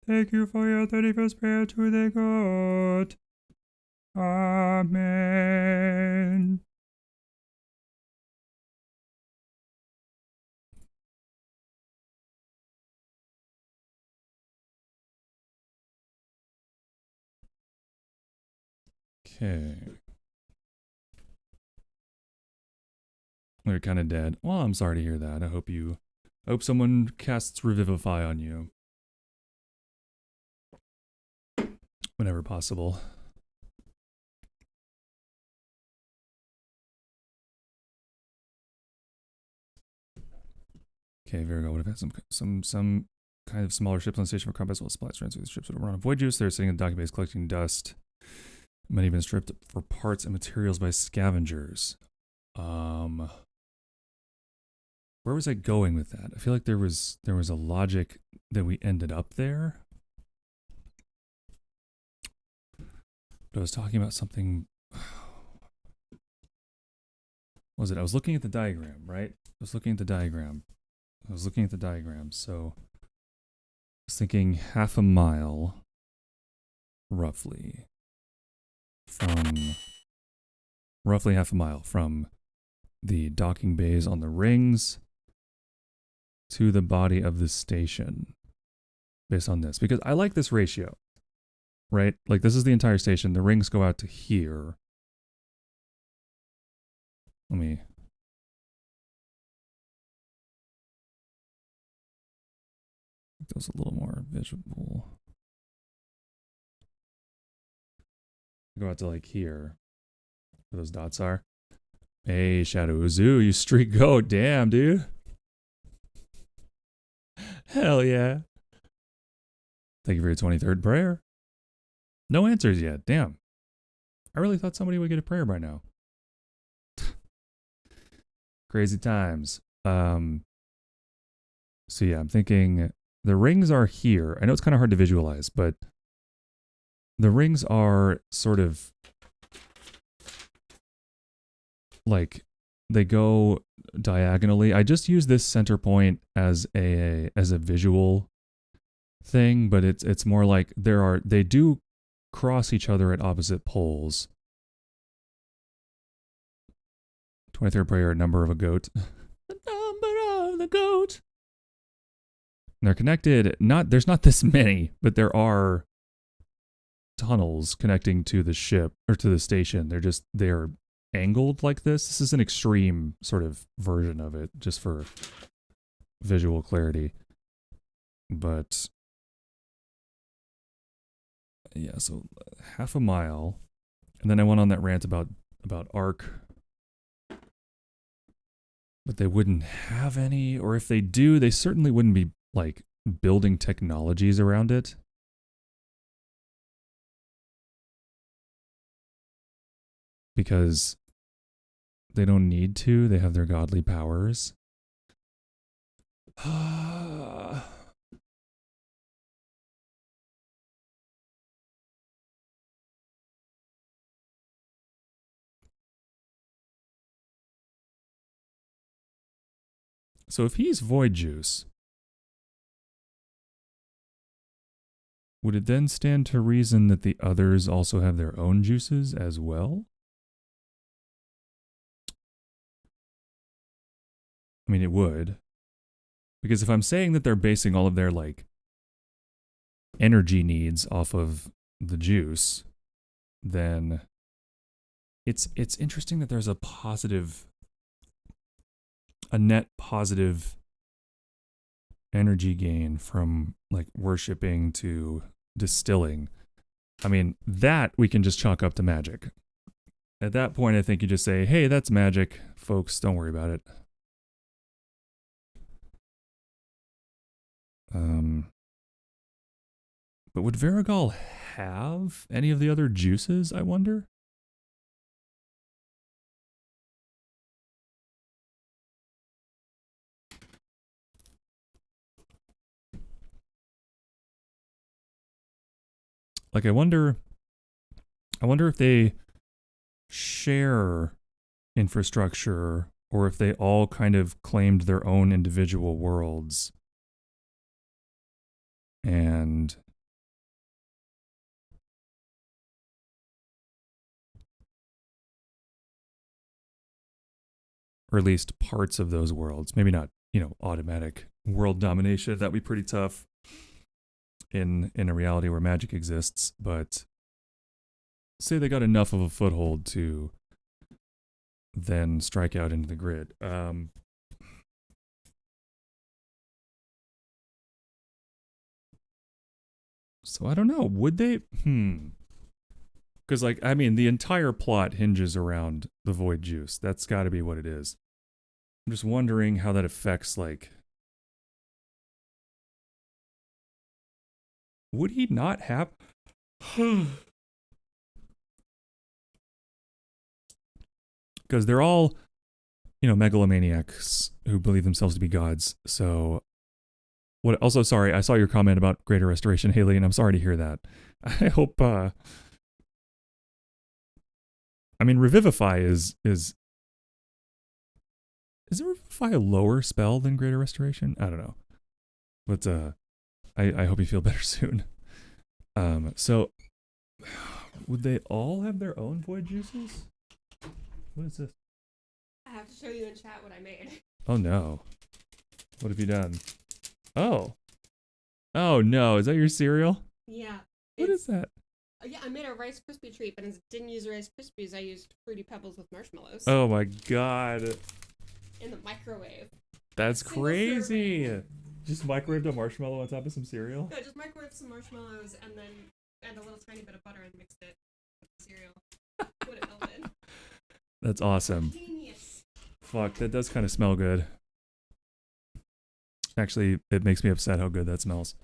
Speaker 1: Thank you for your 31st prayer to the goat. Amen. Okay. They're kind of dead. Well, I'm sorry to hear that. I hope someone casts Revivify on you. Whenever possible. Okay, Virgo would have had some kind of smaller ships on the station for combat as well as supplies transfer. These ships would have run on void juice. They're sitting in the docking base collecting dust. Many have been stripped for parts and materials by scavengers. Where was I going with that? I feel like there was a logic that we ended up there. But I was talking about something. What was it? I was looking at the diagram, right? I was looking at the diagram. So I was thinking half a mile, roughly half a mile from the docking bays on the rings to the body of the station, based on this, because I like this ratio, right? Like, this is the entire station. The rings go out to here. Let me make those a little more visible. Go out to like here, where those dots are. Hey, Shadow Uzu, you streak goat. Damn, dude. Hell yeah. Thank you for your 23rd prayer. No answers yet. Damn. I really thought somebody would get a prayer by now. Crazy times. So yeah, I'm thinking the rings are here. I know it's kind of hard to visualize, but the rings are sort of like they go diagonally. I just use this center point as a visual thing, but it's more like they do cross each other at opposite poles. 23rd prayer, number of a goat. The number of the goat. And they're connected. There's not this many, but there are tunnels connecting to the ship or to the station. They're angled like this. This is an extreme sort of version of it, just for visual clarity. But yeah, so half a mile, and then I went on that rant about Ark. But they wouldn't have any, or if they do, they certainly wouldn't be like building technologies around it. Because they don't need to. They have their godly powers. So if he's void juice, would it then stand to reason that the others also have their own juices as well? I mean, it would. Because if I'm saying that they're basing all of their, like, energy needs off of the juice, then it's interesting that there's a net positive energy gain from like worshiping to distilling. I mean, that we can just chalk up to magic. At that point, I think you just say, hey, that's magic, folks, don't worry about it. But would Varigal have any of the other juices, I wonder? Like, I wonder if they share infrastructure or if they all kind of claimed their own individual worlds. And or at least parts of those worlds. Maybe not, automatic world domination. That'd be pretty tough in a reality where magic exists, but say they got enough of a foothold to then strike out into the grid. So I don't know. Would they? Because, the entire plot hinges around the void juice. That's got to be what it is. I'm just wondering how that affects, would he not have? Because they're all, megalomaniacs who believe themselves to be gods. So, what? Also, sorry, I saw your comment about Greater Restoration, Haley, and I'm sorry to hear that. I hope. Revivify is it Revivify a lower spell than Greater Restoration? I don't know, but I hope you feel better soon. So would they all have their own void juices? What is this?
Speaker 2: I have to show you in chat what I made.
Speaker 1: Oh no. What have you done? Oh no, is that your cereal?
Speaker 2: Yeah.
Speaker 1: What is that?
Speaker 2: Yeah, I made a Rice Krispie treat, but I didn't use Rice Krispies. I used Fruity Pebbles with marshmallows.
Speaker 1: Oh my god.
Speaker 2: In the microwave.
Speaker 1: That's crazy. Just microwaved a marshmallow on top of some cereal?
Speaker 2: No, just microwaved some marshmallows and then add a little tiny bit of butter and mixed it with the cereal. When it melted.
Speaker 1: That's awesome.
Speaker 2: Genius.
Speaker 1: Fuck, that does kind of smell good. Actually, it makes me upset how good that smells.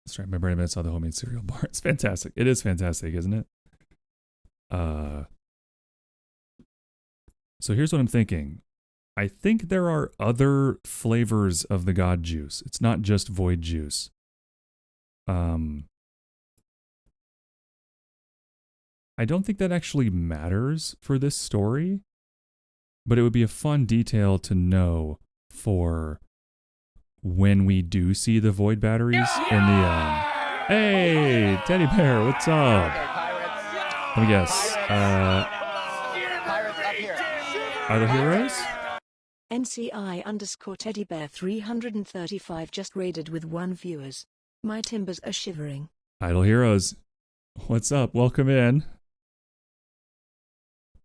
Speaker 1: Let's try my brain minutes on the homemade cereal bar. It's fantastic. It is fantastic, isn't it? So here's what I'm thinking. I think there are other flavors of the god juice. It's not just void juice. I don't think that actually matters for this story, but it would be a fun detail to know for when we do see the void batteries in the Hey, Teddy Bear, what's up? Let me guess. Are the heroes?
Speaker 3: NCI_Teddy Bear 335 just raided with 1 viewers. My timbers are shivering.
Speaker 1: Idle Heroes. What's up? Welcome in.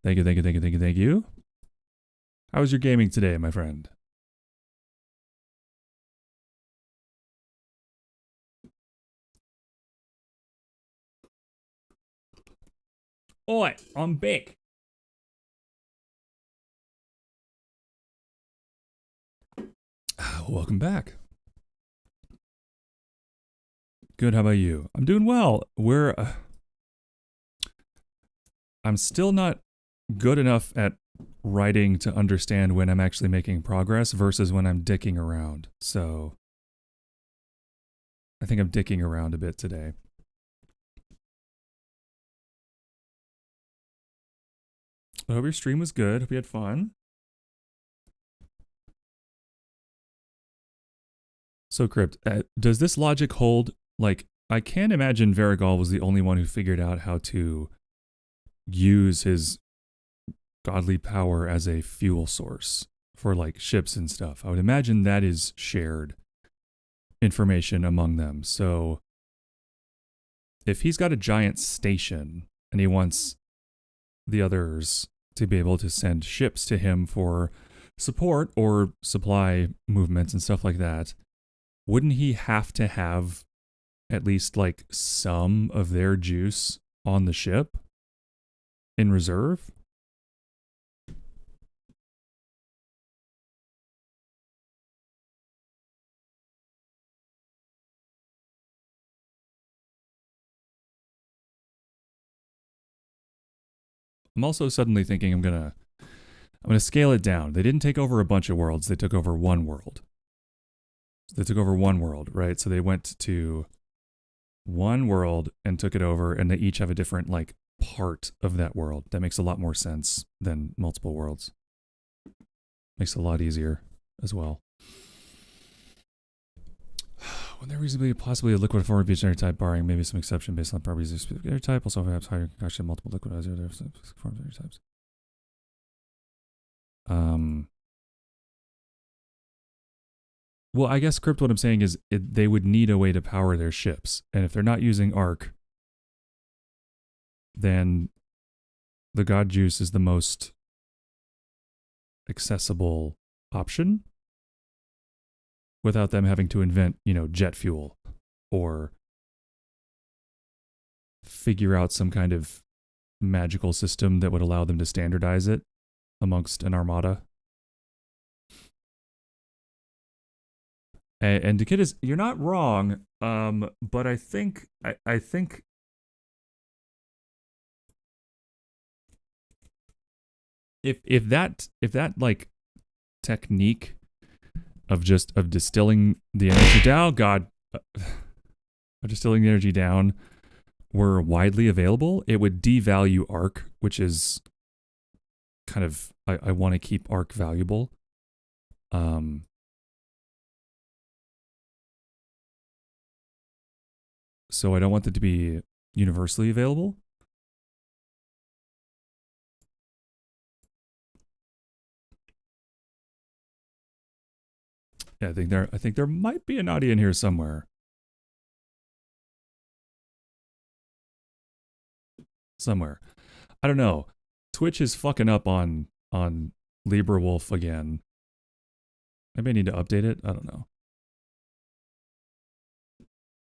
Speaker 1: Thank you. How was your gaming today, my friend? Oi, I'm back. Welcome back. Good. How about you? I'm doing well. I'm still not good enough at writing to understand when I'm actually making progress versus when I'm dicking around. So I think I'm dicking around a bit today. I hope your stream was good. Hope you had fun. So, Crypt, does this logic hold? Like, I can't imagine Varigal was the only one who figured out how to use his godly power as a fuel source for, like, ships and stuff. I would imagine that is shared information among them. So, if he's got a giant station and he wants the others to be able to send ships to him for support or supply movements and stuff like that, wouldn't he have to have at least like some of their juice on the ship in reserve? I'm also suddenly thinking I'm gonna scale it down. They didn't take over a bunch of worlds. They took over one world. They took over one world, right? So they went to one world and took it over, and they each have a different like part of that world. That makes a lot more sense than multiple worlds. Makes it a lot easier as well. When there reasonably possibly a liquid form of each air type, barring maybe some exception based on properties of specific air type, also perhaps higher concoction multiple liquidizer there forms of air types. Well, I guess, Crypt, what I'm saying is they would need a way to power their ships. And if they're not using Arc, then the God Juice is the most accessible option without them having to invent, jet fuel or figure out some kind of magical system that would allow them to standardize it amongst an armada. And Dekitis, you're not wrong, but I think if that like technique of distilling the energy down, of distilling the energy down were widely available, it would devalue Arc, which is kind of I want to keep Arc valuable. So I don't want it to be universally available. Yeah, I think there might be an audio in here somewhere. I don't know. Twitch is fucking up on Libra Wolf again. Maybe I need to update it. I don't know.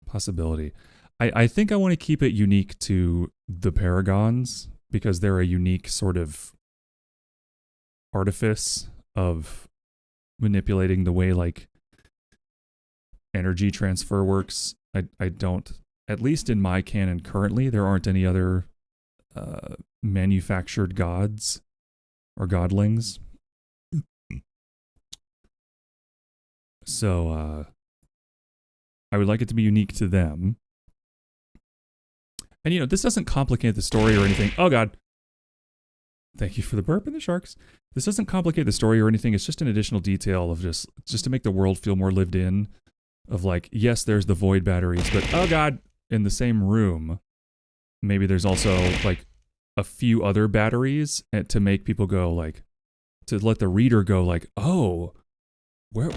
Speaker 1: Possibility. I think I want to keep it unique to the Paragons because they're a unique sort of artifice of manipulating the way like energy transfer works. I don't, at least in my canon currently, there aren't any other manufactured gods or godlings. So I would like it to be unique to them. And this doesn't complicate the story or anything. Oh God. Thank you for the burp and the sharks. This doesn't complicate the story or anything. It's just an additional detail of just to make the world feel more lived in. Of like, yes, there's the void batteries, but oh God, in the same room, maybe there's also like a few other batteries to make people go like, to let the reader go like, oh, where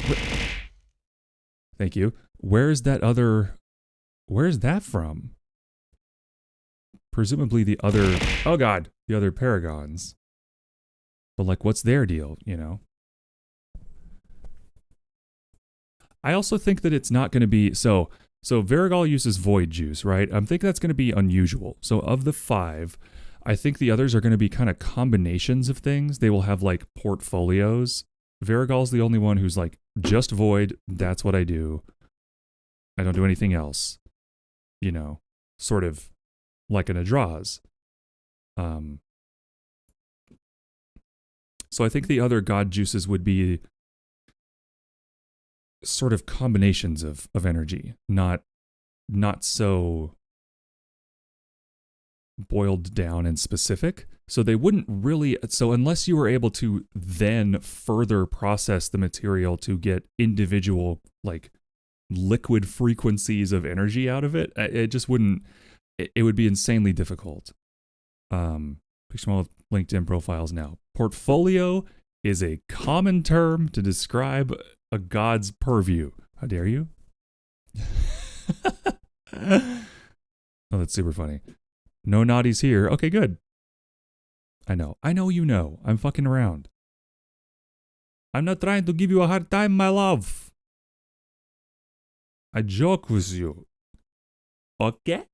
Speaker 1: thank you. Where's that from? Presumably the other, oh God, the other Paragons. But like, what's their deal, I also think that it's not going to be, so Varigal uses Void Juice, right? I think that's going to be unusual. So of the 5, I think the others are going to be kind of combinations of things. They will have like portfolios. Varigal's the only one who's like, just Void, that's what I do. I don't do anything else. you know, sort of like an Adraz. So I think the other god juices would be sort of combinations of energy, not so boiled down and specific. So they wouldn't really, so unless you were able to then further process the material to get individual like liquid frequencies of energy out of it, it just wouldn't, it would be insanely difficult. Picture all LinkedIn profiles now. Portfolio is a common term to describe a god's purview. How dare you? Oh, that's super funny. No naughties here. Okay, good. I know you know. I'm fucking around. I'm not trying to give you a hard time, my love. I joke with you. Okay?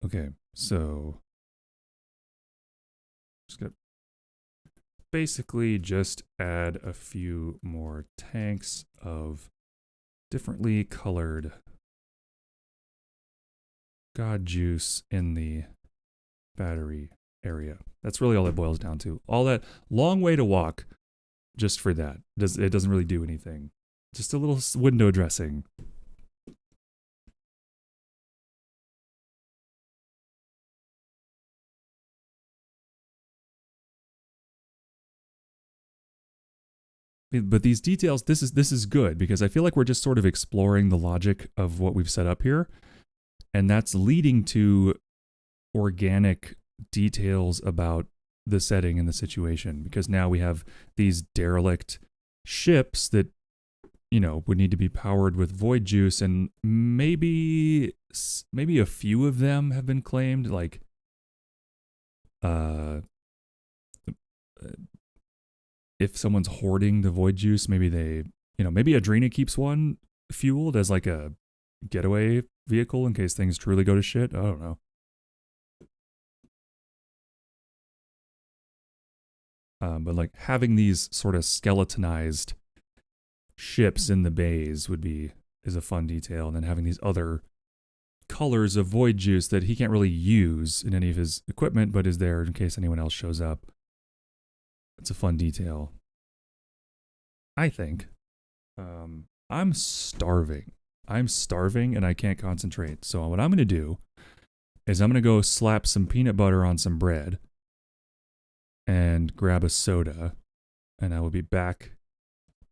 Speaker 1: Okay, so just gonna basically just add a few more tanks of differently colored god juice in the battery area. That's really all it boils down to. All that long way to walk just for that. It doesn't really do anything. Just a little window dressing. But these details, this is good because I feel like we're just sort of exploring the logic of what we've set up here, and that's leading to organic details about the setting and the situation, because now we have these derelict ships that, you know, would need to be powered with void juice, and maybe a few of them have been claimed, like if someone's hoarding the void juice, maybe they, you know, maybe Adrena keeps one fueled as like a getaway vehicle in case things truly go to shit. I don't know. But like having these sort of skeletonized ships in the bays is a fun detail. And then having these other colors of void juice that he can't really use in any of his equipment, but is there in case anyone else shows up. It's a fun detail, I think. I'm starving. And I can't concentrate. So what I'm going to do is I'm going to go slap some peanut butter on some bread and grab a soda, and I will be back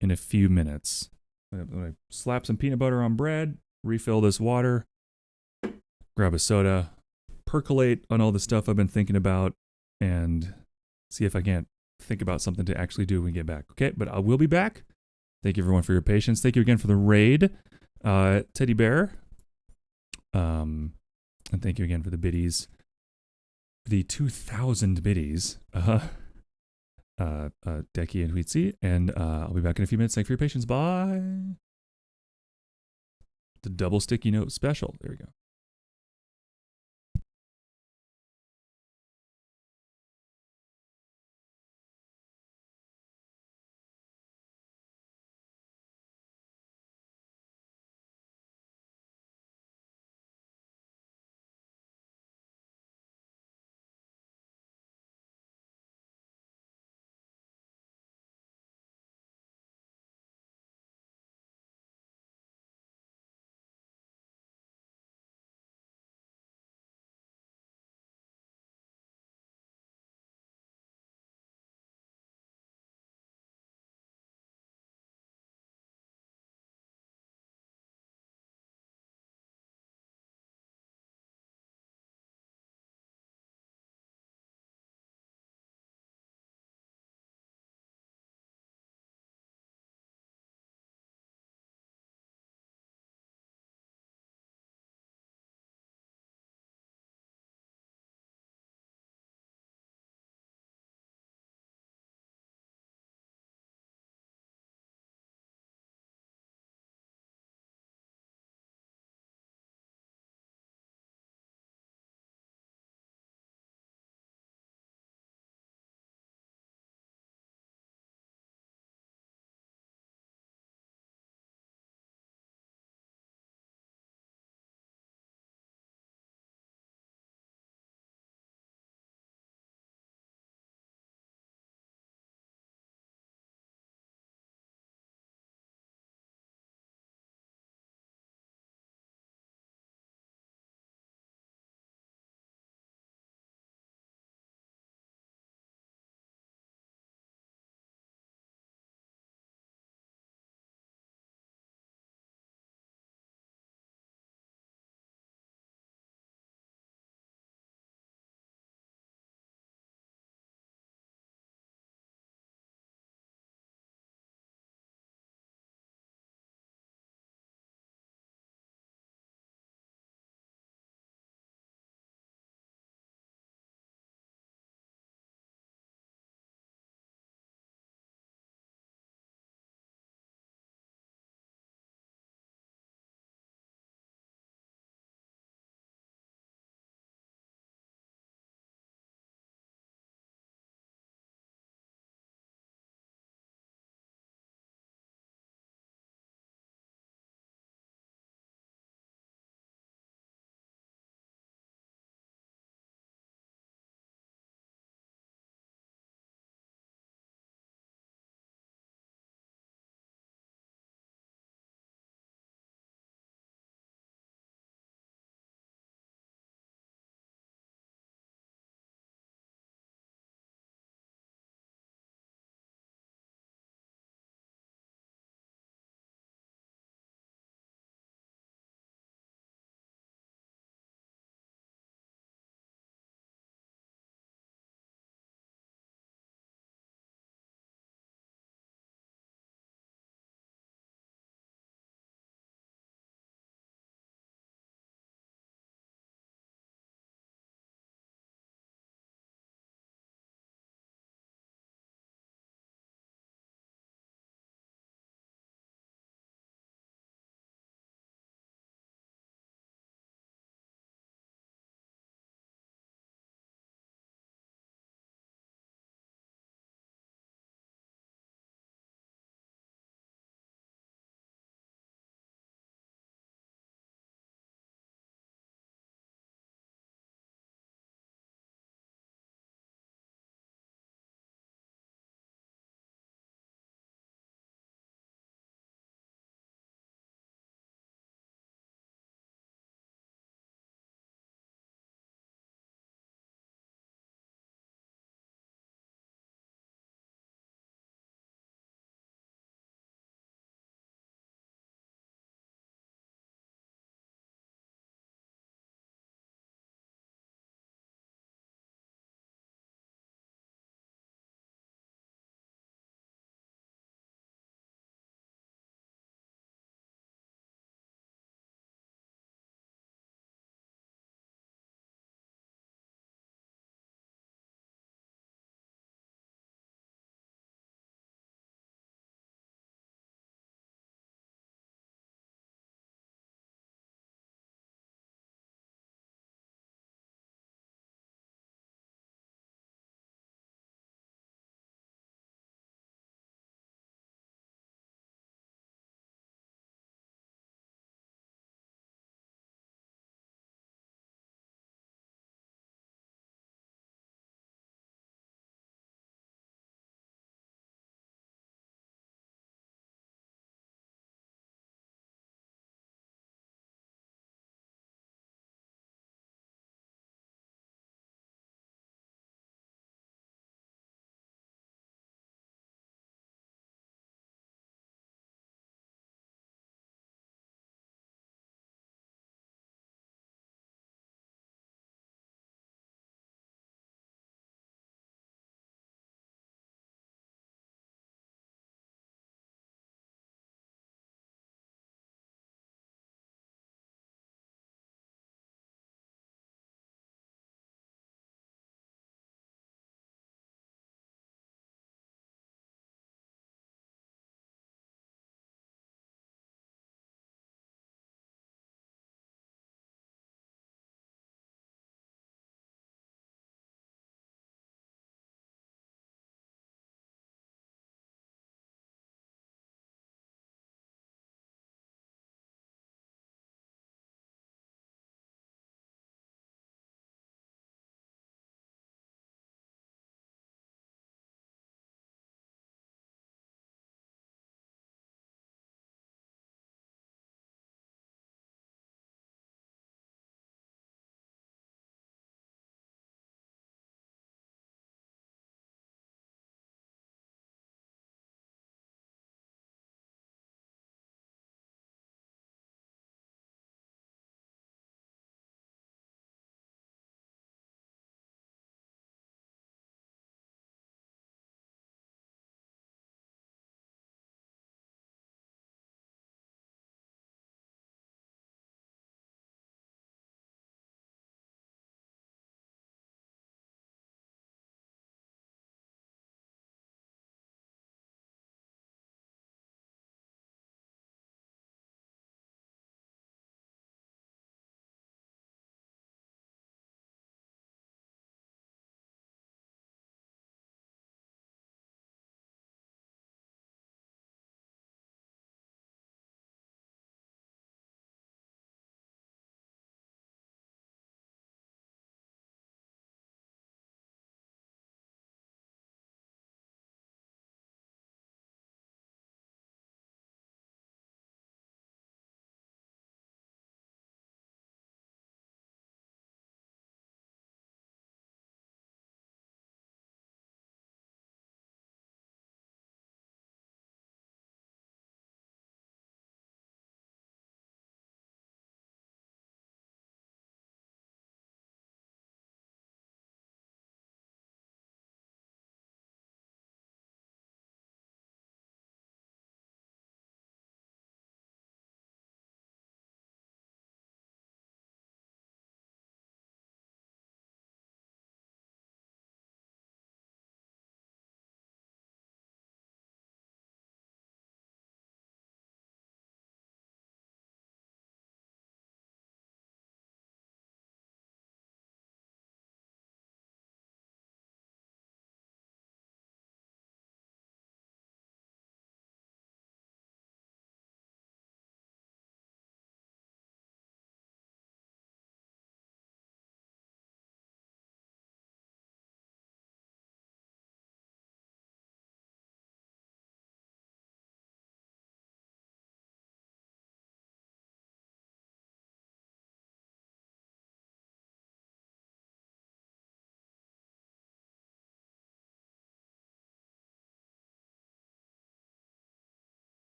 Speaker 1: in a few minutes. I'm going to slap some peanut butter on bread, refill this water, grab a soda, percolate on all the stuff I've been thinking about, and see if I can't think about something to actually do when we get back. Okay, but I will be back. Thank you everyone for your patience. Thank you again for the raid, Teddy Bear. And thank you again for the biddies. The 2,000 biddies. Decky and Wheatsy. And I'll be back in a few minutes. Thank you for your patience. Bye. The double sticky note special. There we go.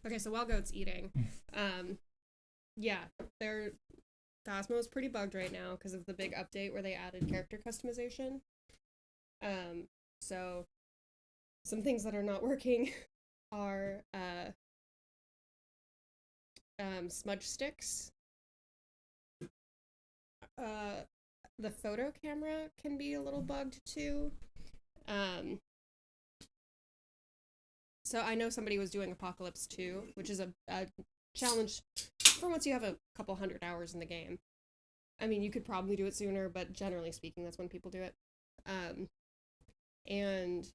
Speaker 2: Okay, so while Goat's eating, yeah, Phasmo is pretty bugged right now because of the big update where they added character customization. So some things that are not working are smudge sticks. The photo camera can be a little bugged too. So I know somebody was doing Apocalypse 2, which is a challenge for once you have a couple 100 hours in the game. I mean, you could probably do it sooner, but generally speaking, that's when people do it. And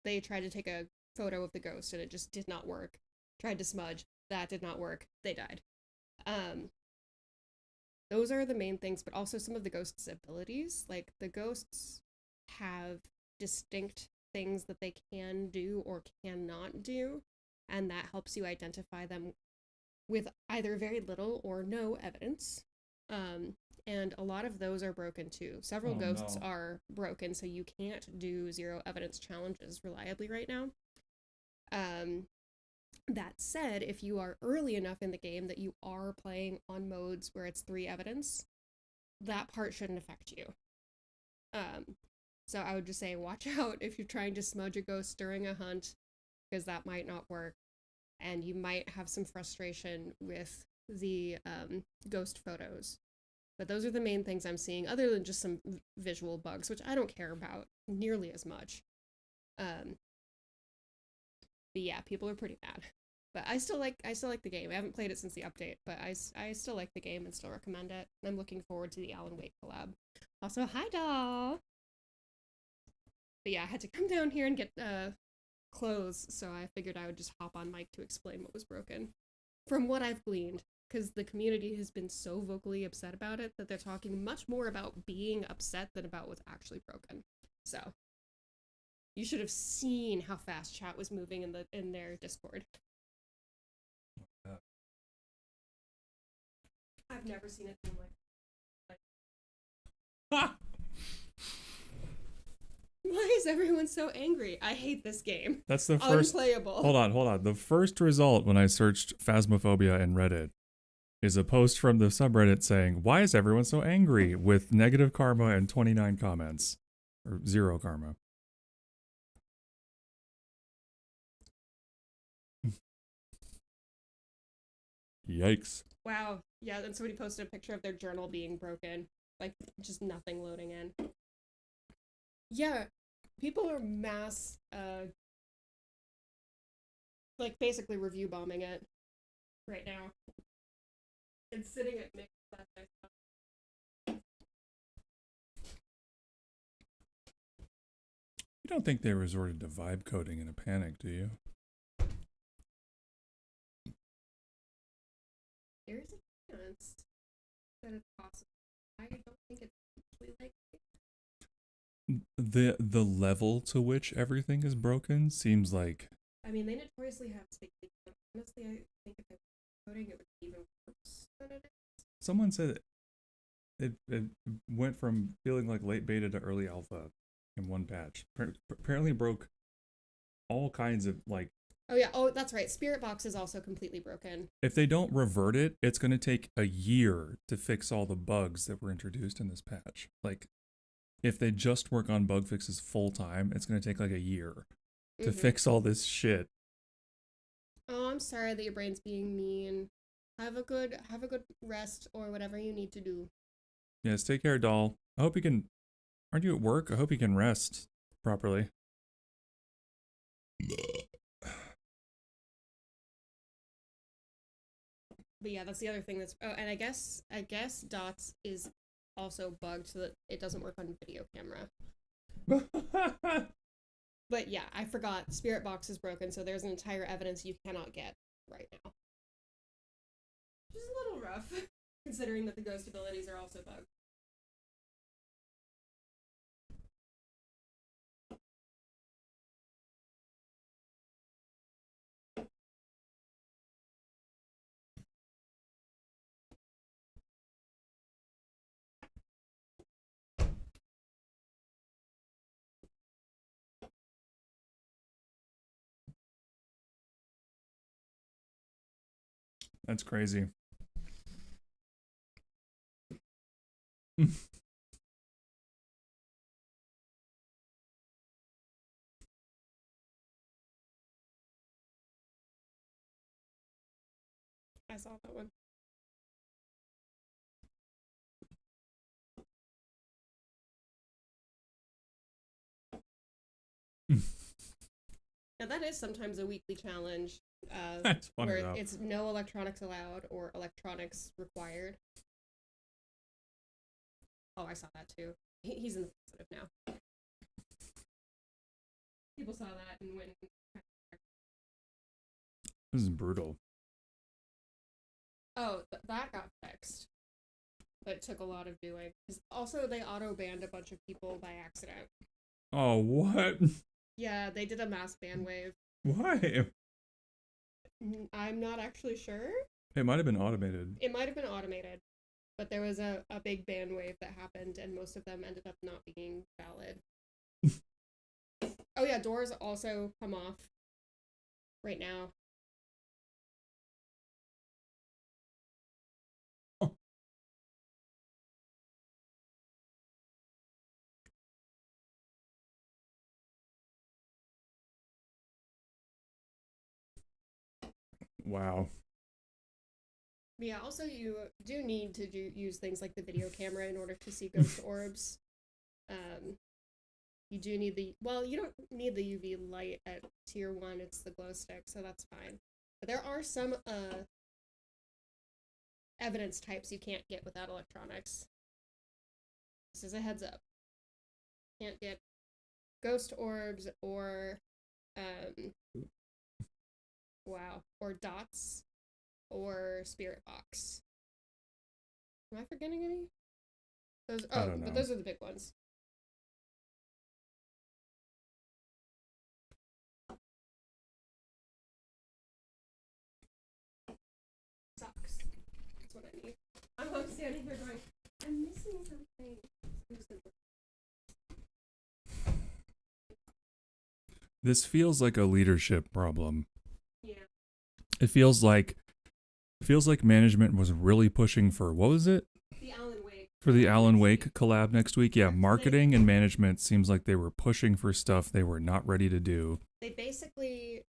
Speaker 2: they tried to take a photo of the ghost, and it just did not work. Tried to smudge. That did not work. They died. Those are the main things, but also some of the ghost's abilities. Like, the ghosts have distinct things that they can do or cannot do, and that helps you identify them with either very little or no evidence. And a lot of those are broken too. Several ghosts are broken, so you can't do zero evidence challenges reliably right now. That said, if you are early enough in the game that you are playing on modes where it's 3 evidence, that part shouldn't affect you. So I would just say watch out if you're trying to smudge a ghost during a hunt, because that might not work, and you might have some frustration with the ghost photos. But those are the main things I'm seeing, other than just some visual bugs, which I don't care about nearly as much. But yeah, people are pretty mad. But I still like the game. I haven't played it since the update, but I still like the game and still recommend it. I'm looking forward to the Alan Wake collab. Also, hi doll. But yeah, I had to come down here and get clothes, so I figured I would just hop on mic to explain what was broken. From what I've gleaned, because the community has been so vocally upset about it that they're talking much more about being upset than about what's actually broken. So you should have seen how fast chat was moving in their Discord. I've never seen it like Why is everyone so angry? I hate this game.
Speaker 1: That's the first.
Speaker 2: Unplayable.
Speaker 1: Hold on. The first result when I searched Phasmophobia in Reddit is a post from the subreddit saying, "Why is everyone so angry?" with negative karma and 29 comments. Or 0 karma. Yikes.
Speaker 2: Wow. Yeah, then somebody posted a picture of their journal being broken. Like, just nothing loading in. Yeah, people are mass, like, basically review bombing it right now. It's sitting at mixed.
Speaker 1: You don't think they resorted to vibe coding in a panic, do you?
Speaker 2: There's a chance that it's possible. I don't think it's actually like
Speaker 1: The level to which everything is broken seems like.
Speaker 2: I mean, they notoriously have safety, but honestly, I think if it's coding, it would be even worse than it is.
Speaker 1: Someone said it went from feeling like late beta to early alpha in one patch. Apparently broke all kinds of like.
Speaker 2: Oh yeah, oh that's right. Spirit Box is also completely broken.
Speaker 1: If they don't revert it, it's going to take a year to fix all the bugs that were introduced in this patch. Like, if they just work on bug fixes full time, it's going to take like a year to fix all this shit.
Speaker 2: Oh, I'm sorry that your brain's being mean. Have a good rest or whatever you need to do.
Speaker 1: Yes, take care, doll. I hope you can. Aren't you at work? I hope you can rest properly.
Speaker 2: But yeah, that's the other thing that's. Oh, and I guess Dots is also bugged so that it doesn't work on video camera. But yeah, I forgot. Spirit Box is broken, so there's an entire evidence you cannot get right now. Which is a little rough, considering that the ghost abilities are also bugged.
Speaker 1: That's crazy.
Speaker 2: I saw that one. Now that is sometimes a weekly challenge,
Speaker 1: That's funny
Speaker 2: where
Speaker 1: though.
Speaker 2: it's no electronics allowed or electronics required. Oh, I saw that too. He's in the positive now. People saw that and went.
Speaker 1: This is brutal.
Speaker 2: Oh, that got fixed. But it took a lot of doing. 'Cause also, they auto-banned a bunch of people by accident.
Speaker 1: Oh, what?
Speaker 2: Yeah, they did a mass ban wave.
Speaker 1: Why?
Speaker 2: I'm not actually sure.
Speaker 1: It might have been automated.
Speaker 2: It might have been automated. But there was a big ban wave that happened, and most of them ended up not being valid. Oh yeah, doors also come off right now.
Speaker 1: Oh. Wow.
Speaker 2: Yeah, also you do need to use things like the video camera in order to see ghost orbs. You do need you don't need the UV light at tier 1, it's the glow stick, so that's fine. But there are some evidence types you can't get without electronics. This is a heads up. Can't get ghost orbs or or dots or spirit box. Am I forgetting any?
Speaker 1: I don't know.
Speaker 2: But those are the big ones. Socks. That's what I need. I'm standing here going, I'm missing something.
Speaker 1: This feels like a leadership problem.
Speaker 2: Yeah.
Speaker 1: It feels like management was really pushing for, what was it?
Speaker 2: The Alan Wake.
Speaker 1: For the Alan Wake collab next week. Yeah, marketing and management seems like they were pushing for stuff they were not ready to do.
Speaker 2: They basically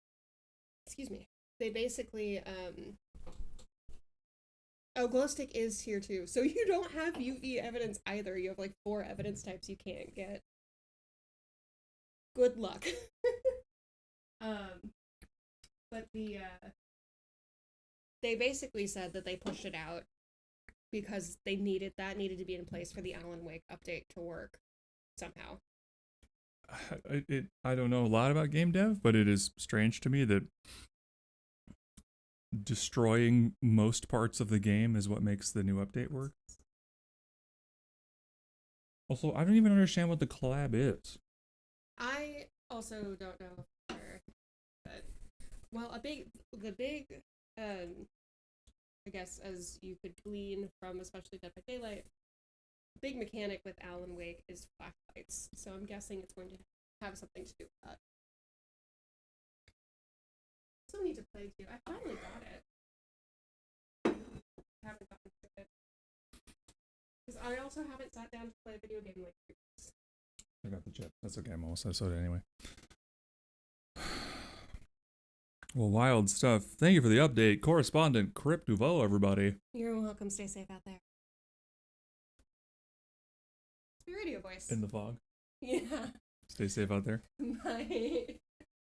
Speaker 2: glowstick is tier 2, so you don't have UV evidence either. You have like 4 evidence types you can't get. Good luck. But they basically said that they pushed it out because they needed to be in place for the Alan Wake update to work somehow.
Speaker 1: I don't know a lot about game dev, but it is strange to me that destroying most parts of the game is what makes the new update work. Also, I don't even understand what the collab is.
Speaker 2: I also don't know for sure, but the big I guess as you could glean from especially Dead by Daylight, big mechanic with Alan Wake is flashlights, so I'm guessing it's going to have something to do with that. Still need to play too. I finally got it. I haven't gotten to it because I also haven't sat down to play a video game like this.
Speaker 1: I got the chip. That's okay. I'm almost out of soda anyway. Well, wild stuff. Thank you for the update. Correspondent Crypt Nouveau, everybody.
Speaker 2: You're welcome. Stay safe out there. It's my radio voice.
Speaker 1: In the fog.
Speaker 2: Yeah.
Speaker 1: Stay safe out there.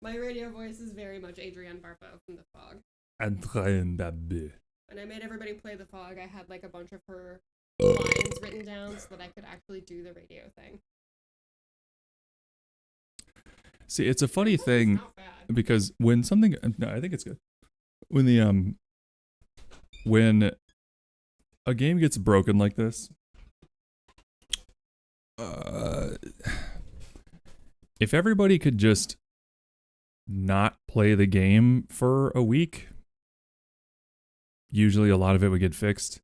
Speaker 2: My radio voice is very much Adrienne Barbeau from The Fog.
Speaker 1: Adrien Babé.
Speaker 2: When I made everybody play The Fog, I had like a bunch of her lines written down so that I could actually do the radio thing.
Speaker 1: See, it's a funny
Speaker 2: It's
Speaker 1: thing
Speaker 2: not bad.
Speaker 1: because when something, no, I think it's good. When when a game gets broken like this, if everybody could just not play the game for a week, usually a lot of it would get fixed.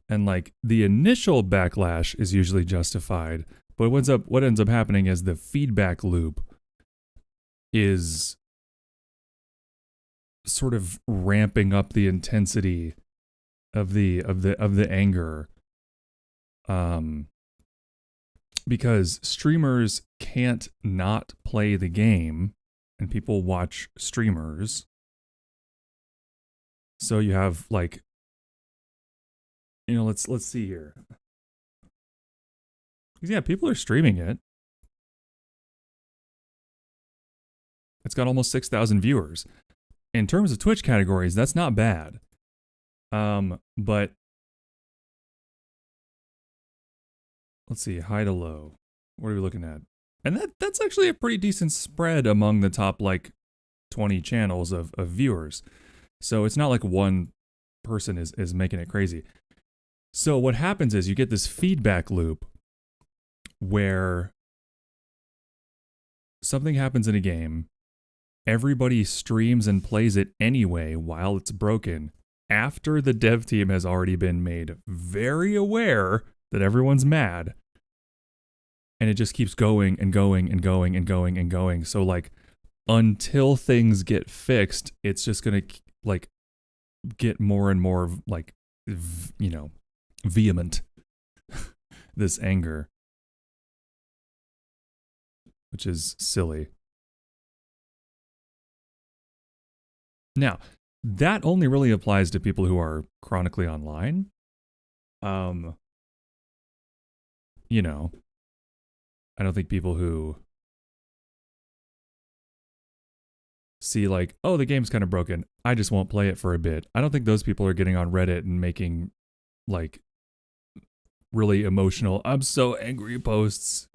Speaker 1: And like the initial backlash is usually justified, but what ends up happening is the feedback loop is sort of ramping up the intensity of the anger, because streamers can't not play the game, and people watch streamers. So you have like, let's see here. Yeah, people are streaming it. It's got almost 6,000 viewers. In terms of Twitch categories, that's not bad. But let's see, high to low. What are we looking at? And that's actually a pretty decent spread among the top like 20 channels of viewers. So it's not like one person is making it crazy. So what happens is you get this feedback loop where something happens in a game, everybody streams and plays it anyway while it's broken, after the dev team has already been made very aware that everyone's mad. And it just keeps going and going and going and going and going. So like until things get fixed, it's just going to like get more and more like, vehement, this anger, which is silly. Now, that only really applies to people who are chronically online. I don't think people who see like, oh, the game's kind of broken, I just won't play it for a bit. I don't think those people are getting on Reddit and making like really emotional, I'm so angry posts,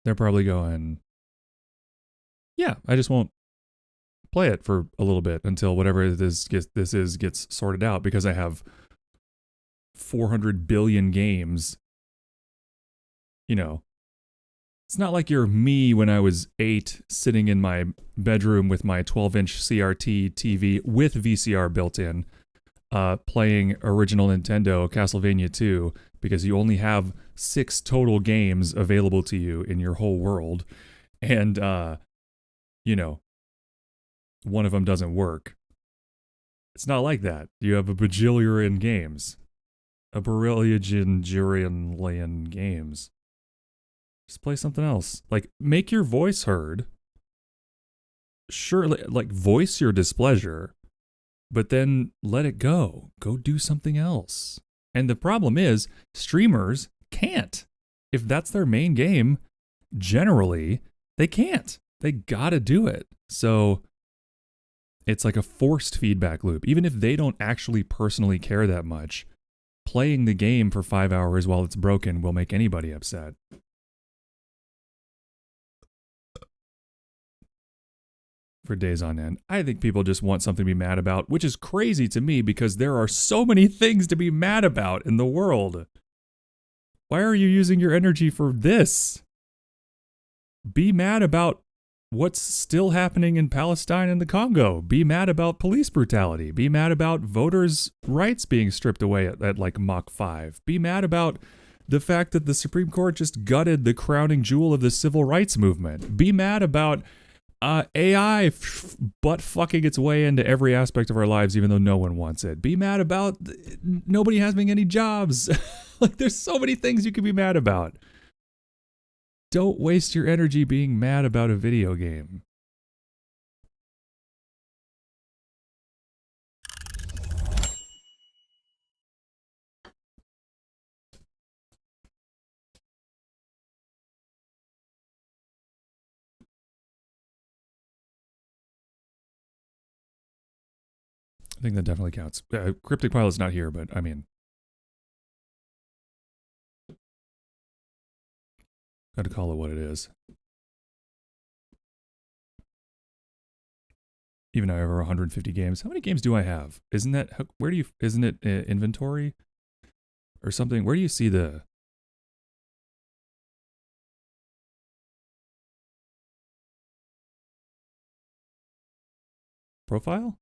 Speaker 1: They're probably going, yeah, I just won't play it for a little bit until whatever this gets sorted out, because I have 400 billion games. It's not like you're me when I was 8 sitting in my bedroom with my 12-inch CRT TV with VCR built in, playing original Nintendo Castlevania 2, because you only have 6 total games available to you in your whole world. And, one of them doesn't work. It's not like that. You have a bajillion games. A bajillion games. Just play something else. Like, make your voice heard. Sure, like, voice your displeasure. But then let it go. Go do something else. And the problem is, streamers can't. If that's their main game, generally, they can't. They gotta do it. So it's like a forced feedback loop. Even if they don't actually personally care that much, playing the game for 5 hours while it's broken will make anybody upset. For days on end. I think people just want something to be mad about, which is crazy to me because there are so many things to be mad about in the world. Why are you using your energy for this? Be mad about what's still happening in Palestine and the Congo. Be mad about police brutality. Be mad about voters' rights being stripped away at like Mach 5. Be mad about the fact that the Supreme Court just gutted the crowning jewel of the civil rights movement. Be mad about AI butt fucking its way into every aspect of our lives, even though no one wants it. Be mad about nobody having any jobs. Like, there's so many things you can be mad about. Don't waste your energy being mad about a video game. I think that definitely counts. Cryptic Pilot's not here, but I mean, got to call it what it is. Even though I have over 150 games. How many games do I have? Isn't it inventory or something? Where do you see the profile?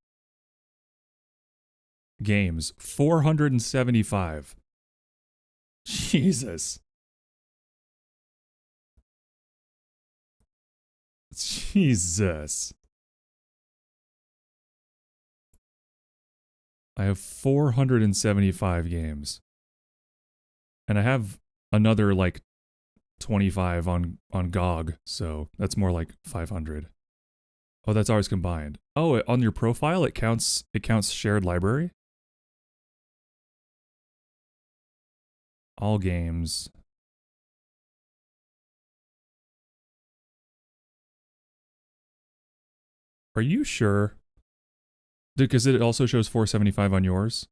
Speaker 1: games. 475. Jesus. Jesus. I have 475 games. And I have another like 25 on GOG, so that's more like 500. Oh, that's ours combined. Oh, on your profile it counts shared library? All games. Are you sure? Because it also shows 475 on yours.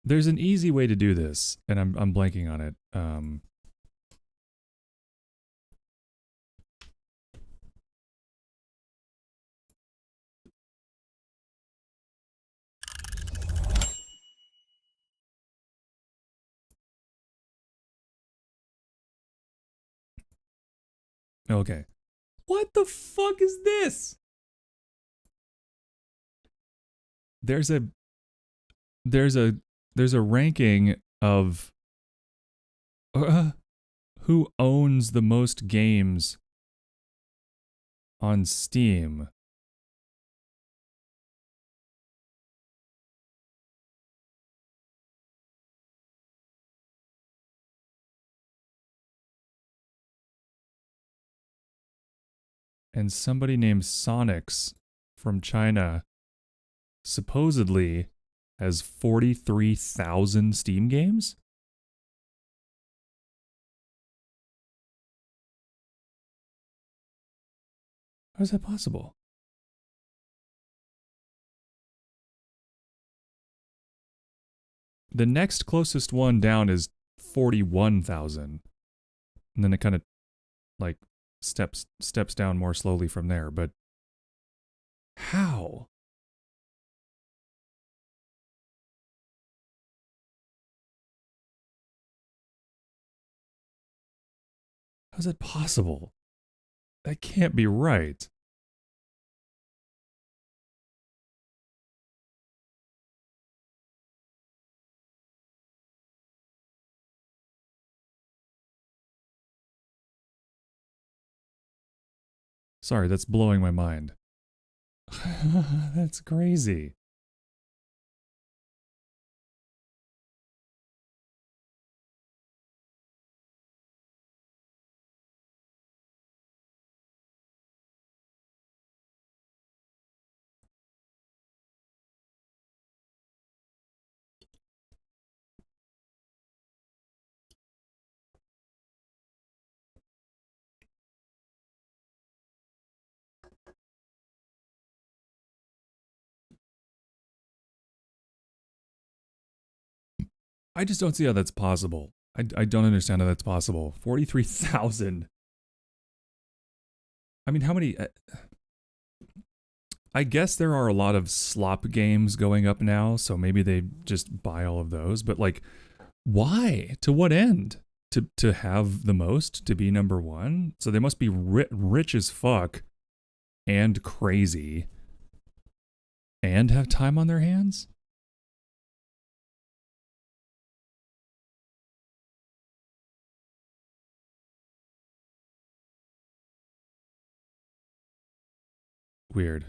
Speaker 1: There's an easy way to do this, and I'm blanking on it. Okay. What the fuck is this? There's a ranking of who owns the most games on Steam. And somebody named Sonics from China supposedly has 43,000 Steam games? How is that possible? The next closest one down is 41,000. And then it kind of like steps down more slowly from there, but how? How's that possible? That can't be right. Sorry, that's blowing my mind. That's crazy. I just don't see how that's possible. I don't understand how that's possible. 43,000. I mean, how many... I guess there are a lot of slop games going up now, so maybe they just buy all of those. But like, why? To what end? To have the most? To be number one? So they must be rich as fuck and crazy and have time on their hands? Weird.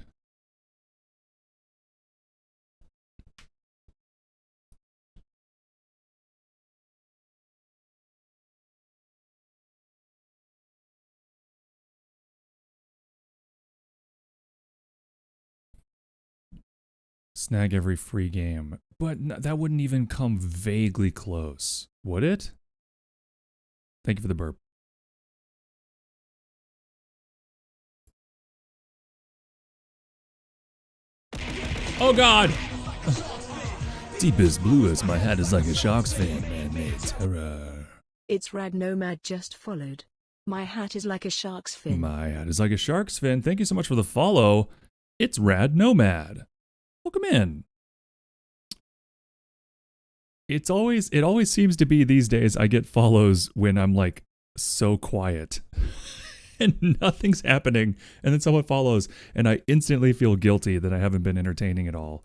Speaker 1: Snag every free game. But that wouldn't even come vaguely close, would it? Thank you for the burp. Oh God! Deep as blue as my hat is like a shark's fin, man-made terror.
Speaker 3: It's Rad Nomad just followed. My hat is like a shark's fin.
Speaker 1: My hat is like a shark's fin. Thank you so much for the follow. It's Rad Nomad. Welcome in. it always seems to be these days I get follows when I'm like so quiet and nothing's happening, and then someone follows and I instantly feel guilty that I haven't been entertaining at all.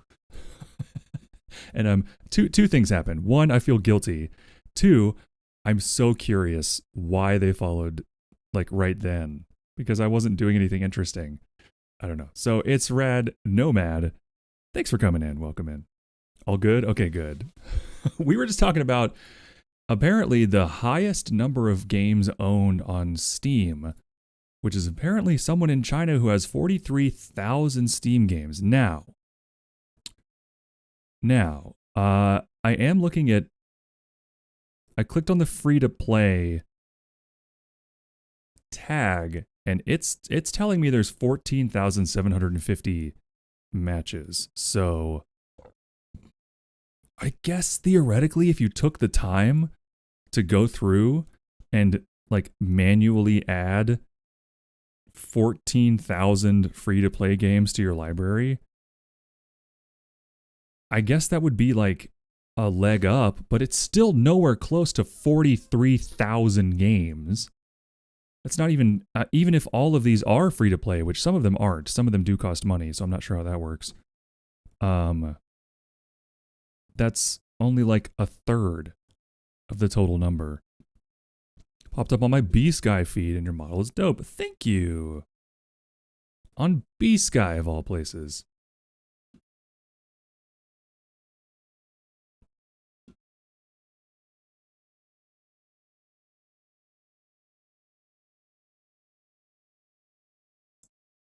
Speaker 1: And two things happen. One, I feel guilty. Two, I'm so curious why they followed like right then, because I wasn't doing anything interesting. I don't know. So it's Rad Nomad. Thanks for coming in. Welcome in. All good? Okay, good. We were just talking about apparently the highest number of games owned on Steam, which is apparently someone in China who has 43,000 Steam games. Now, I am looking at, I clicked on the free to play tag, and it's telling me there's 14,750 matches. So I guess theoretically, if you took the time to go through and like manually add 14,000 free to play games to your library, I guess that would be like a leg up, but it's still nowhere close to 43,000 games. That's not even, even if all of these are free to play, which some of them aren't. Some of them do cost money, so I'm not sure how that works. That's only like a third of the total number. Popped up on my B-Sky feed, and your model is dope. Thank you. On B-Sky of all places.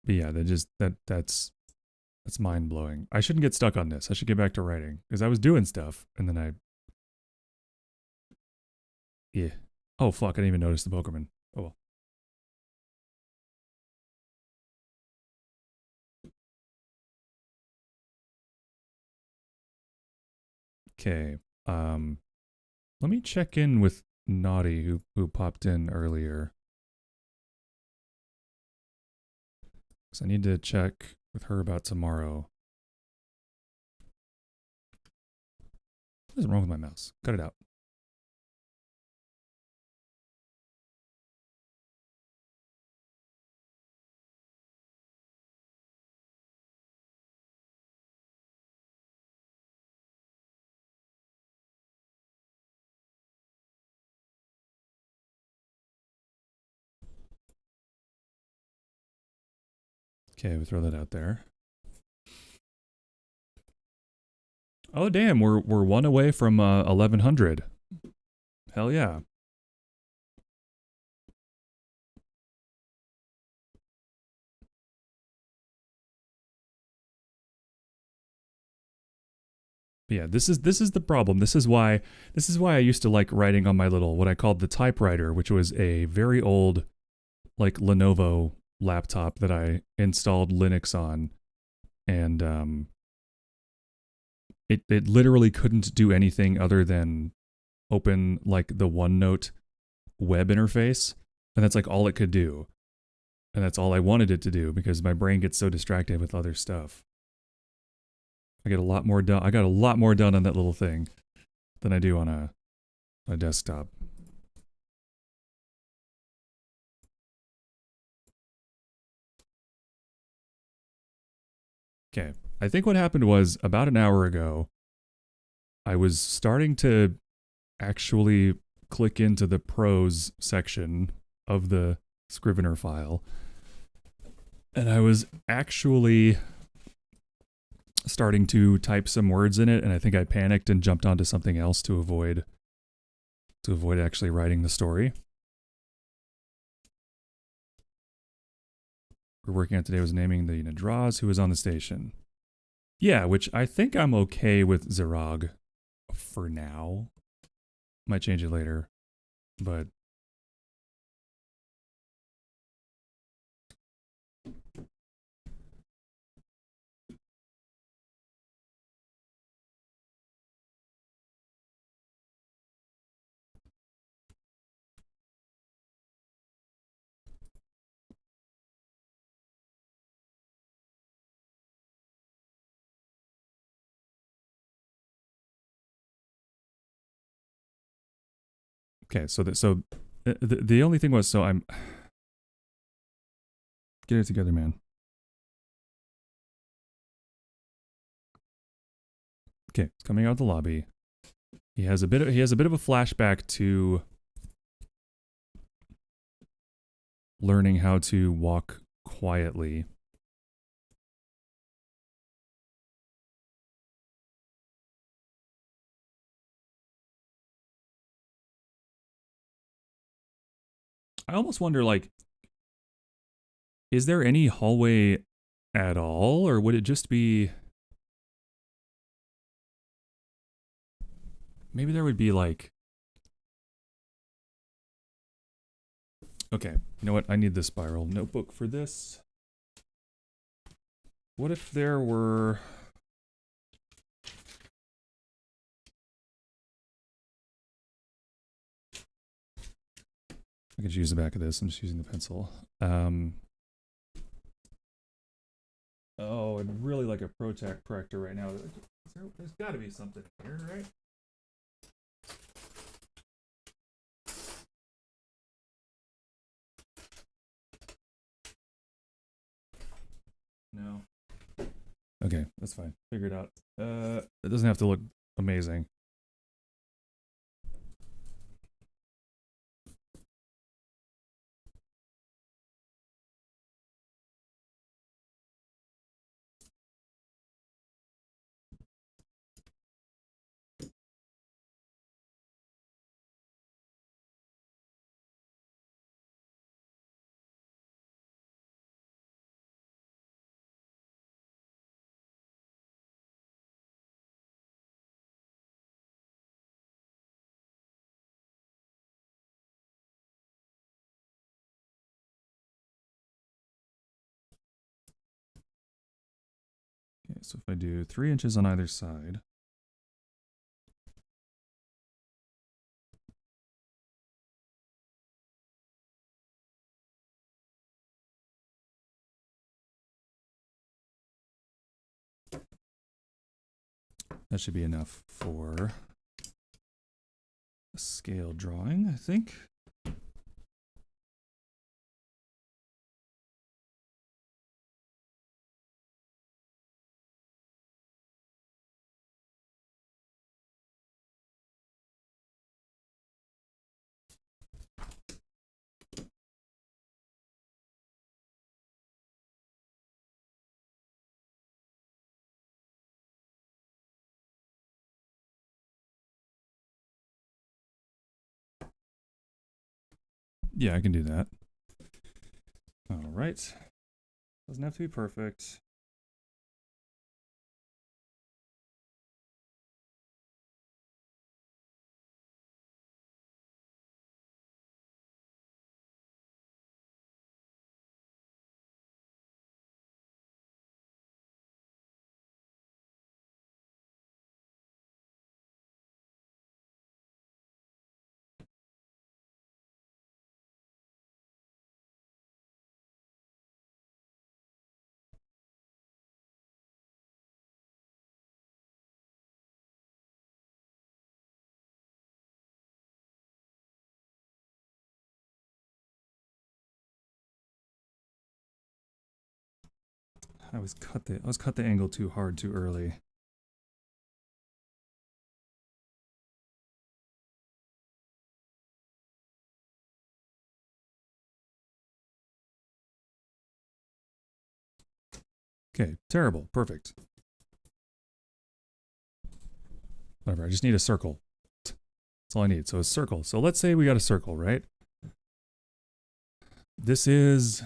Speaker 1: But yeah, that's mind blowing. I shouldn't get stuck on this. I should get back to writing because I was doing stuff and then yeah. Oh fuck! I didn't even notice the Pokemon. Oh well. Okay. Let me check in with Naughty who popped in earlier. Because I need to check with her about tomorrow. What is wrong with my mouse? Cut it out. Okay, we'll throw that out there. Oh damn, we're one away from 1100. Hell yeah. But yeah, this is the problem. This is why I used to like writing on my little what I called the typewriter, which was a very old like Lenovo laptop that I installed Linux on, and it literally couldn't do anything other than open like the OneNote web interface, and that's like all it could do. And that's all I wanted it to do because my brain gets so distracted with other stuff. I get a lot more done. I got a lot more done on that little thing than I do on a desktop. Okay. I think what happened was about an hour ago, I was starting to actually click into the prose section of the Scrivener file. And I was actually starting to type some words in it, and I think I panicked and jumped onto something else to avoid actually writing the story. We're working on today was naming the Nadraz who was on the station. Yeah, which I think I'm okay with Zerog for now. Might change it later, but Okay, so the only thing was, so I'm get it together, man. Okay, it's coming out of the lobby. He has a bit of a flashback to learning how to walk quietly. I almost wonder, like, is there any hallway at all, or would it just be... Maybe there would be, like... Okay, you know what? I need the spiral notebook for this. What if there were... I could use the back of this. I'm just using the pencil. Oh, I'd really like a Protac corrector right now. There's got to be something here, right? No. Okay, that's fine. Figure it out. It doesn't have to look amazing. Okay, so if I do 3 inches on either side. That should be enough for a scale drawing, I think. Yeah, I can do that. All right. Doesn't have to be perfect. I was cut the angle too hard too early. Okay, terrible. Perfect. Whatever, I just need a circle. That's all I need. So a circle. So let's say we got a circle, right? This is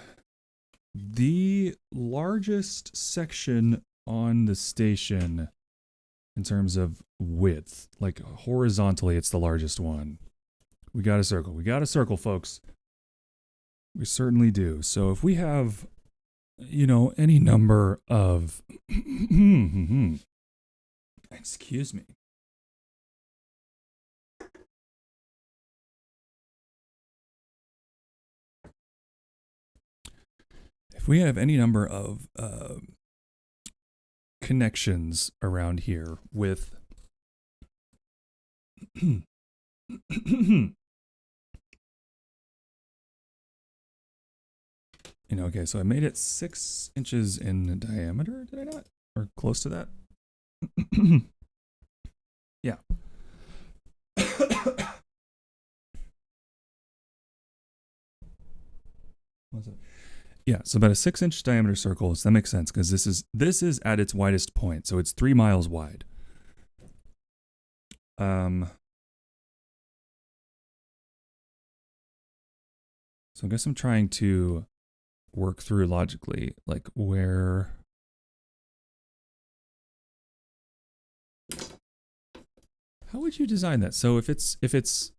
Speaker 1: the largest section on the station in terms of width. Like horizontally, it's the largest one. We got a circle. We got a circle, folks. We certainly do. So if we have, you know, any number of... Excuse me. If we have any number of connections around here with Okay, so I made it 6 inches in diameter, did I not? Or close to that? Yeah. What's up? Yeah, so about a 6-inch diameter circle, so that makes sense because this is at its widest point, so it's 3 miles wide. So I guess I'm trying to work through logically, like where. How would you design that? So if it's if it's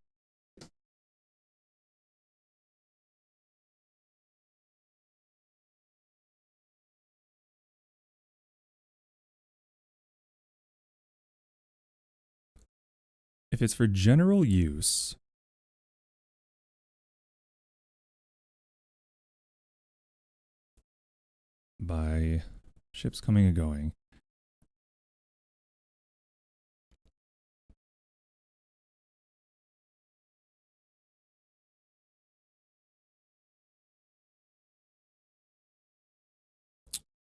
Speaker 1: for general use, by ships coming and going,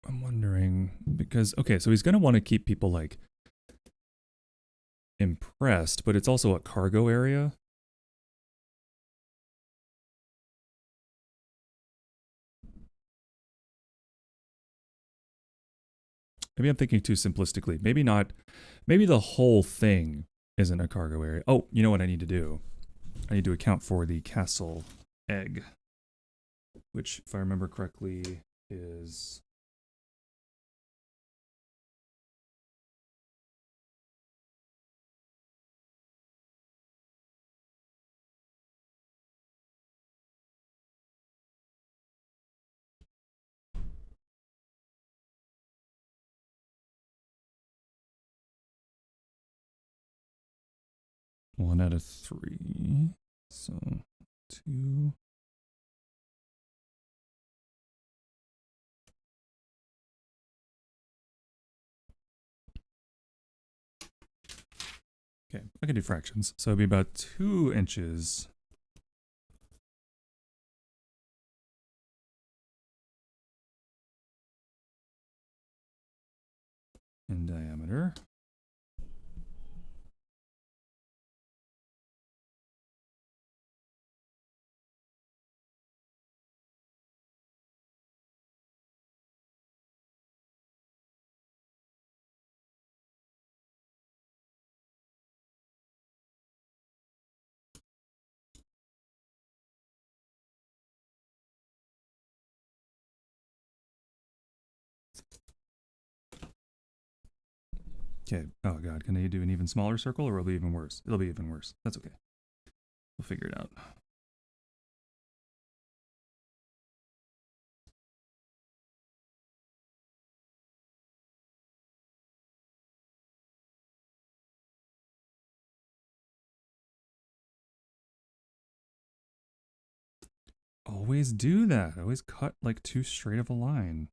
Speaker 1: I'm wondering because okay, so he's gonna want to keep people like impressed, but it's also a cargo area. Maybe I'm thinking too simplistically. Maybe not. Maybe the whole thing isn't a cargo area. Oh, you know what I need to do? I need to account for the castle egg, which, if I remember correctly, is one out of 3. So 2. Okay, I can do fractions. So it'd be about 2 inches in diameter. Okay. Oh god, can I do an even smaller circle or will it be even worse? It'll be even worse. That's okay. We'll figure it out. Always do that. Always cut like too straight of a line.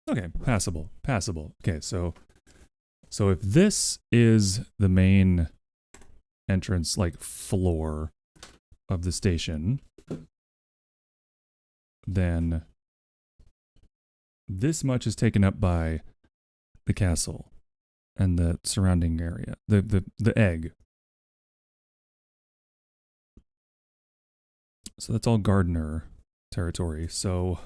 Speaker 1: Okay, passable. Passable. Okay, so if this is the main entrance like floor of the station, then this much is taken up by the castle and the surrounding area, the egg. So that's all gardener territory. So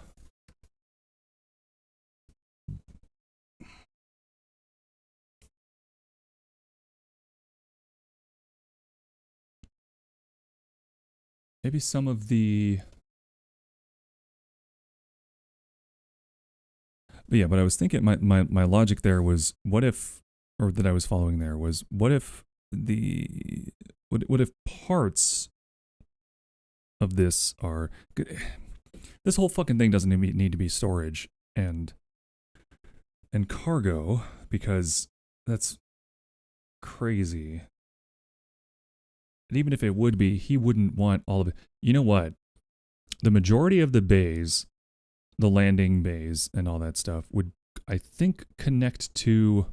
Speaker 1: maybe some of the. But yeah, but I was thinking my logic there was what if, or that I was following there was what if what if parts of this are, this whole fucking thing doesn't need to be storage and cargo because that's crazy. And even if it would be, he wouldn't want all of it. You know what? The majority of the bays, the landing bays and all that stuff would, I think, connect to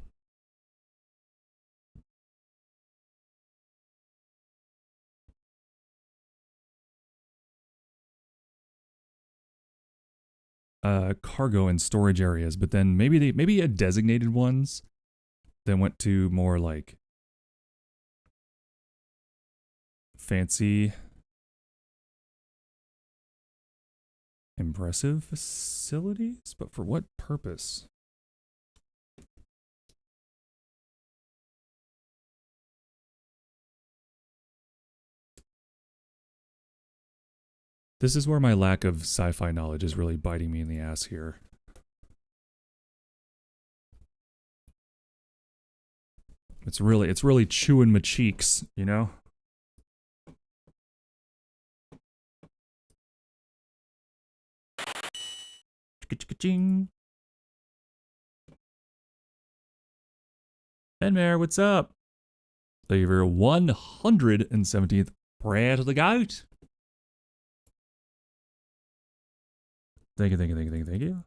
Speaker 1: cargo and storage areas, but then maybe had designated ones then went to more like fancy, impressive facilities, but for what purpose? This is where my lack of sci-fi knowledge is really biting me in the ass here. It's really chewing my cheeks, you know? Ching. Enmare, what's up? Thank you for your 117th prayer to the goat. Thank you.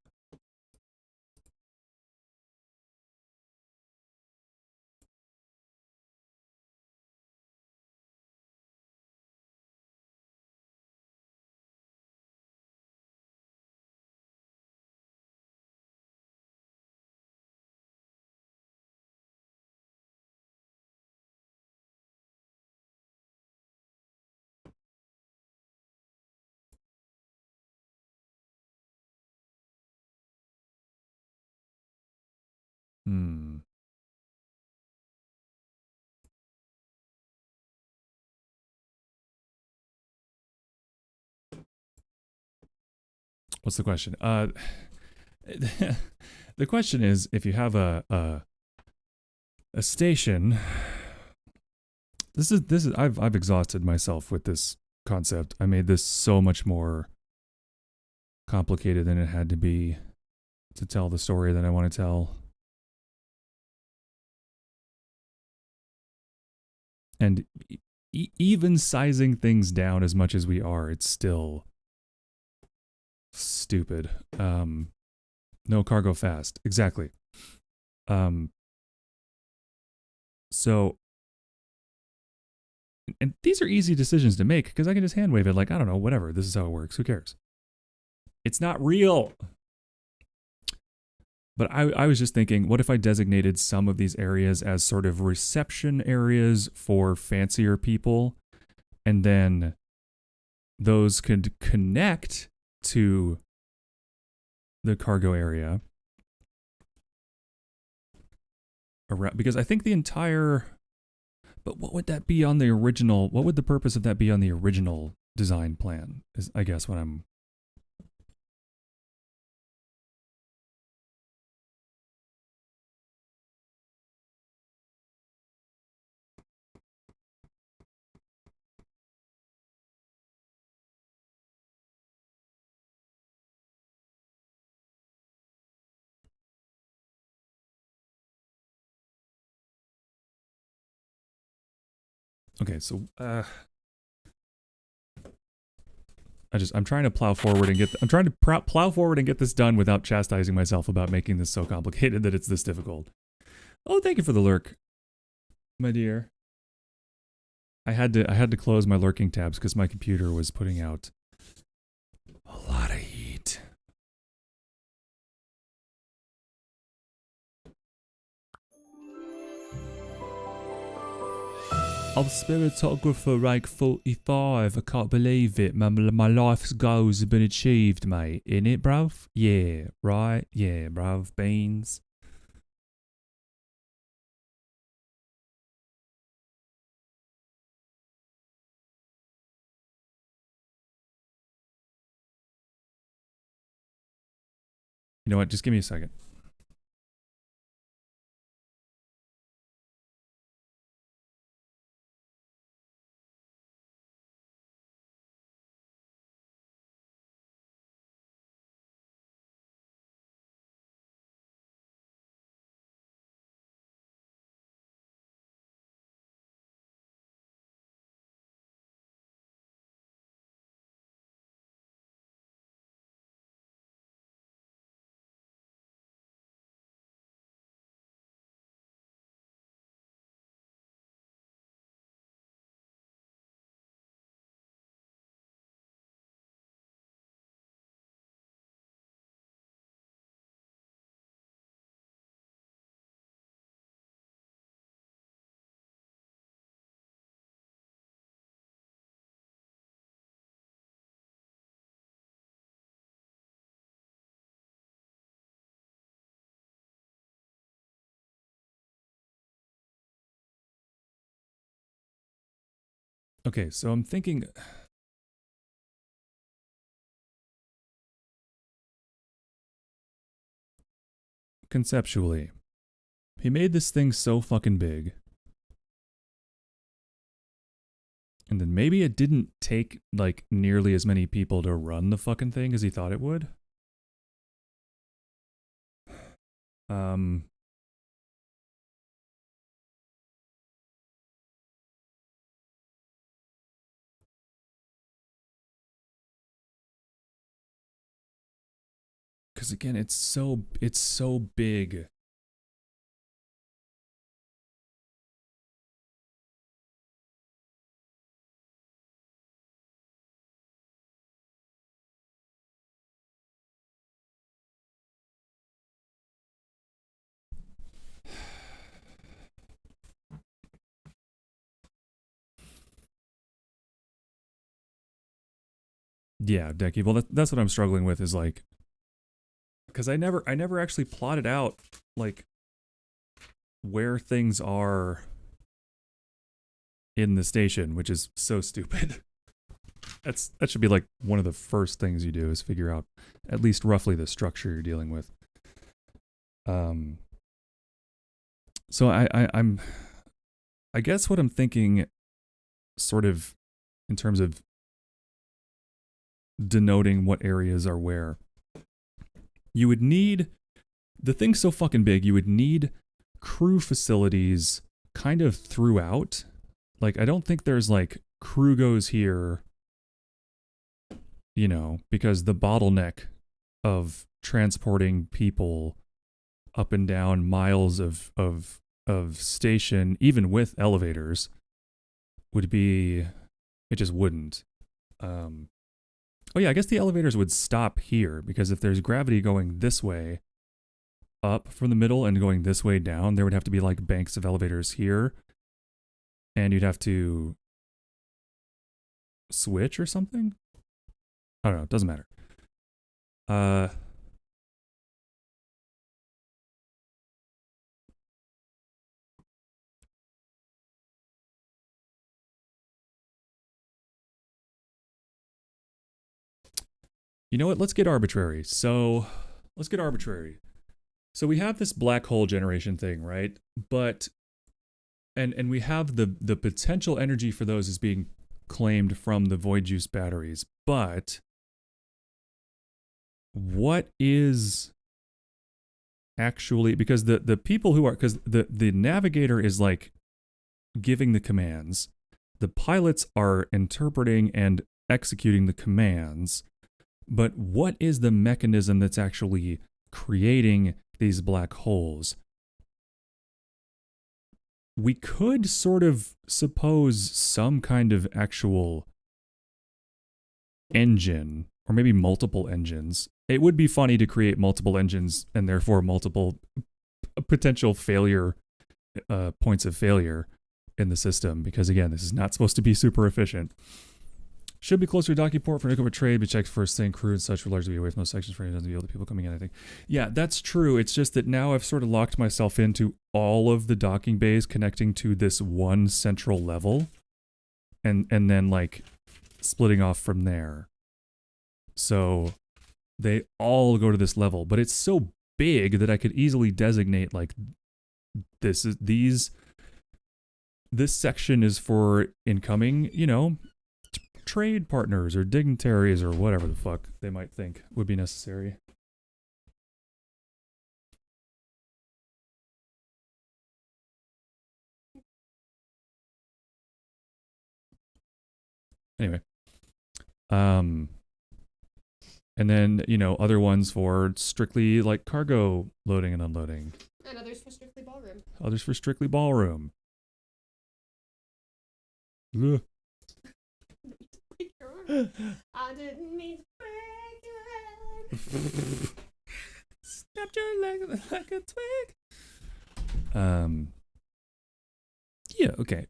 Speaker 1: What's the question? The question is, if you have a station, this is I've exhausted myself with this concept. I made this so much more complicated than it had to be to tell the story that I want to tell. And even sizing things down as much as we are, it's still stupid. No cargo fast. Exactly. So, and these are easy decisions to make because I can just hand wave it like, I don't know, whatever. This is how it works. Who cares? It's not real. But I was just thinking, what if I designated some of these areas as sort of reception areas for fancier people, and then those could connect to the cargo area around, because I think the entire, but what would that be on the original, what would the purpose of that be on the original design plan is, I guess, what I'm. Okay, so I'm trying to plow forward and plow forward and get this done without chastising myself about making this so complicated that it's this difficult. Oh, thank you for the lurk, my dear. I had to close my lurking tabs because my computer was putting out a lot of heat. I'm Spiritographer rank 45. I can't believe it. My life's goals have been achieved, mate. Innit, bruv? Yeah, right? Yeah, bruv. Beans. You know what? Just give me a second. Okay, so I'm thinking. Conceptually, he made this thing so fucking big. And then maybe it didn't take like nearly as many people to run the fucking thing as he thought it would. Um Cuz again, it's so big. Yeah, Decky. Well, that's what I'm struggling with is like, because I never actually plotted out like where things are in the station, which is so stupid. That should be like one of the first things you do is figure out at least roughly the structure you're dealing with. So I guess what I'm thinking, sort of, in terms of denoting what areas are where, you would need, the thing's so fucking big, you would need crew facilities kind of throughout. Like, I don't think there's like crew goes here, you know, because the bottleneck of transporting people up and down miles of station, even with elevators, would be, it just wouldn't. Oh yeah, I guess the elevators would stop here because if there's gravity going this way up from the middle and going this way down, there would have to be like banks of elevators here, and you'd have to switch or something. I don't know. It doesn't matter. You know what? Let's get arbitrary. So we have this black hole generation thing, right? But and we have the potential energy for those is being claimed from the void juice batteries. But what is actually, because the people who are, because the navigator is like giving the commands, the pilots are interpreting and executing the commands, but what is the mechanism that's actually creating these black holes? We could sort of suppose some kind of actual engine, or maybe multiple engines. It would be funny to create multiple engines and therefore multiple potential failure points of failure in the system, because again, this is not supposed to be super efficient. Should be closer to docking port for nickel trade, but checks for staying crew and such, for largely away from those sections for any of the other people coming in, I think. Yeah, that's true. It's just that now I've sort of locked myself into all of the docking bays connecting to this one central level, and then like splitting off from there. So they all go to this level, but it's so big that I could easily designate like this section is for incoming, you know, trade partners or dignitaries or whatever the fuck they might think would be necessary. Anyway, and then, you know, other ones for strictly like cargo loading and unloading.
Speaker 2: And others for strictly ballroom.
Speaker 1: Others for strictly ballroom. Ugh.
Speaker 2: I didn't mean to break your leg.
Speaker 1: Snapped your leg like a twig. Yeah, okay.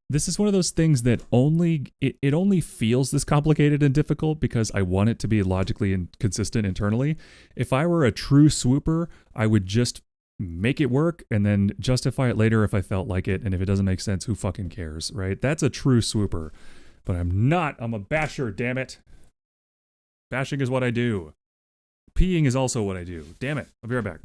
Speaker 1: this is one of those things that it only feels this complicated and difficult because I want it to be logically and consistent internally. If I were a true swooper, I would just make it work and then justify it later if I felt like it. And if it doesn't make sense, who fucking cares, right? That's a true swooper. But I'm not. I'm a basher, damn it. Bashing is what I do. Peeing is also what I do. Damn it. I'll be right back.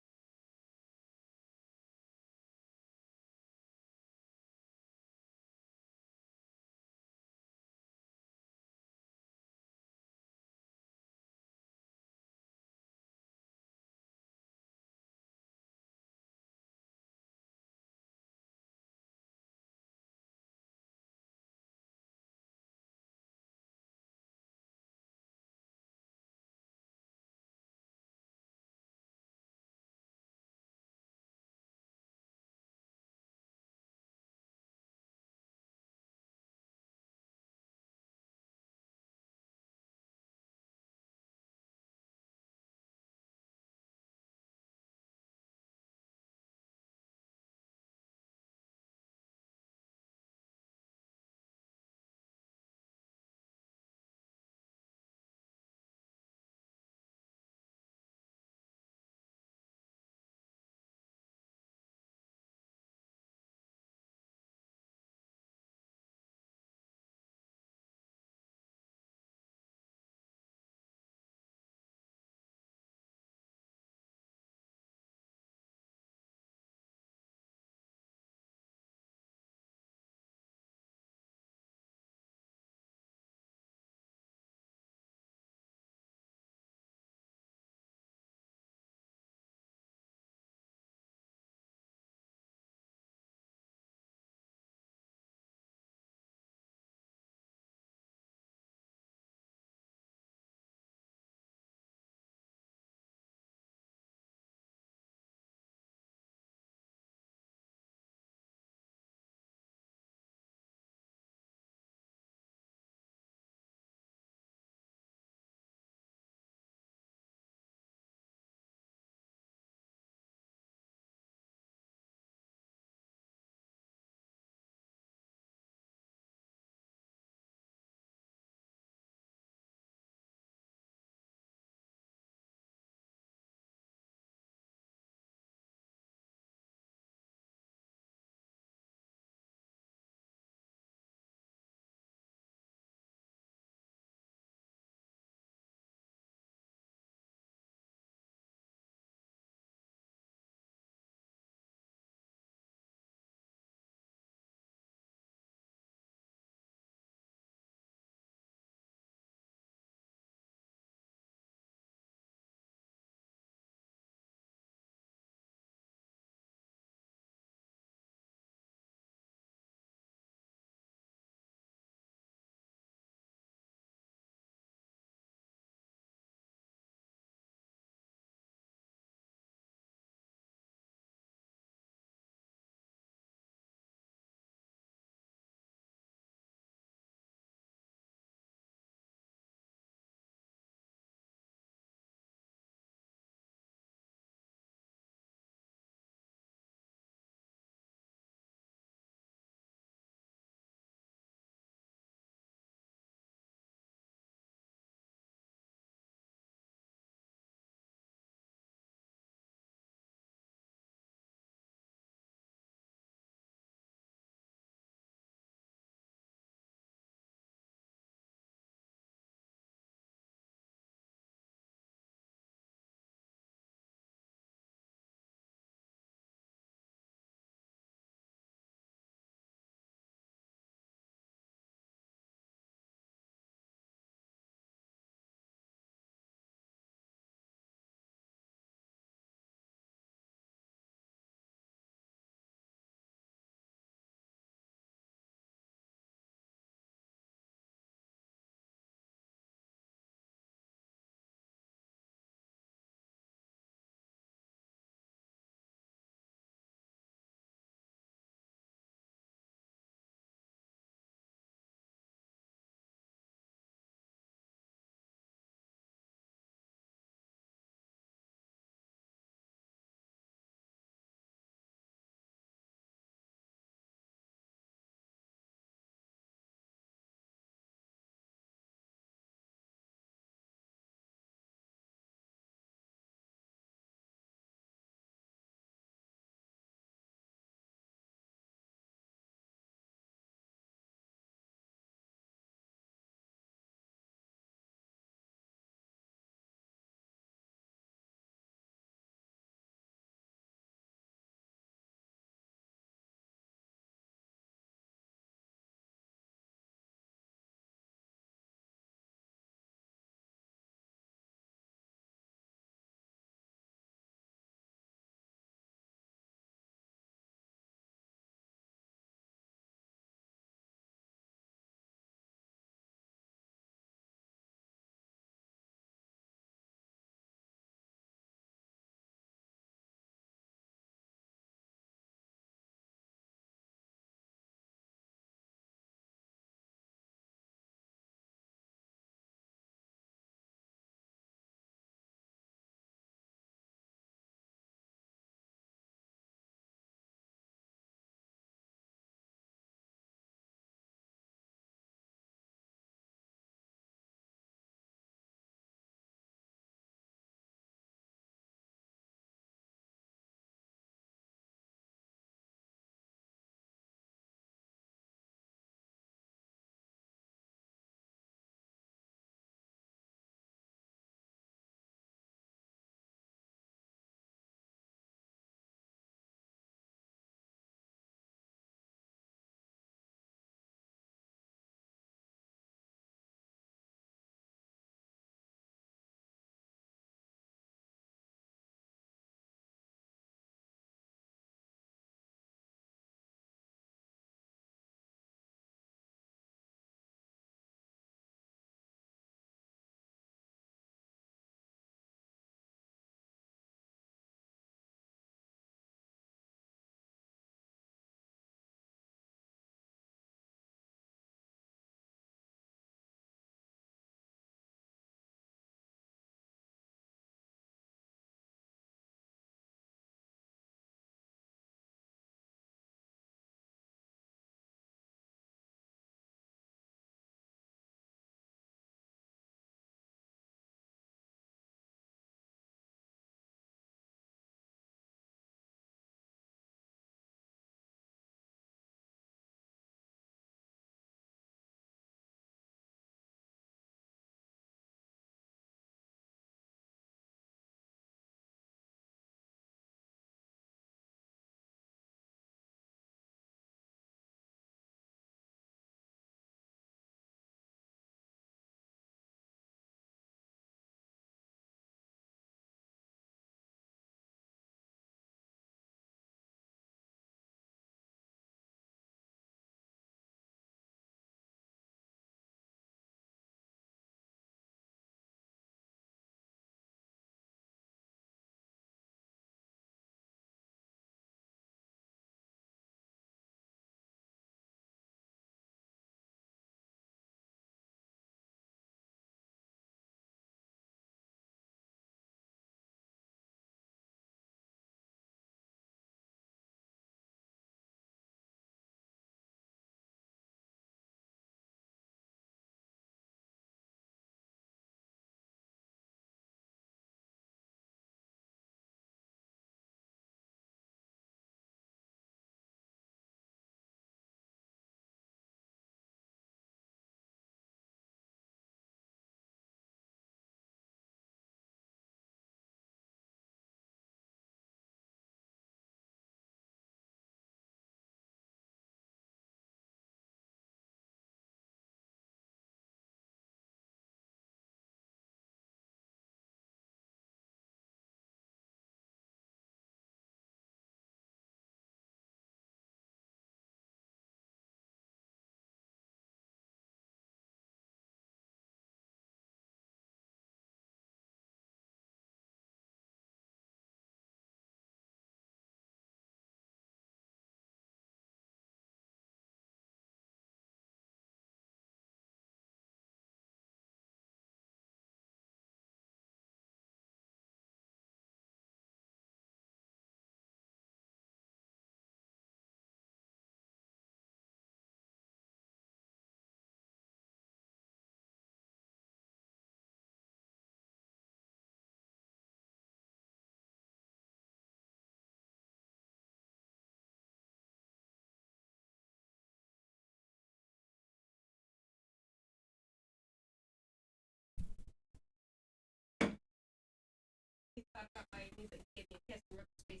Speaker 2: I've got my music. Give me a kiss. We're space.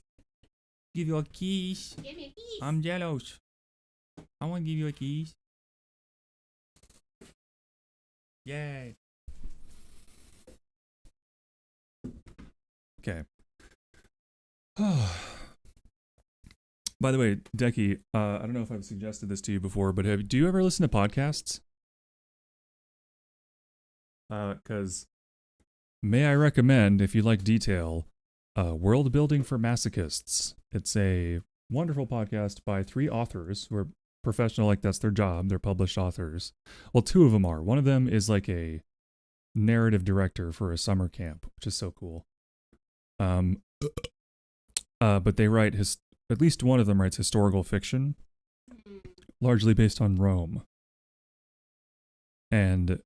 Speaker 1: Give you a kiss.
Speaker 2: Give me a kiss.
Speaker 1: I'm jealous. I want to give you a kiss. Yay. Okay. By the way, Decky, I don't know if I've suggested this to you before, but do you ever listen to podcasts? Because may I recommend, if you like detail, World Building for Masochists. It's a wonderful podcast by 3 authors who are professional, like that's their job. They're published authors. Well, 2 of them are. One of them is like a narrative director for a summer camp, which is so cool. But they write at least one of them writes historical fiction, largely based on Rome. And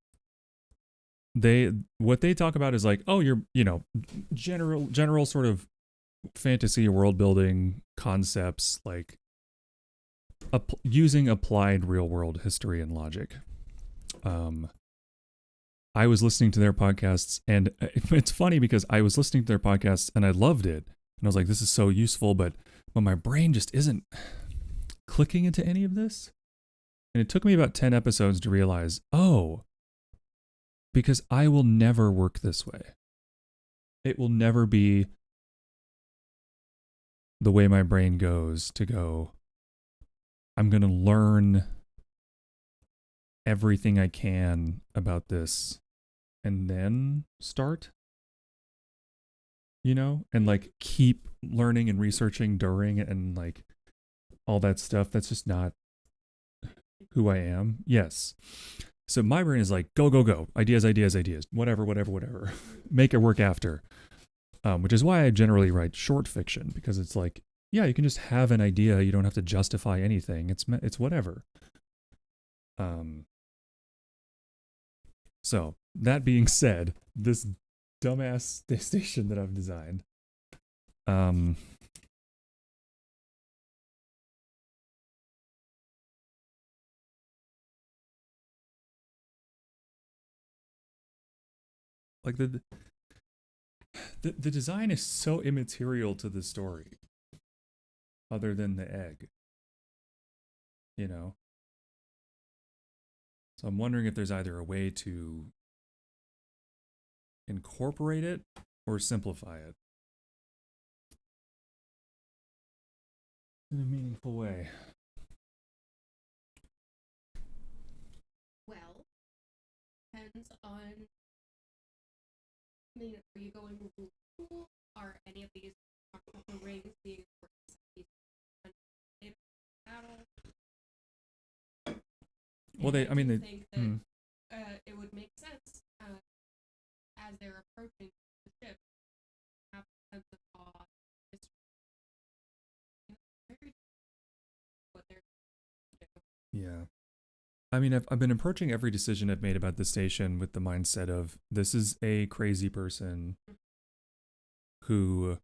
Speaker 1: what they talk about is like, oh, you're, general sort of fantasy world building concepts, like using applied real world history and logic. I was listening to their podcasts, and it's funny because I was listening to their podcasts and I loved it. And I was like, this is so useful, but my brain just isn't clicking into any of this. And it took me about 10 episodes to realize, because I will never work this way. It will never be the way my brain goes to go, I'm going to learn everything I can about this and then start, and like keep learning and researching during and like all that stuff. That's just not who I am. Yes. So my brain is like, go, go, go. Ideas, whatever. Make it work after. Which is why I generally write short fiction, because it's like, yeah, you can just have an idea. You don't have to justify anything. It's whatever. So that being said, this dumbass station that I've designed, like the design is so immaterial to the story, other than the egg, So I'm wondering if there's either a way to incorporate it or simplify it in a meaningful way.
Speaker 2: Well, depends on. Are you going to school? Are any of these rings being
Speaker 1: Well, they think
Speaker 2: that it would make sense as they're approaching the ship, have a sense of awe, what they're doing.
Speaker 1: Yeah. I mean, I've been approaching every decision I've made about the station with the mindset of, this is a crazy person who,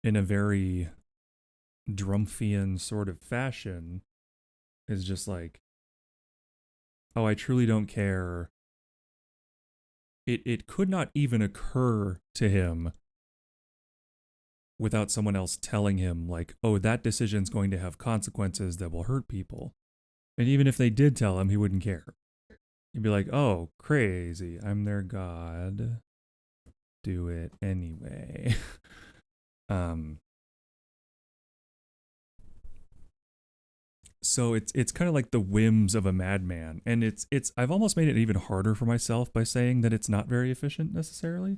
Speaker 1: in a very Drumpfian sort of fashion, is just like, oh, I truly don't care. It could not even occur to him without someone else telling him, like, oh, that decision's going to have consequences that will hurt people. And even if they did tell him, he wouldn't care. He'd be like, oh, crazy, I'm their god. Do it anyway. So it's kind of like the whims of a madman. And I've almost made it even harder for myself by saying that it's not very efficient necessarily.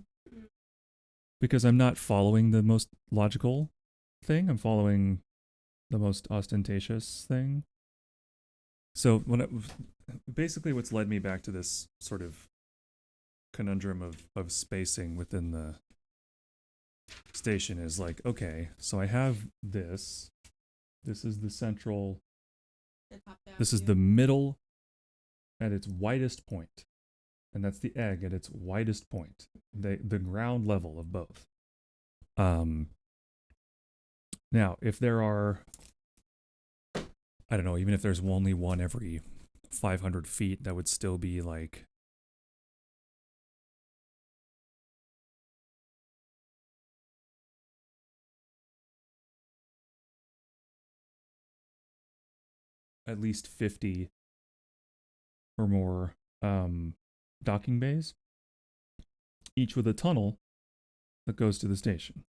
Speaker 1: Because I'm not following the most logical thing. I'm following the most ostentatious thing. So basically what's led me back to this sort of conundrum of spacing within the station is like, okay, so I have this. This is the central. This is the middle at its widest point. And that's the egg at its widest point. The ground level of both. Now, if there are, I don't know, even if there's only one every 500 feet, that would still be like at least 50 or more docking bays, each with a tunnel that goes to the station.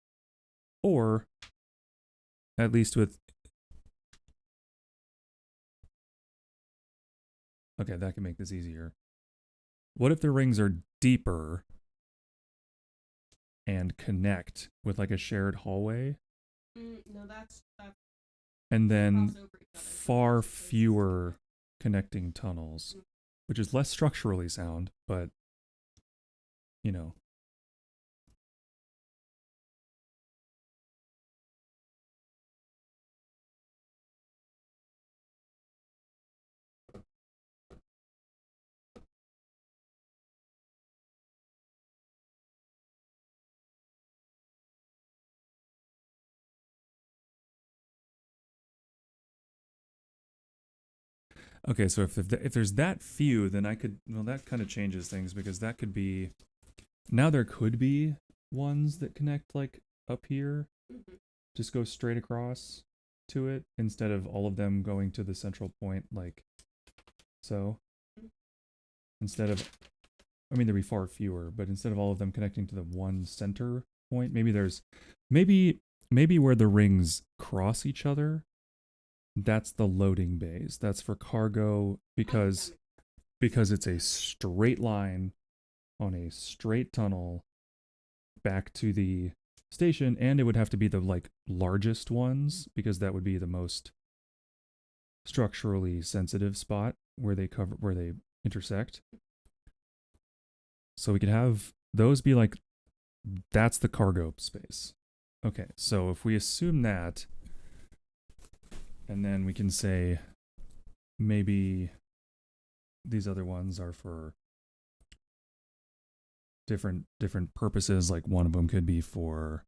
Speaker 1: Or at least with... Okay, that can make this easier. What if the rings are deeper and connect with like a shared hallway?
Speaker 2: No, that's
Speaker 1: And then
Speaker 2: cross over each other, so
Speaker 1: far
Speaker 2: there's places to
Speaker 1: fewer connecting tunnels, which is less structurally sound, but, you know. Okay, so if there's that few, then I could, well, that kind of changes things, because that could be, now there could be ones that connect like up here, just go straight across to it, instead of all of them going to the central point, like so. Instead of, I mean, there'd be far fewer, but instead of all of them connecting to the one center point, maybe there's, maybe where the rings cross each other, that's the loading bays. That's for cargo, because it's a straight line on a straight tunnel back to the station, and it would have to be the like largest ones, because that would be the most structurally sensitive spot where they intersect. So we could have those be like, that's the cargo space. Okay, so if we assume that, and then we can say maybe these other ones are for different purposes, like one of them could be for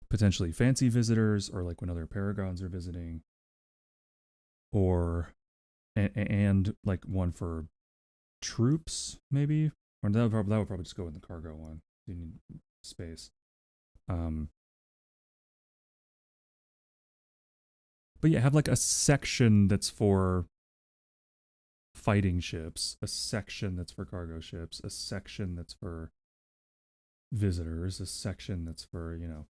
Speaker 1: potentially fancy visitors, or like when other paragons are visiting, or and like one for troops, maybe, or that would probably just go in the cargo one. You need space. But yeah, have like a section that's for fighting ships, a section that's for cargo ships, a section that's for visitors, a section that's for, you know,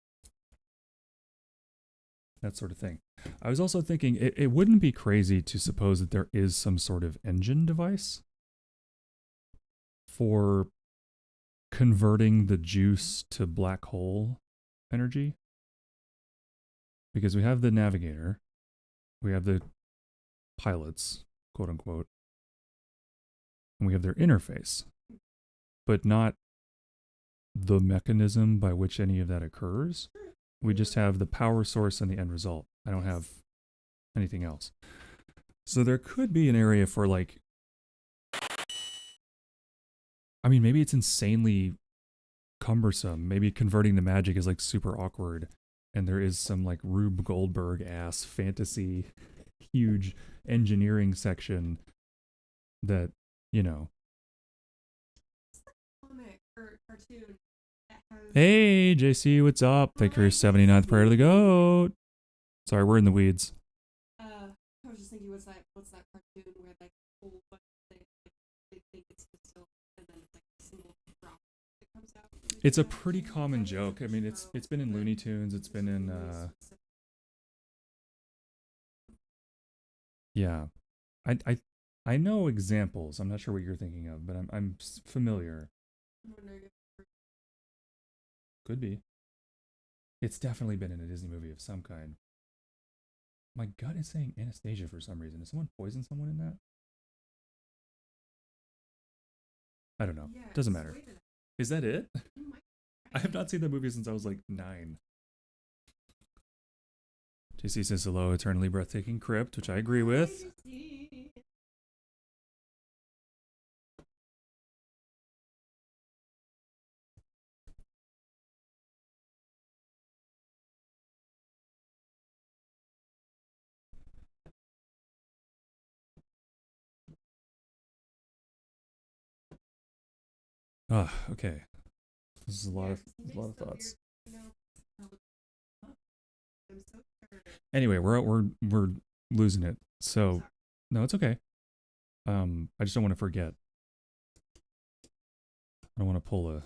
Speaker 1: that sort of thing. I was also thinking it wouldn't be crazy to suppose that there is some sort of engine device for converting the juice to black hole energy. Because we have the navigator, we have the pilots, quote unquote, and we have their interface, but not the mechanism by which any of that occurs. We just have the power source and the end result. I don't have anything else. So there could be an area for like, I mean, maybe it's insanely cumbersome. Maybe converting the magic is like super awkward. And there is some like Rube Goldberg ass fantasy, huge engineering section that, you know.
Speaker 2: comic or cartoon that has
Speaker 1: Hey, JC, what's up? Thank you for your 79th prayer to the goat. Sorry, we're in the weeds.
Speaker 2: I was just thinking, what's that cartoon where like a whole bunch of things, like, they think it's distilled and then it's like a single drop that comes out.
Speaker 1: It's a pretty common joke. I mean, it's been in Looney Tunes. It's been in yeah. I know examples. I'm not sure what you're thinking of, but I'm familiar. Could be. It's definitely been in a Disney movie of some kind. My gut is saying Anastasia for some reason. Did someone poison someone in that? I don't know. Doesn't matter. Is that it? I have not seen that movie since I was like 9. JC says hello, eternally breathtaking crypt, which I agree with. Ah, okay. This is a lot of thoughts. Anyway, we're losing it. So, no, it's okay. I just don't want to forget. I don't want to pull a.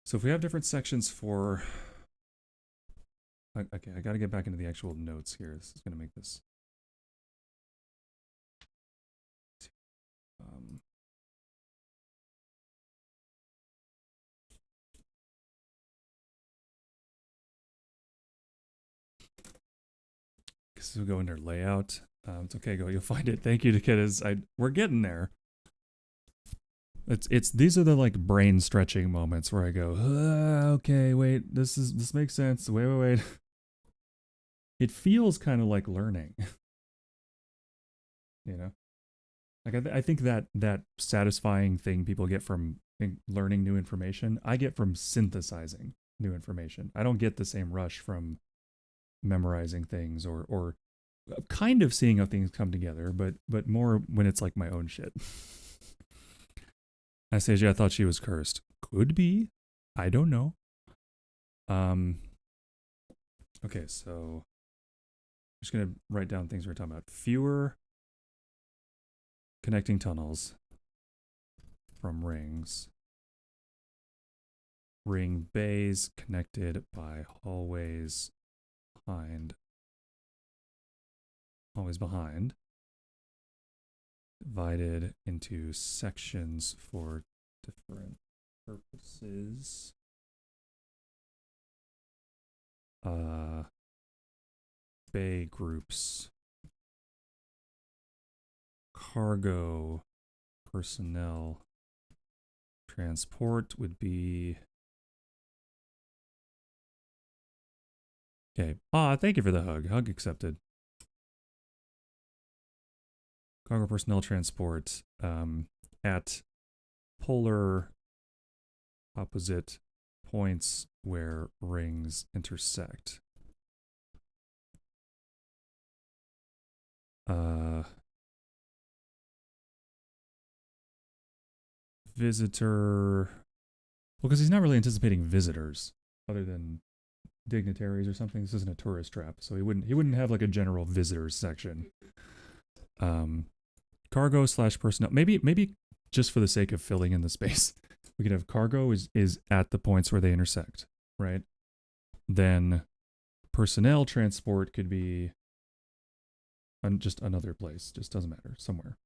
Speaker 1: So if we have different sections for. Okay, I got to get back into the actual notes here. This is going to make this. Because we'll go into layout. It's okay, go. You'll find it. Thank you to Kiddas. We're getting there. It's these are the like brain stretching moments where I go, okay, wait, this makes sense. Wait. It feels kind of like learning. You know? Like I think that satisfying thing people get from learning new information, I get from synthesizing new information. I don't get the same rush from memorizing things or kind of seeing how things come together, but more when it's like my own shit. Anastasia, I thought she was cursed. Could be. I don't know. Okay, so I'm just gonna write down things we're talking about. Fewer connecting tunnels from rings. Ring bays connected by hallways behind. Always behind. Divided into sections for different purposes. Bay groups. Cargo personnel. Transport would be. Okay. Thank you for the hug. Hug accepted. Cargo personnel transport at polar opposite points where rings intersect. Visitor. Well, because he's not really anticipating visitors other than dignitaries or something. This isn't a tourist trap, so he wouldn't have like a general visitors section. Cargo / personnel. Maybe just for the sake of filling in the space, we could have cargo is at the points where they intersect, right? Then personnel transport could be just another place. Just doesn't matter, somewhere.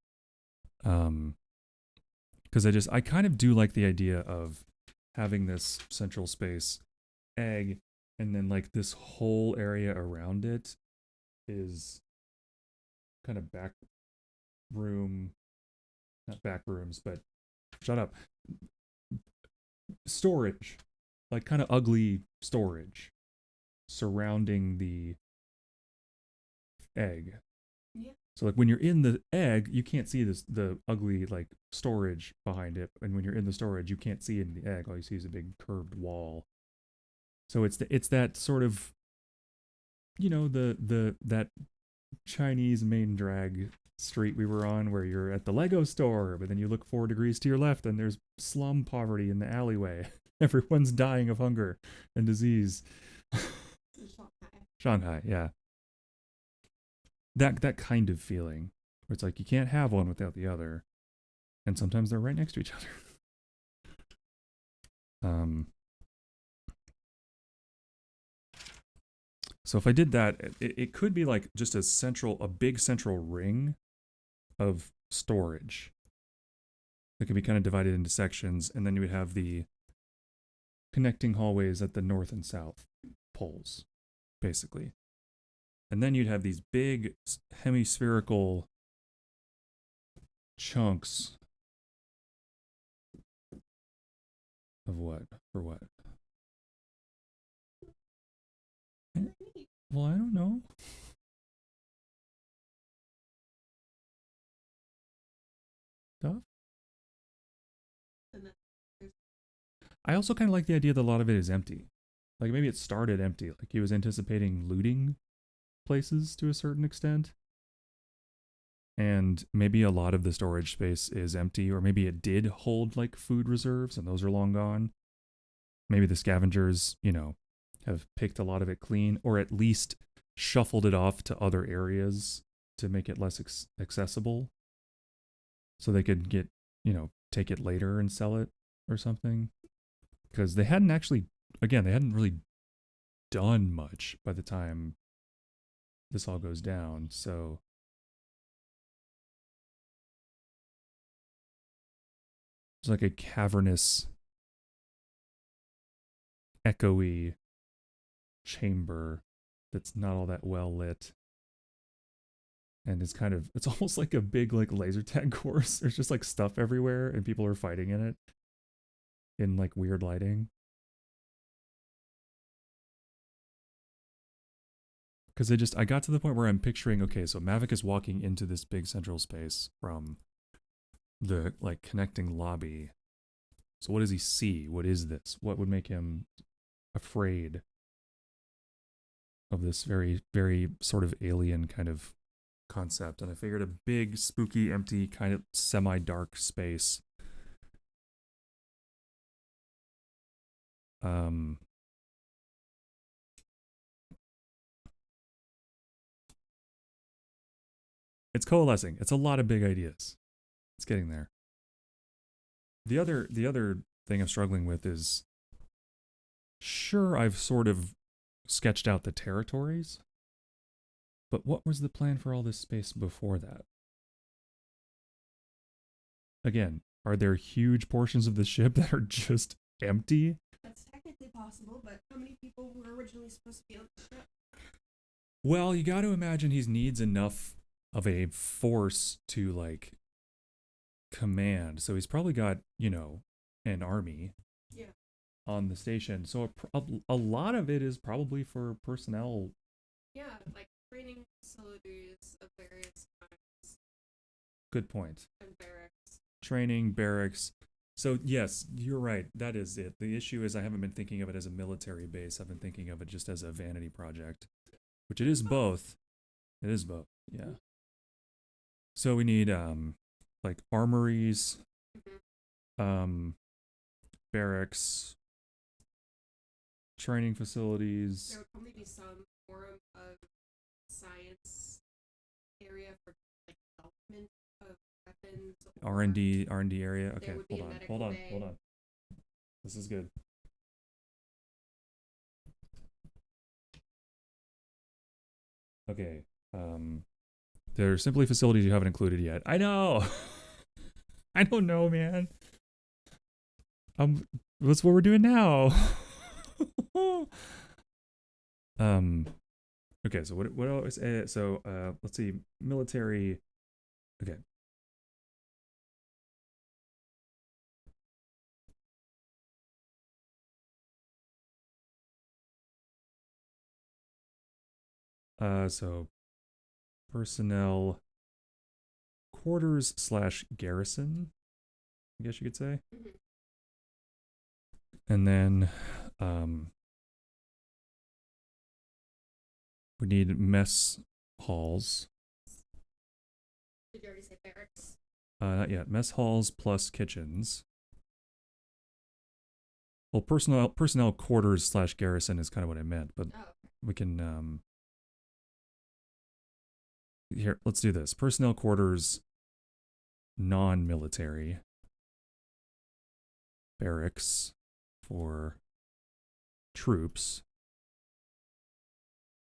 Speaker 1: Because I kind of do like the idea of having this central space egg, and then like this whole area around it is kind of back room, not back rooms, but shut up. Storage, like kind of ugly storage surrounding the egg.
Speaker 2: Yeah.
Speaker 1: So like when you're in the egg, you can't see the ugly like storage behind it, and when you're in the storage, you can't see in the egg. All you see is a big curved wall. So it's that sort of, you know, that Chinese main drag street we were on where you're at the Lego store, but then you look 4 degrees to your left and there's slum poverty in the alleyway. Everyone's dying of hunger and disease. Shanghai, yeah. That kind of feeling where it's like you can't have one without the other, and sometimes they're right next to each other. So if I did that, it could be like just a big central ring of storage that could be kind of divided into sections, and then you would have the connecting hallways at the north and south poles, basically. And then you'd have these big hemispherical chunks of what? For what? Well, I don't know. Stuff. I also kind of like the idea that a lot of it is empty. Like maybe it started empty. Like he was anticipating looting places to a certain extent. And maybe a lot of the storage space is empty, or maybe it did hold like food reserves and those are long gone. maybe the scavengers, have picked a lot of it clean, or at least shuffled it off to other areas to make it less accessible, so they could get, take it later and sell it or something. Because they hadn't really done much by the time this all goes down. So it's like a cavernous, echoey chamber that's not all that well lit. And it's almost like a big like laser tag course. There's just like stuff everywhere and people are fighting in it in like weird lighting. Because I got to the point where I'm picturing, okay, so Mavic is walking into this big central space from the like connecting lobby. So what does he see? What is this? What would make him afraid of this very, very sort of alien kind of concept? And I figured a big, spooky, empty, kind of semi-dark space. It's coalescing. It's a lot of big ideas. It's getting there. The other thing I'm struggling with is, sure, I've sort of sketched out the territories, but what was the plan for all this space before that? Again, are there huge portions of the ship that are just empty?
Speaker 2: That's technically possible, but how many people were originally supposed to be on the ship?
Speaker 1: Well, you got to imagine he needs enough of a force to like command. So he's probably got, an army on the station. So a lot of it is probably for personnel.
Speaker 2: Yeah, like training facilities of various kinds.
Speaker 1: Good point.
Speaker 2: And barracks.
Speaker 1: Training, barracks. So yes, you're right. That is it. The issue is I haven't been thinking of it as a military base. I've been thinking of it just as a vanity project, which it is both. It is both. Yeah. So we need like armories, barracks, training facilities.
Speaker 2: There would probably be some form of science area for like development of weapons.
Speaker 1: R&D area. Okay,
Speaker 2: There would be a medical
Speaker 1: hold
Speaker 2: bay.
Speaker 1: on. This is good. Okay. There are simply facilities you haven't included yet. I know. I don't know, man. That's what we're doing now. Okay, so what else? Let's see, military. Okay. So personnel quarters / garrison, I guess you could say. And then we need mess halls.
Speaker 2: Did you already say barracks?
Speaker 1: Not yet. Mess halls plus kitchens. Well, personnel quarters / garrison is kind of what I meant, but we can here, let's do this. Personnel quarters, non-military. Barracks for troops.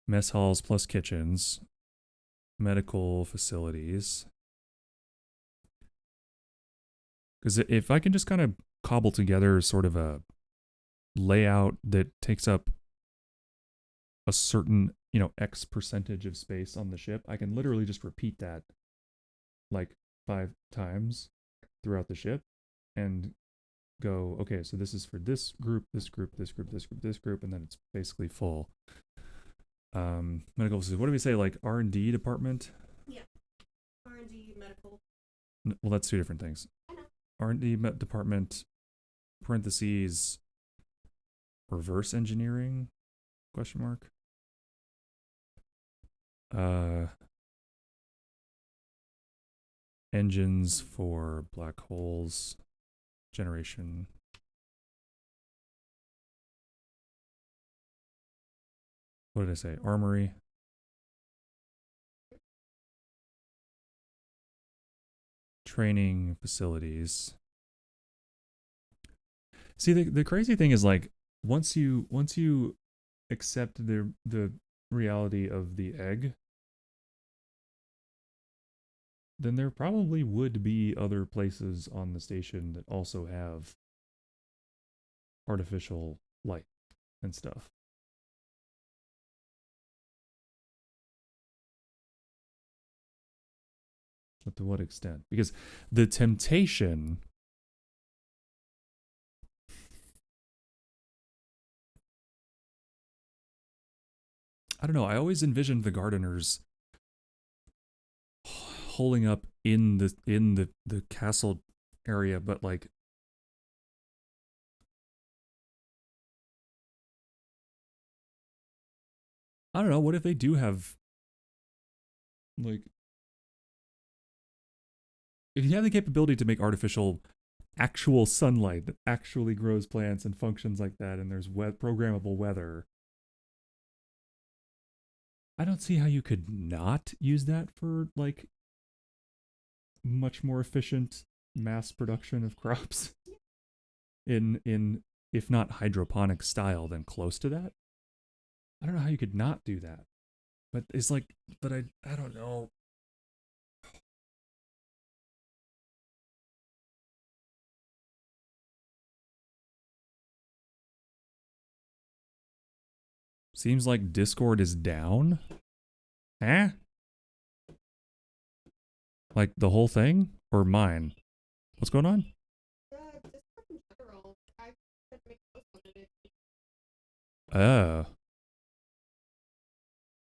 Speaker 1: Mess halls plus kitchens. Medical facilities. Because if I can just kind of cobble together sort of a layout that takes up a certain, X percentage of space on the ship, I can literally just repeat that like 5 times throughout the ship and go, okay, so this is for this group, this group, this group, this group, this group, and then it's basically full. Medical facilities. What do we say, like R&D department?
Speaker 2: Yeah. R&D, medical.
Speaker 1: Well, that's 2 different things.
Speaker 2: I know.
Speaker 1: R&D department, parentheses, reverse engineering, question mark. Engines for black holes generation. What did I say? Armory. Training facilities. See, the crazy thing is like once you accept the reality of the egg, then there probably would be other places on the station that also have artificial light and stuff. But to what extent? Because the temptation I don't know, I always envisioned the gardeners holding up in the castle area, but like I don't know, what if they do have like if you have the capability to make artificial actual sunlight that actually grows plants and functions like that and there's programmable weather, I don't see how you could not use that for like much more efficient mass production of crops in if not hydroponic style then close to that. I don't know how you could not do that. But it's like but I don't know. Seems like Discord is down. Huh? Like the whole thing? Or mine? What's going on?
Speaker 2: Discord in general. I could make a post on it.
Speaker 1: Oh.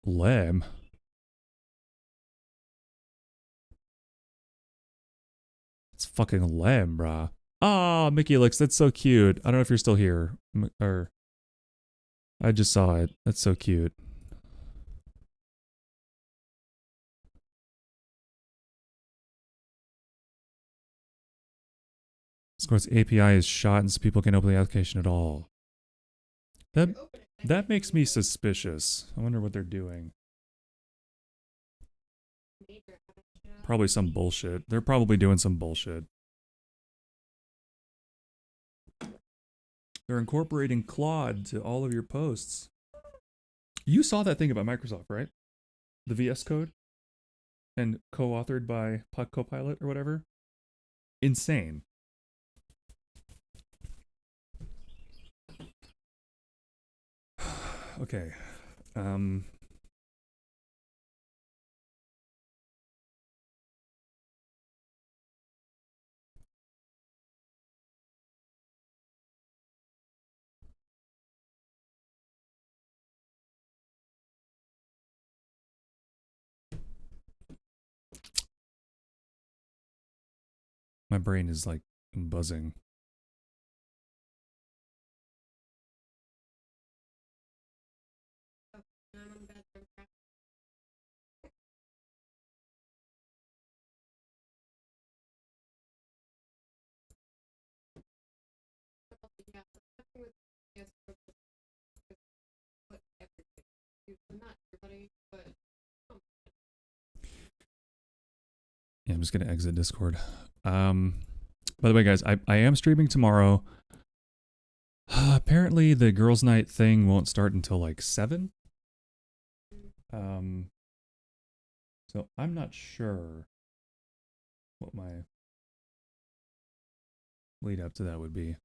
Speaker 1: Lame. It's fucking lame, brah. Ah, Mickey Looks, that's so cute. I don't know if you're still here. Or I just saw it. That's so cute. Discord's API is shot and so people can't open the application at all. That makes me suspicious. I wonder what they're doing. Probably some bullshit. They're probably doing some bullshit. They're incorporating Claude to all of your posts. You saw that thing about Microsoft, right? The VS Code? And co-authored by Copilot or whatever? Insane. Okay. My brain is like buzzing. Yeah, I'm just gonna exit Discord. By the way, guys, I am streaming tomorrow. Apparently, the girls' night thing won't start until like 7. So I'm not sure what my lead up to that would be.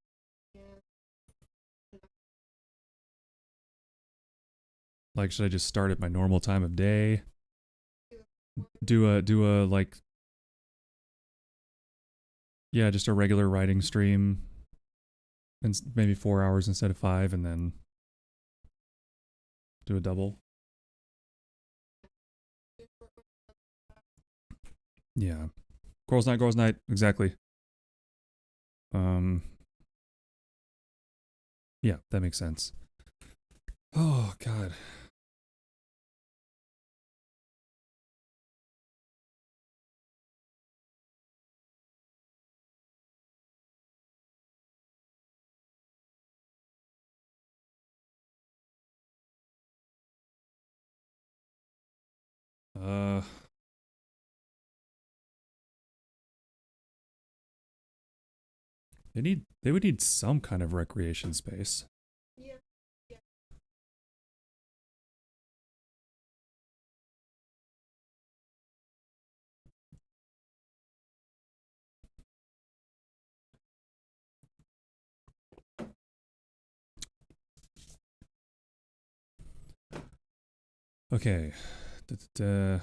Speaker 1: Like, should I just start at my normal time of day? Do a like, yeah, just a regular writing stream, and maybe 4 hours instead of 5, and then do a double. Yeah, girls' night, exactly. Yeah, that makes sense. Oh God. Uh, they would need some kind of recreation space.
Speaker 2: Yeah. Yeah.
Speaker 1: Okay. Da-da-da.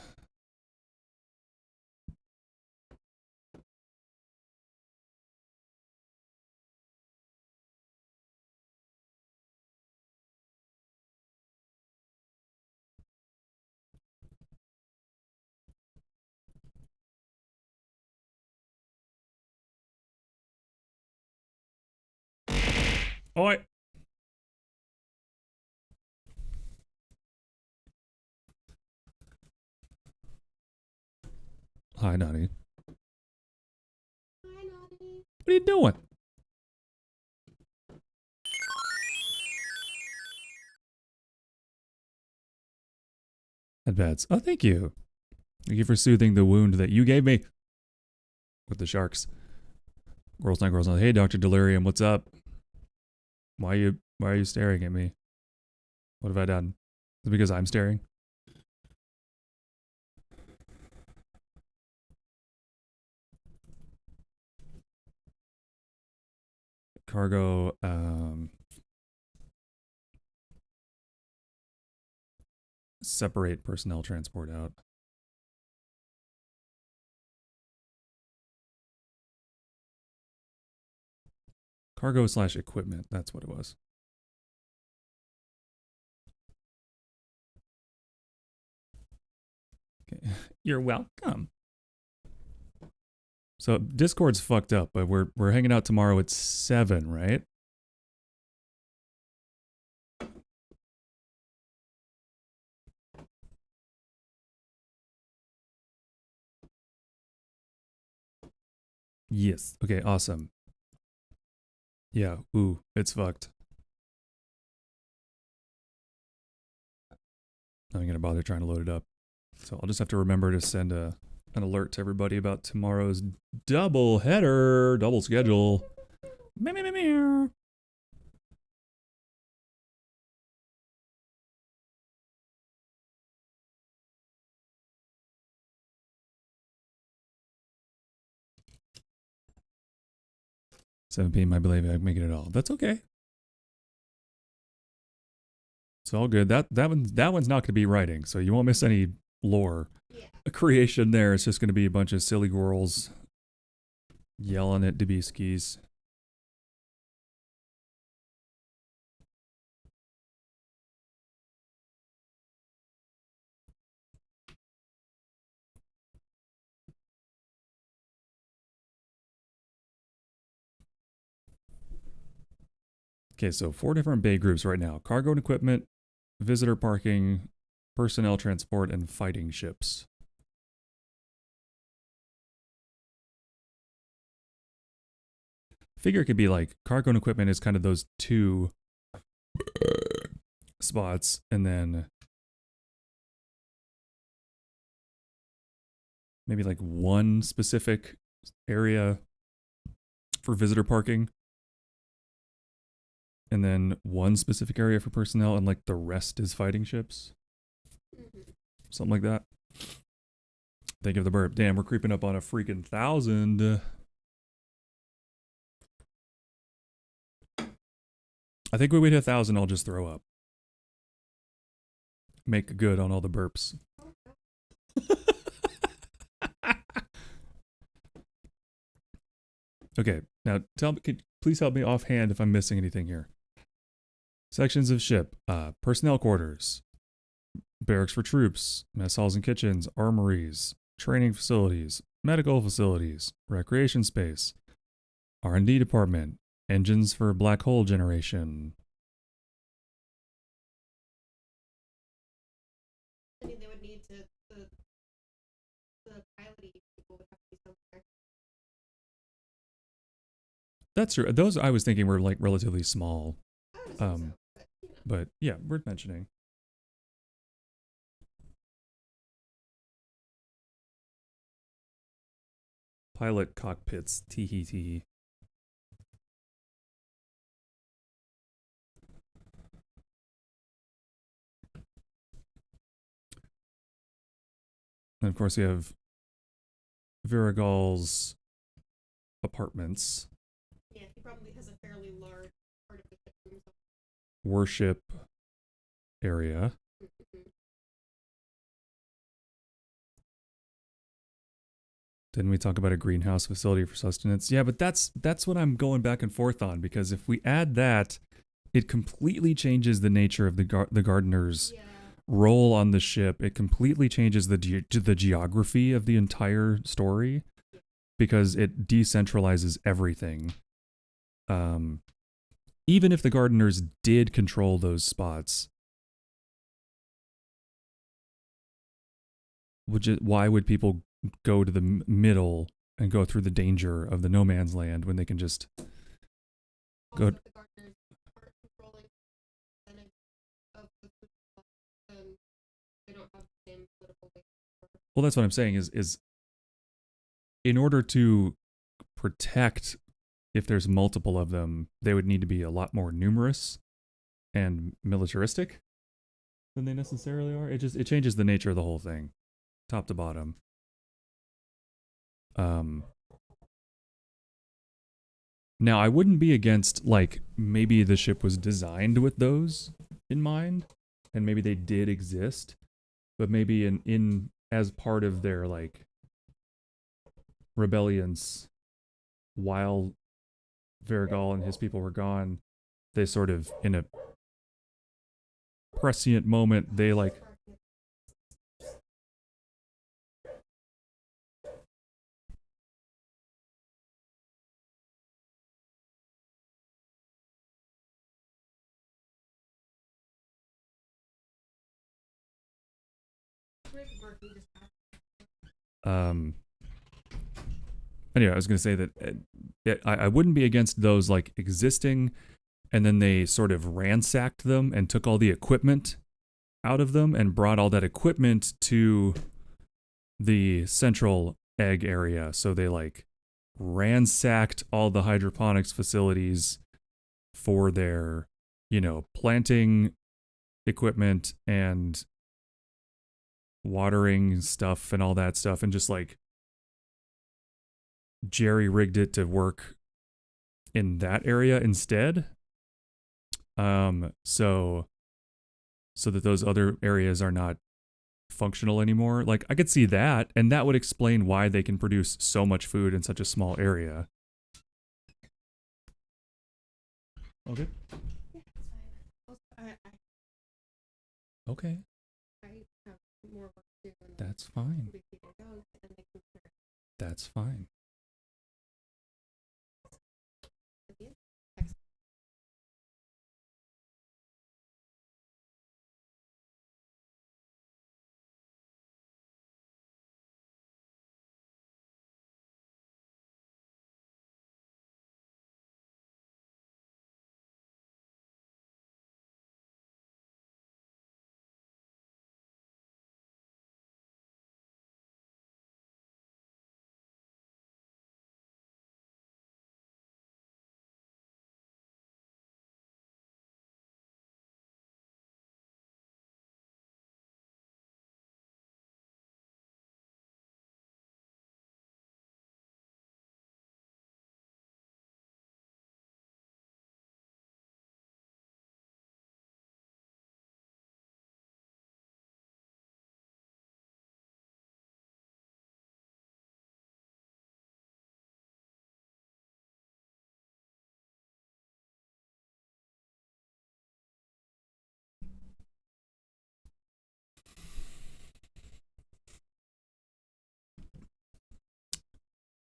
Speaker 1: Oi! Hi, Nani.
Speaker 2: Hi, Naughty.
Speaker 1: What are you doing? Headbeds. Oh, thank you. Thank you for soothing the wound that you gave me with the sharks. Girls not girls not. Hey, Dr. Delirium, what's up? Why are you staring at me? What have I done? Is it because I'm staring? Cargo, separate personnel transport out. Cargo / equipment, that's what it was. Okay. You're welcome. So Discord's fucked up, but we're hanging out tomorrow at 7, right? Yes. Okay, awesome. Yeah, ooh, it's fucked. I'm not gonna bother trying to load it up. So I'll just have to remember to send an alert to everybody about tomorrow's double header, double schedule. Meow, meow, meow, meow. $7 p.m. I believe I can make it at all. That's okay. It's all good. That one's not going to be writing, so you won't miss any lore creation there. It's just going to be a bunch of silly girls yelling at Debiskis. Okay, so 4 different bay groups right now: cargo and equipment, visitor parking, personnel transport, and fighting ships. Figure it could be like cargo and equipment is kind of those 2 spots, and then maybe like 1 specific area for visitor parking, and then 1 specific area for personnel, and like the rest is fighting ships. Something like that. Thank you for the burp. Damn, we're creeping up on a freaking 1,000. I think when we hit 1,000, I'll just throw up. Make good on all the burps. Okay, now please help me offhand if I'm missing anything here. Sections of ship: personnel quarters, barracks for troops, mess halls and kitchens, armories, training facilities, medical facilities, recreation space, R&D department, engines for black hole generation.
Speaker 2: I mean, they would need to the piloting people would have to be somewhere.
Speaker 1: That's true. Those I was thinking were like relatively small.
Speaker 2: I would assume so, but
Speaker 1: But yeah, worth mentioning. Pilot cockpits. Teehee tee. And of course, we have Viragal's apartments.
Speaker 2: Yeah, he probably has a fairly large part of the ship to himself.
Speaker 1: Worship area. Didn't we talk about a greenhouse facility for sustenance? Yeah, but that's what I'm going back and forth on, because if we add that, it completely changes the nature of the gardener's role on the ship. It completely changes the geography of the entire story, because it decentralizes everything. Even if the gardeners did control those spots, why would people go to the middle and go through the danger of the no man's land when they can just go?
Speaker 2: The gardeners aren't controlling percentage of the food supply, and they don't have the same political weight.
Speaker 1: Well, that's what I'm saying is in order to protect, if there's multiple of them, they would need to be a lot more numerous and militaristic than they necessarily are. It changes the nature of the whole thing, top to bottom. Now I wouldn't be against, like, maybe the ship was designed with those in mind, and maybe they did exist, but maybe in as part of their, like, rebellions, while Viragal and his people were gone, they sort of, in a prescient moment, they, like, anyway, I was going to say that I wouldn't be against those, like, existing, and then they sort of ransacked them and took all the equipment out of them and brought all that equipment to the central egg area. So they, like, ransacked all the hydroponics facilities for their, planting equipment and watering stuff and all that stuff, and just, like, jerry-rigged it to work in that area instead. So that those other areas are not functional anymore. Like, I could see that, and that would explain why they can produce so much food in such a small area. Okay.
Speaker 2: Yeah, it's fine.
Speaker 1: Okay.
Speaker 2: I have more work to do.
Speaker 1: That's fine. That's fine.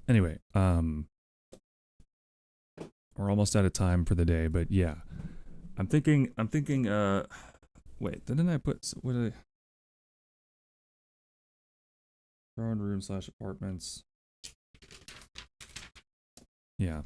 Speaker 1: Anyway, we're almost out of time for the day, but yeah. I'm thinking, wait, didn't I put, what did I, throne room / apartments. Yeah.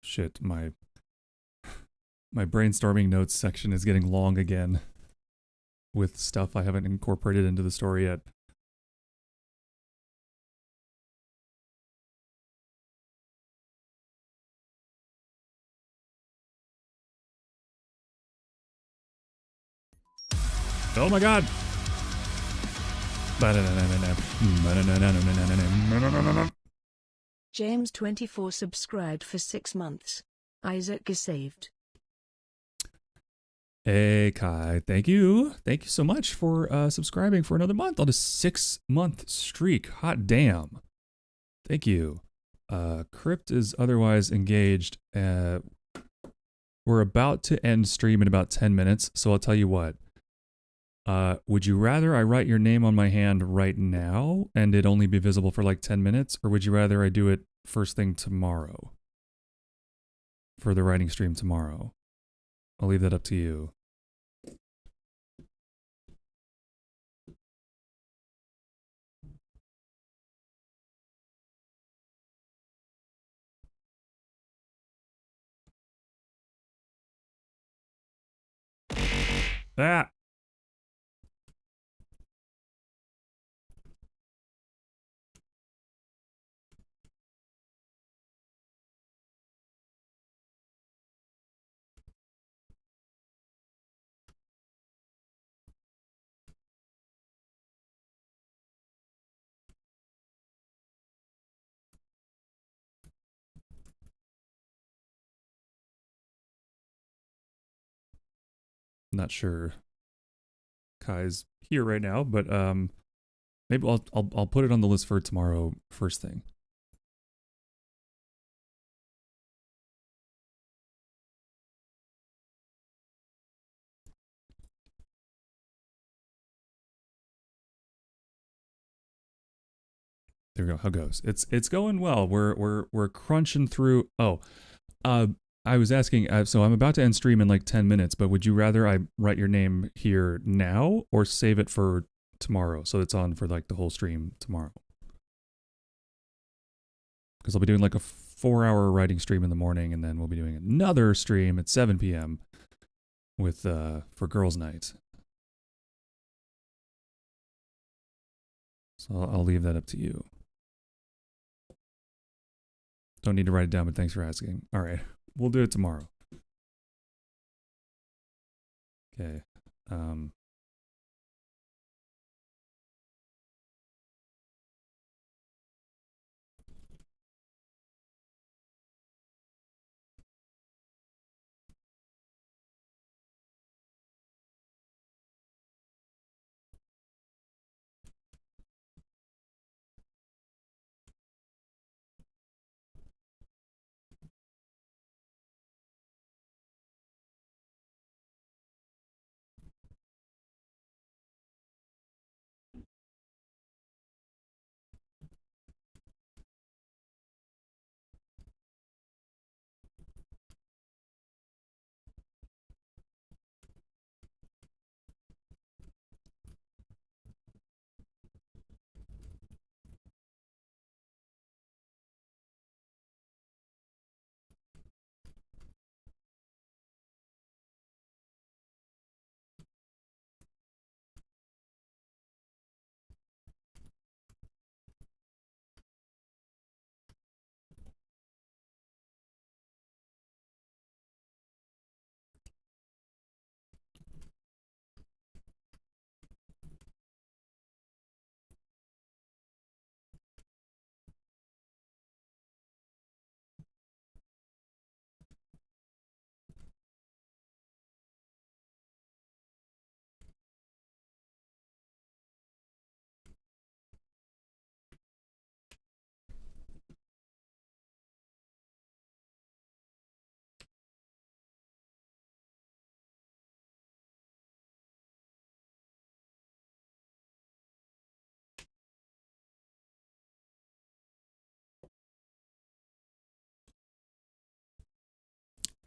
Speaker 1: shit, my brainstorming notes section is getting long again with stuff I haven't incorporated into the story yet. Oh my god!
Speaker 3: James 24 subscribed for 6 months. Isaac is saved.
Speaker 1: Hey Kai, thank you. Thank you so much for subscribing for another month on a 6-month streak. Hot damn. Thank you. Crypt is otherwise engaged. We're about to end stream in about 10 minutes, so I'll tell you what. Would you rather I write your name on my hand right now and it only be visible for like 10 minutes, or would you rather I do it first thing tomorrow? For the writing stream tomorrow. I'll leave that up to you. Ah! Not sure Kai's here right now, but maybe I'll put it on the list for tomorrow first thing. There we go. How goes? It's going well. We're crunching through. Oh, I was asking. So I'm about to end stream in like 10 minutes. But would you rather I write your name here now or save it for tomorrow so it's on for like the whole stream tomorrow? Because I'll be doing like a 4-hour writing stream in the morning, and then we'll be doing another stream at 7 p.m. with for girls' night. So I'll leave that up to you. Don't need to write it down, but thanks for asking. All right, we'll do it tomorrow. Okay.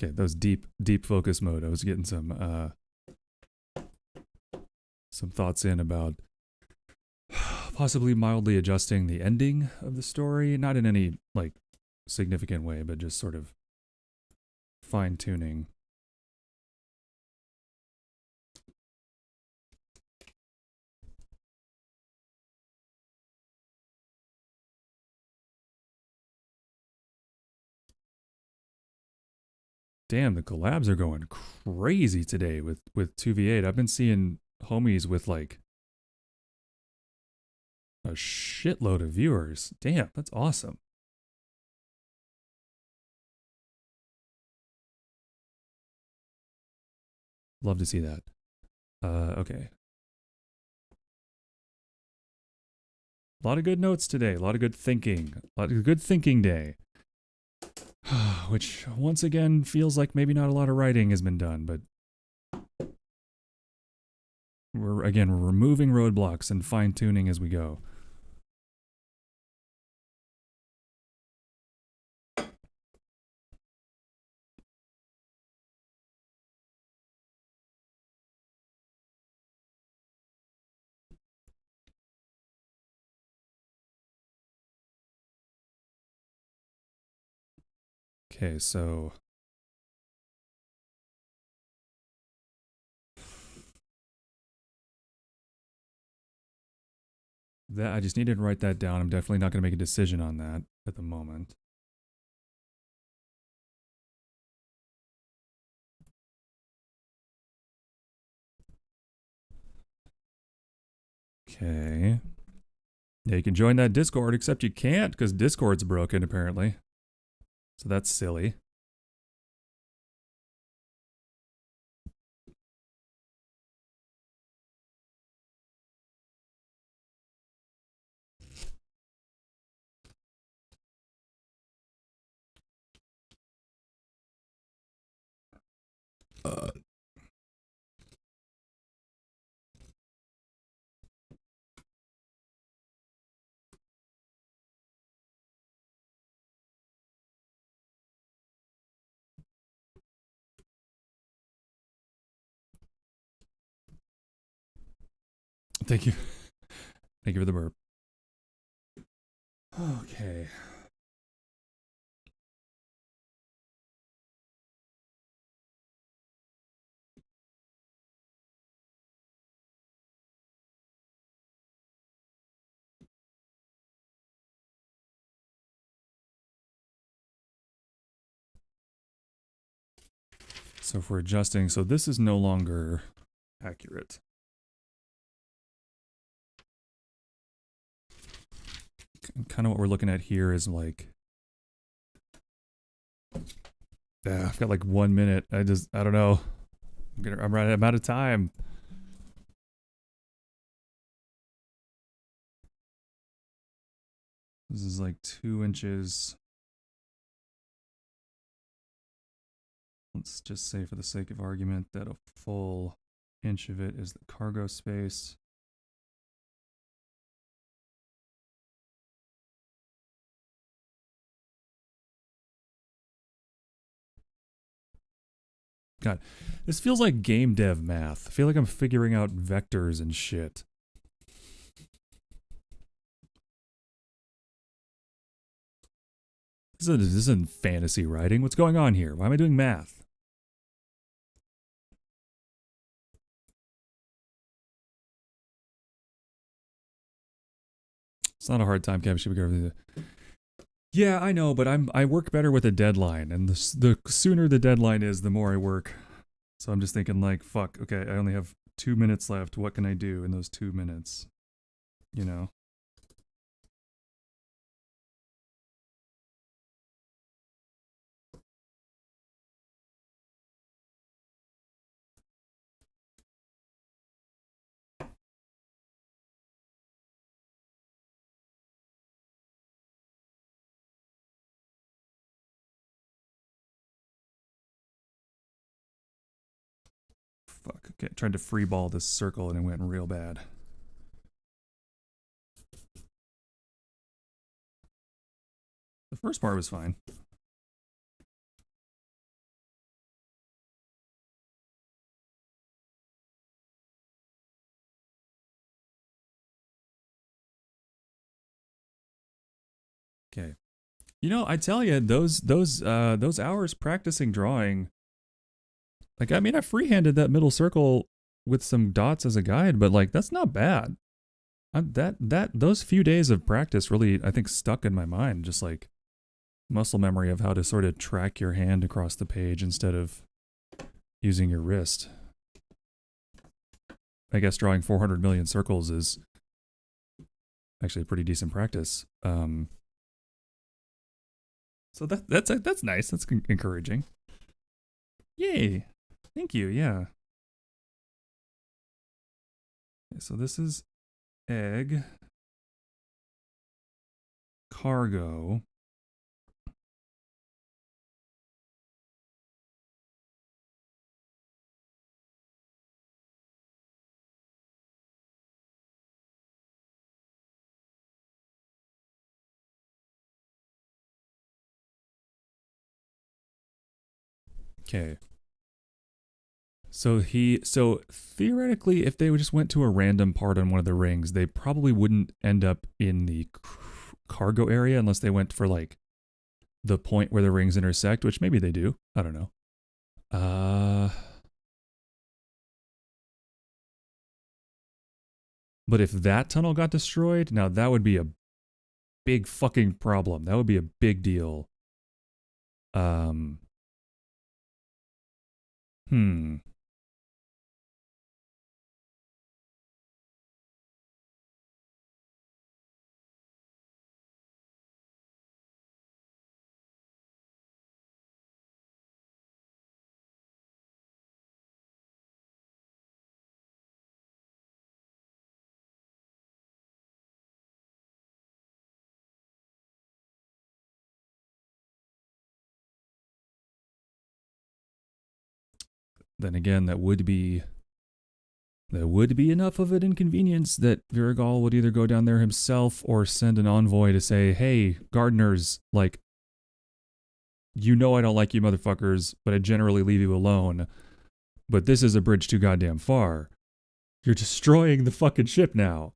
Speaker 1: Okay, that was deep focus mode. I was getting some thoughts in about possibly mildly adjusting the ending of the story, not in any like significant way, but just sort of fine tuning. Damn, the collabs are going crazy today with 2v8. I've been seeing homies with like a shitload of viewers. Damn, that's awesome. Love to see that. Okay. A lot of good notes today. A lot of good thinking. A lot of good thinking day. Which, once again, feels like maybe not a lot of writing has been done, but we're removing roadblocks and fine-tuning as we go. Okay, so that I just needed to write that down. I'm definitely not going to make a decision on that at the moment. Okay. Yeah, you can join that Discord, except you can't because Discord's broken apparently. So that's silly. Thank you. Thank you for the burp. Okay. So if we're adjusting, so this is no longer accurate. Kind of what we're looking at here is like, I've got like 1 minute. I don't know. I'm out of time. This is like 2 inches. Let's just say for the sake of argument that a full inch of it is the cargo space. God, this feels like game dev math. I feel like I'm figuring out vectors and shit. This isn't fantasy writing. What's going on here? Why am I doing math? It's not a hard time, Cam. Should we go? Yeah, I know, but I work better with a deadline, and the sooner the deadline is, the more I work. So I'm just thinking like, fuck, okay, I only have 2 minutes left. What can I do in those 2 minutes? You know? Fuck, okay, tried to free ball this circle and it went real bad. The first part was fine. Okay. You know, I tell you, those hours practicing drawing. Like, I mean, I freehanded that middle circle with some dots as a guide, but like, that's not bad. Those few days of practice really, I think, stuck in my mind. Just like muscle memory of how to sort of track your hand across the page instead of using your wrist. I guess drawing 400 million circles is actually a pretty decent practice. So that's nice. That's encouraging. Yay! Thank you. Yeah. So this is egg, cargo. Okay. So theoretically, if they just went to a random part on one of the rings, they probably wouldn't end up in the cargo area unless they went for like the point where the rings intersect, which maybe they do. I don't know. But if that tunnel got destroyed, now that would be a big fucking problem. That would be a big deal. Then again, that would be enough of an inconvenience that Viragal would either go down there himself or send an envoy to say, hey, gardeners, like, you know I don't like you motherfuckers, but I generally leave you alone. But this is a bridge too goddamn far. You're destroying the fucking ship now.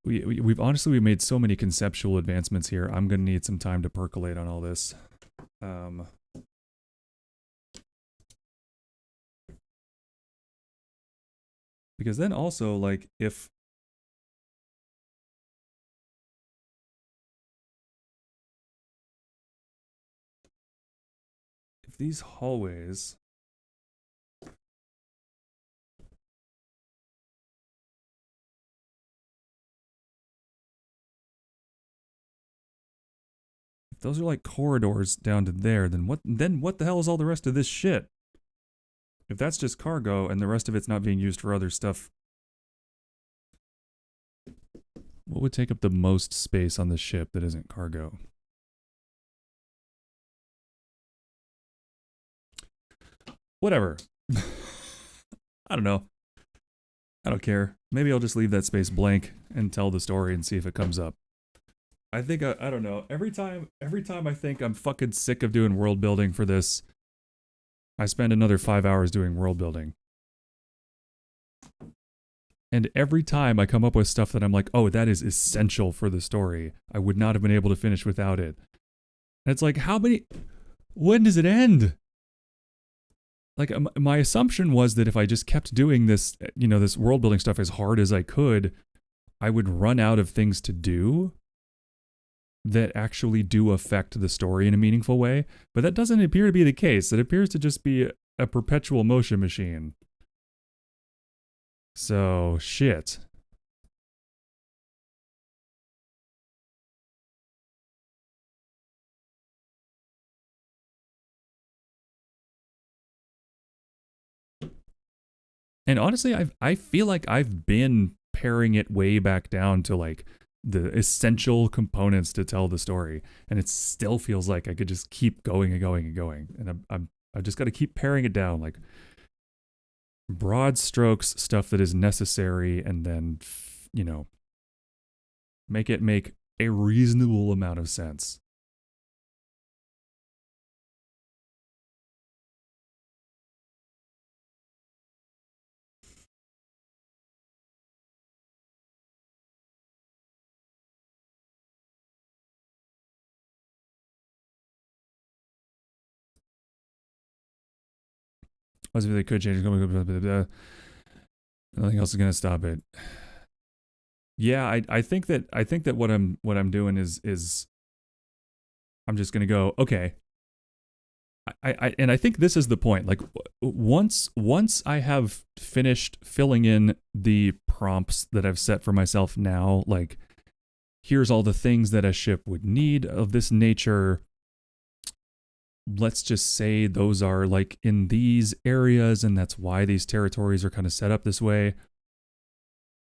Speaker 1: We've honestly made so many conceptual advancements here. I'm gonna need some time to percolate on all this. Because then also, like, if these hallways those are like corridors down to there, then what the hell is all the rest of this shit? If that's just cargo and the rest of it's not being used for other stuff, what would take up the most space on the ship that isn't cargo? Whatever. I don't know. I don't care. Maybe I'll just leave that space blank and tell the story and see if it comes up. I think I don't know. Every time I think I'm fucking sick of doing world building for this, I spend another 5 hours doing world building. And every time I come up with stuff that I'm like, oh, that is essential for the story. I would not have been able to finish without it. And it's like, when does it end? Like, my assumption was that if I just kept doing this, this world building stuff as hard as I could, I would run out of things to do that actually do affect the story in a meaningful way. But that doesn't appear to be the case. It appears to just be a perpetual motion machine. So, shit. And honestly, I feel like I've been paring it way back down to like the essential components to tell the story, and it still feels like I could just keep going and going and going, and I've just got to keep paring it down, like broad strokes stuff that is necessary, and then make it make a reasonable amount of sense. As if they could change, nothing else is gonna stop it. Yeah, I think that what I'm doing is I'm just gonna go, okay. And I think this is the point. Like once I have finished filling in the prompts that I've set for myself now, like here's all the things that a ship would need of this nature. Let's just say those are like in these areas, and that's why these territories are kind of set up this way.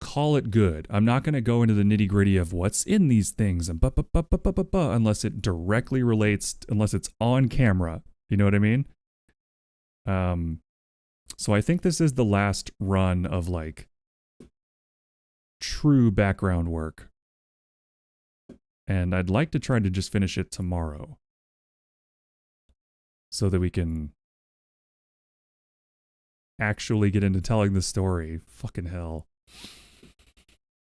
Speaker 1: Call it good. I'm not going to go into the nitty gritty of what's in these things and unless it directly relates, unless it's on camera. You know what I mean? So I think this is the last run of like true background work. And I'd like to try to just finish it tomorrow, so that we can actually get into telling the story. Fucking hell.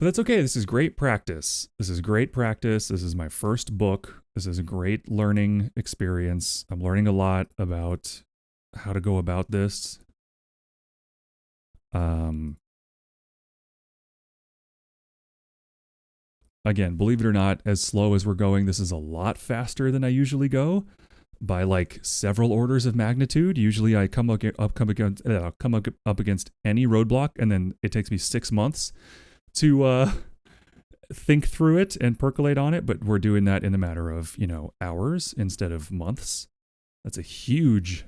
Speaker 1: But that's okay. This is great practice. This is my first book. This is a great learning experience. I'm learning a lot about how to go about this. Again, believe it or not, as slow as we're going, this is a lot faster than I usually go, by like several orders of magnitude. Usually I come up against any roadblock, and then it takes me 6 months to think through it and percolate on it, but we're doing that in a matter of, hours instead of months. That's a huge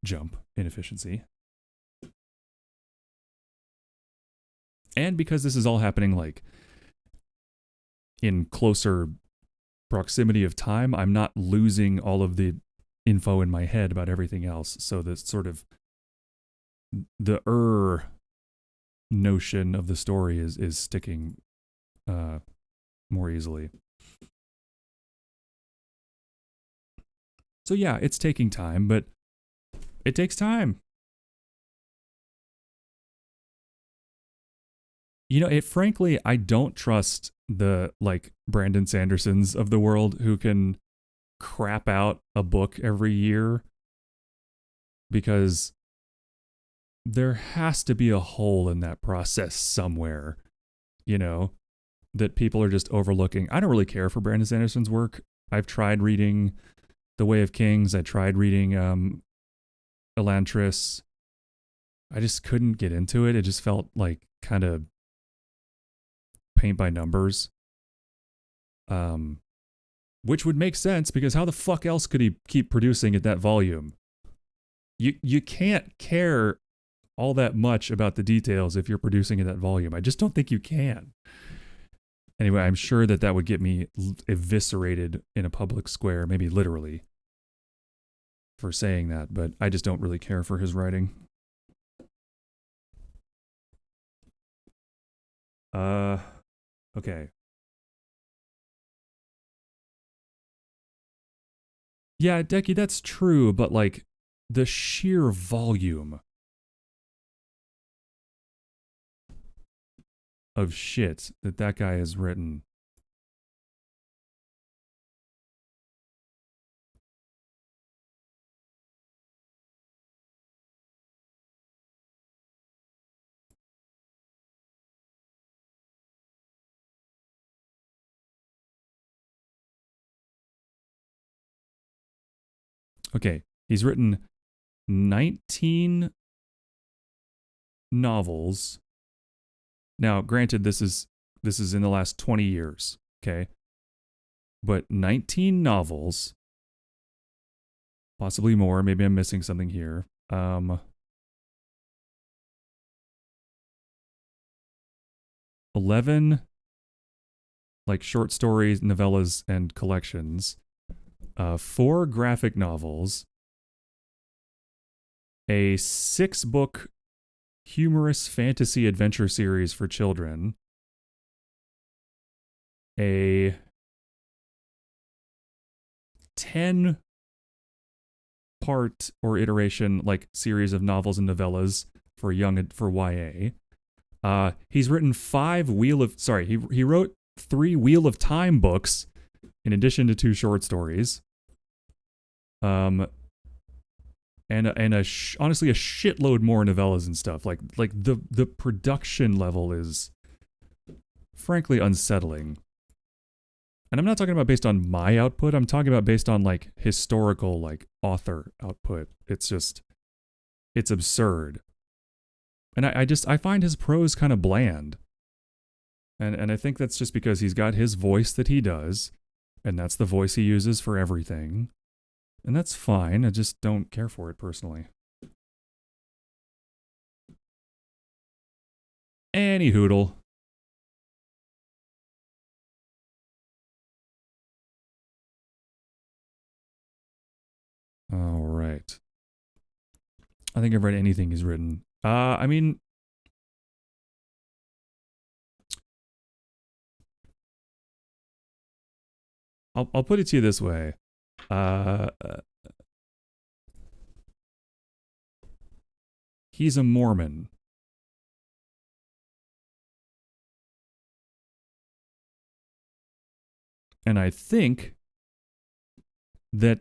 Speaker 1: jump in efficiency. And because this is all happening like in closer proximity of time, I'm not losing all of the info in my head about everything else. So the sort of the notion of the story is sticking more easily. So yeah, it's taking time, but it takes time. Frankly, I don't trust the like Brandon Sandersons of the world who can crap out a book every year, because there has to be a hole in that process somewhere, that people are just overlooking. I don't really care for Brandon Sanderson's work. I've tried reading The Way of Kings. I tried reading Elantris. I just couldn't get into it. It just felt like kind of paint by numbers, which would make sense, because how the fuck else could he keep producing at that volume? You can't care all that much about the details if you're producing at that volume. I just don't think you can. Anyway, I'm sure that would get me eviscerated in a public square, maybe literally, for saying that, but I just don't really care for his writing. Okay. Yeah, Decky, that's true, but like the sheer volume of shit that guy has written. Okay, he's written 19 novels. Now, granted, this is in the last 20 years, okay? But 19 novels, possibly more. Maybe I'm missing something here. 11 like short stories, novellas, and collections, 4 graphic novels, a 6-book humorous fantasy adventure series for children, a 10-part or iteration like series of novels and novellas for YA. He's written 5 he wrote 3 Wheel of Time books in addition to 2 short stories. And honestly a shitload more novellas and stuff. Like the production level is frankly unsettling. And I'm not talking about based on my output. I'm talking about based on like historical like author output. It's absurd. And I find his prose kind of bland. And I think that's just because he's got his voice that he does, and that's the voice he uses for everything. And that's fine. I just don't care for it personally. Any hoodle. All right. I think I've read anything he's written. I mean, I'll put it to you this way. He's a Mormon. And I think that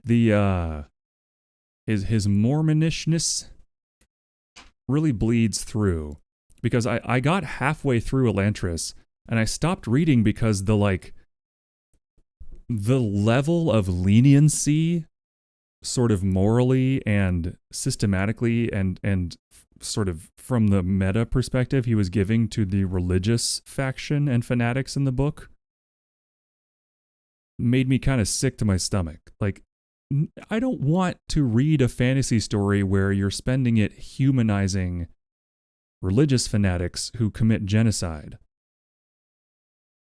Speaker 1: his Mormonishness really bleeds through, because I got halfway through Elantris and I stopped reading because the level of leniency sort of morally and systematically and sort of from the meta perspective he was giving to the religious faction and fanatics in the book made me kind of sick to my stomach. Like, I don't want to read a fantasy story where you're spending it humanizing religious fanatics who commit genocide.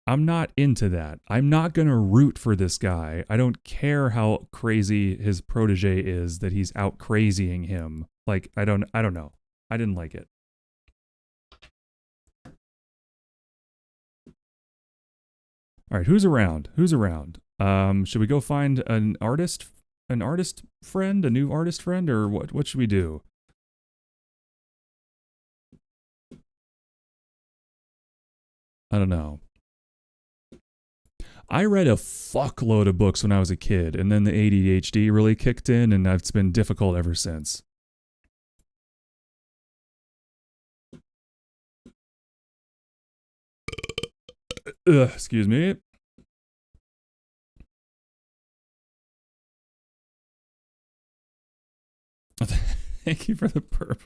Speaker 1: I'm not into that. I'm not going to root for this guy. I don't care how crazy his protege is that he's out crazying him. Like, I don't know. I didn't like it. All right, who's around? Should we go find an artist friend, a new artist friend, or what should we do? I don't know. I read a fuckload of books when I was a kid, and then the ADHD really kicked in, and it's been difficult ever since. Excuse me. Thank you for the burp.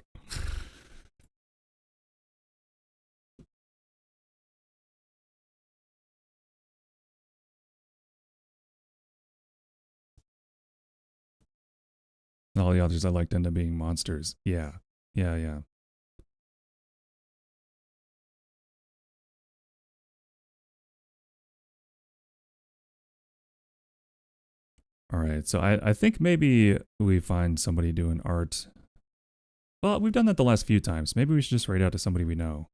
Speaker 1: All the others I liked end up being monsters. Yeah. All right, so I think maybe we find somebody doing art. Well, we've done that the last few times. Maybe we should just write out to somebody we know.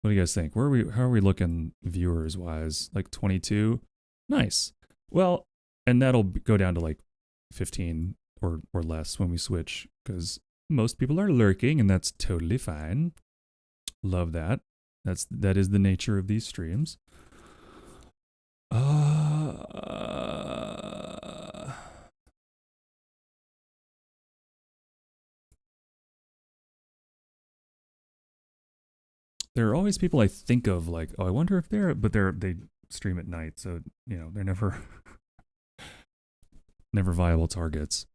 Speaker 1: What do you guys think? How are we looking viewers wise? Like 22? Nice. Well, and that'll go down to like 15 or less when we switch, because most people are lurking, and that's totally fine. Love that. That is the nature of these streams. There are always people I think of like, oh, I wonder if they stream at night, so they're never viable targets.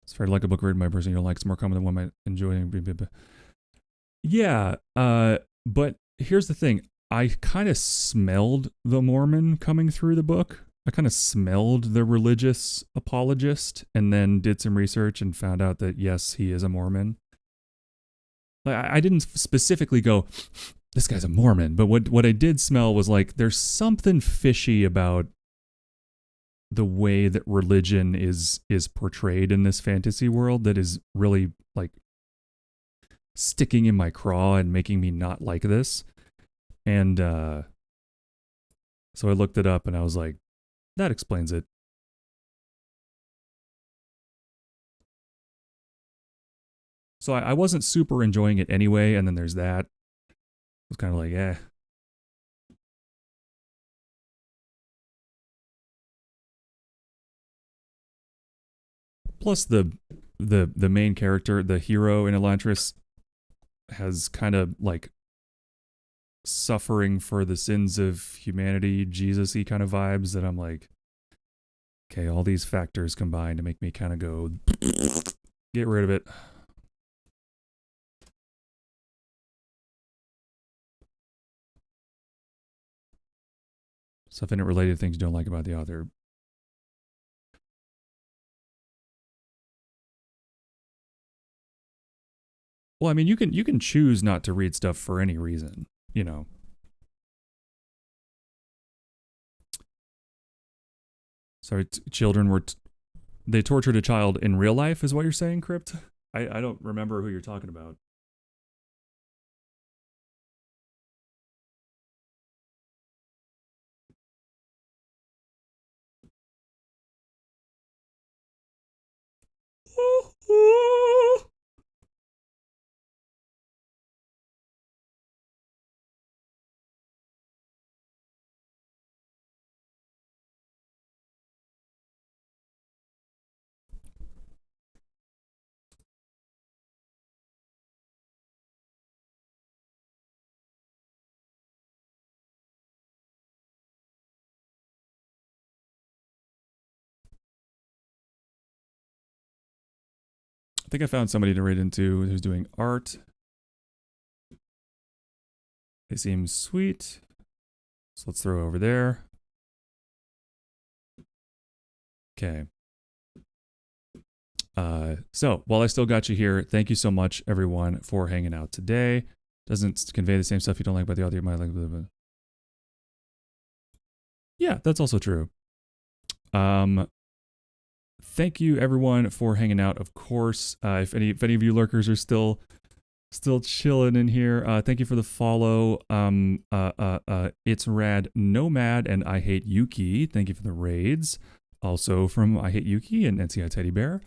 Speaker 1: It's fair to like a book written by a person you don't like. It's more common than one might enjoy. Yeah, but here's the thing. I kind of smelled the Mormon coming through the book. I kind of smelled the religious apologist and then did some research and found out that yes, he is a Mormon. Like, I didn't specifically go, this guy's a Mormon, but what I did smell was like there's something fishy about the way that religion is portrayed in this fantasy world that is really like sticking in my craw and making me not like this. And so I looked it up and I was like, that explains it. So I wasn't super enjoying it anyway, and then there's that. It was kind of like, eh. Plus the main character, the hero in Elantris, has kind of like suffering for the sins of humanity, Jesus-y kind of vibes that I'm like, okay, all these factors combine to make me kind of go, get rid of it. Stuff in it related to things you don't like about the author. Well, I mean, you can choose not to read stuff for any reason, you know. Sorry, children were they tortured a child in real life, is what you're saying, Crypt? I don't remember who you're talking about. I think I found somebody to read into who's doing art. They seem sweet. So let's throw over there. Okay. So while I still got you here, thank you so much, everyone, for hanging out today. Doesn't convey the same stuff you don't like about the author you might like. Blah, blah. Yeah, that's also true. Thank you, everyone, for hanging out. Of course, if any of you lurkers are still chilling in here, thank you for the follow. It's Rad Nomad and I Hate Yuki. Thank you for the raids. Also from I Hate Yuki and NCI Teddy Bear.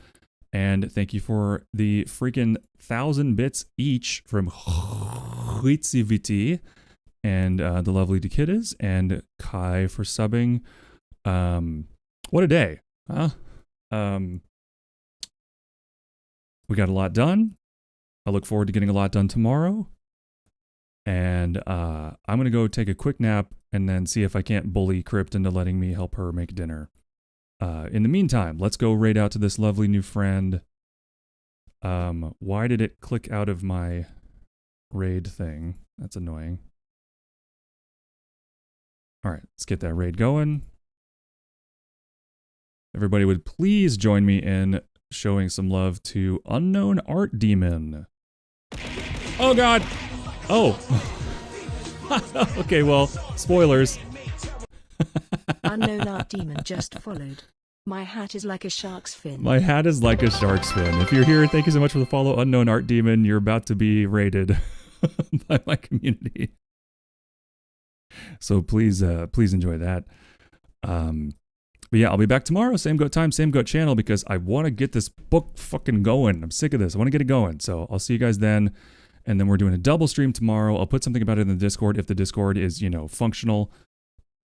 Speaker 1: And thank you for the freaking 1,000 bits each from Huitsiviti and the lovely Dekidas and Kai for subbing. What a day, huh? We got a lot done. I look forward to getting a lot done tomorrow. And I'm going to go take a quick nap and then see if I can't bully Crypt into letting me help her make dinner. In the meantime, let's go raid out to this lovely new friend. Why did it click out of my raid thing? That's annoying. All right, let's get that raid going. Everybody would please join me in showing some love to Unknown Art Demon. Oh God! Oh! Okay, well, spoilers.
Speaker 3: Unknown Art Demon just followed. My hat is like a shark's fin.
Speaker 1: My hat is like a shark's fin. If you're here, thank you so much for the follow, Unknown Art Demon. You're about to be raided by my community. So please enjoy that. But yeah, I'll be back tomorrow. Same goat time, same goat channel, because I want to get this book fucking going. I'm sick of this. I want to get it going. So I'll see you guys then. And then we're doing a double stream tomorrow. I'll put something about it in the Discord if the Discord is, you know, functional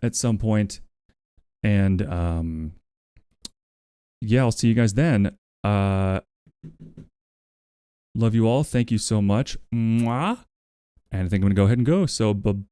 Speaker 1: at some point. And yeah, I'll see you guys then. Love you all. Thank you so much. Mwah. And I think I'm going to go ahead and go. So bye-bye.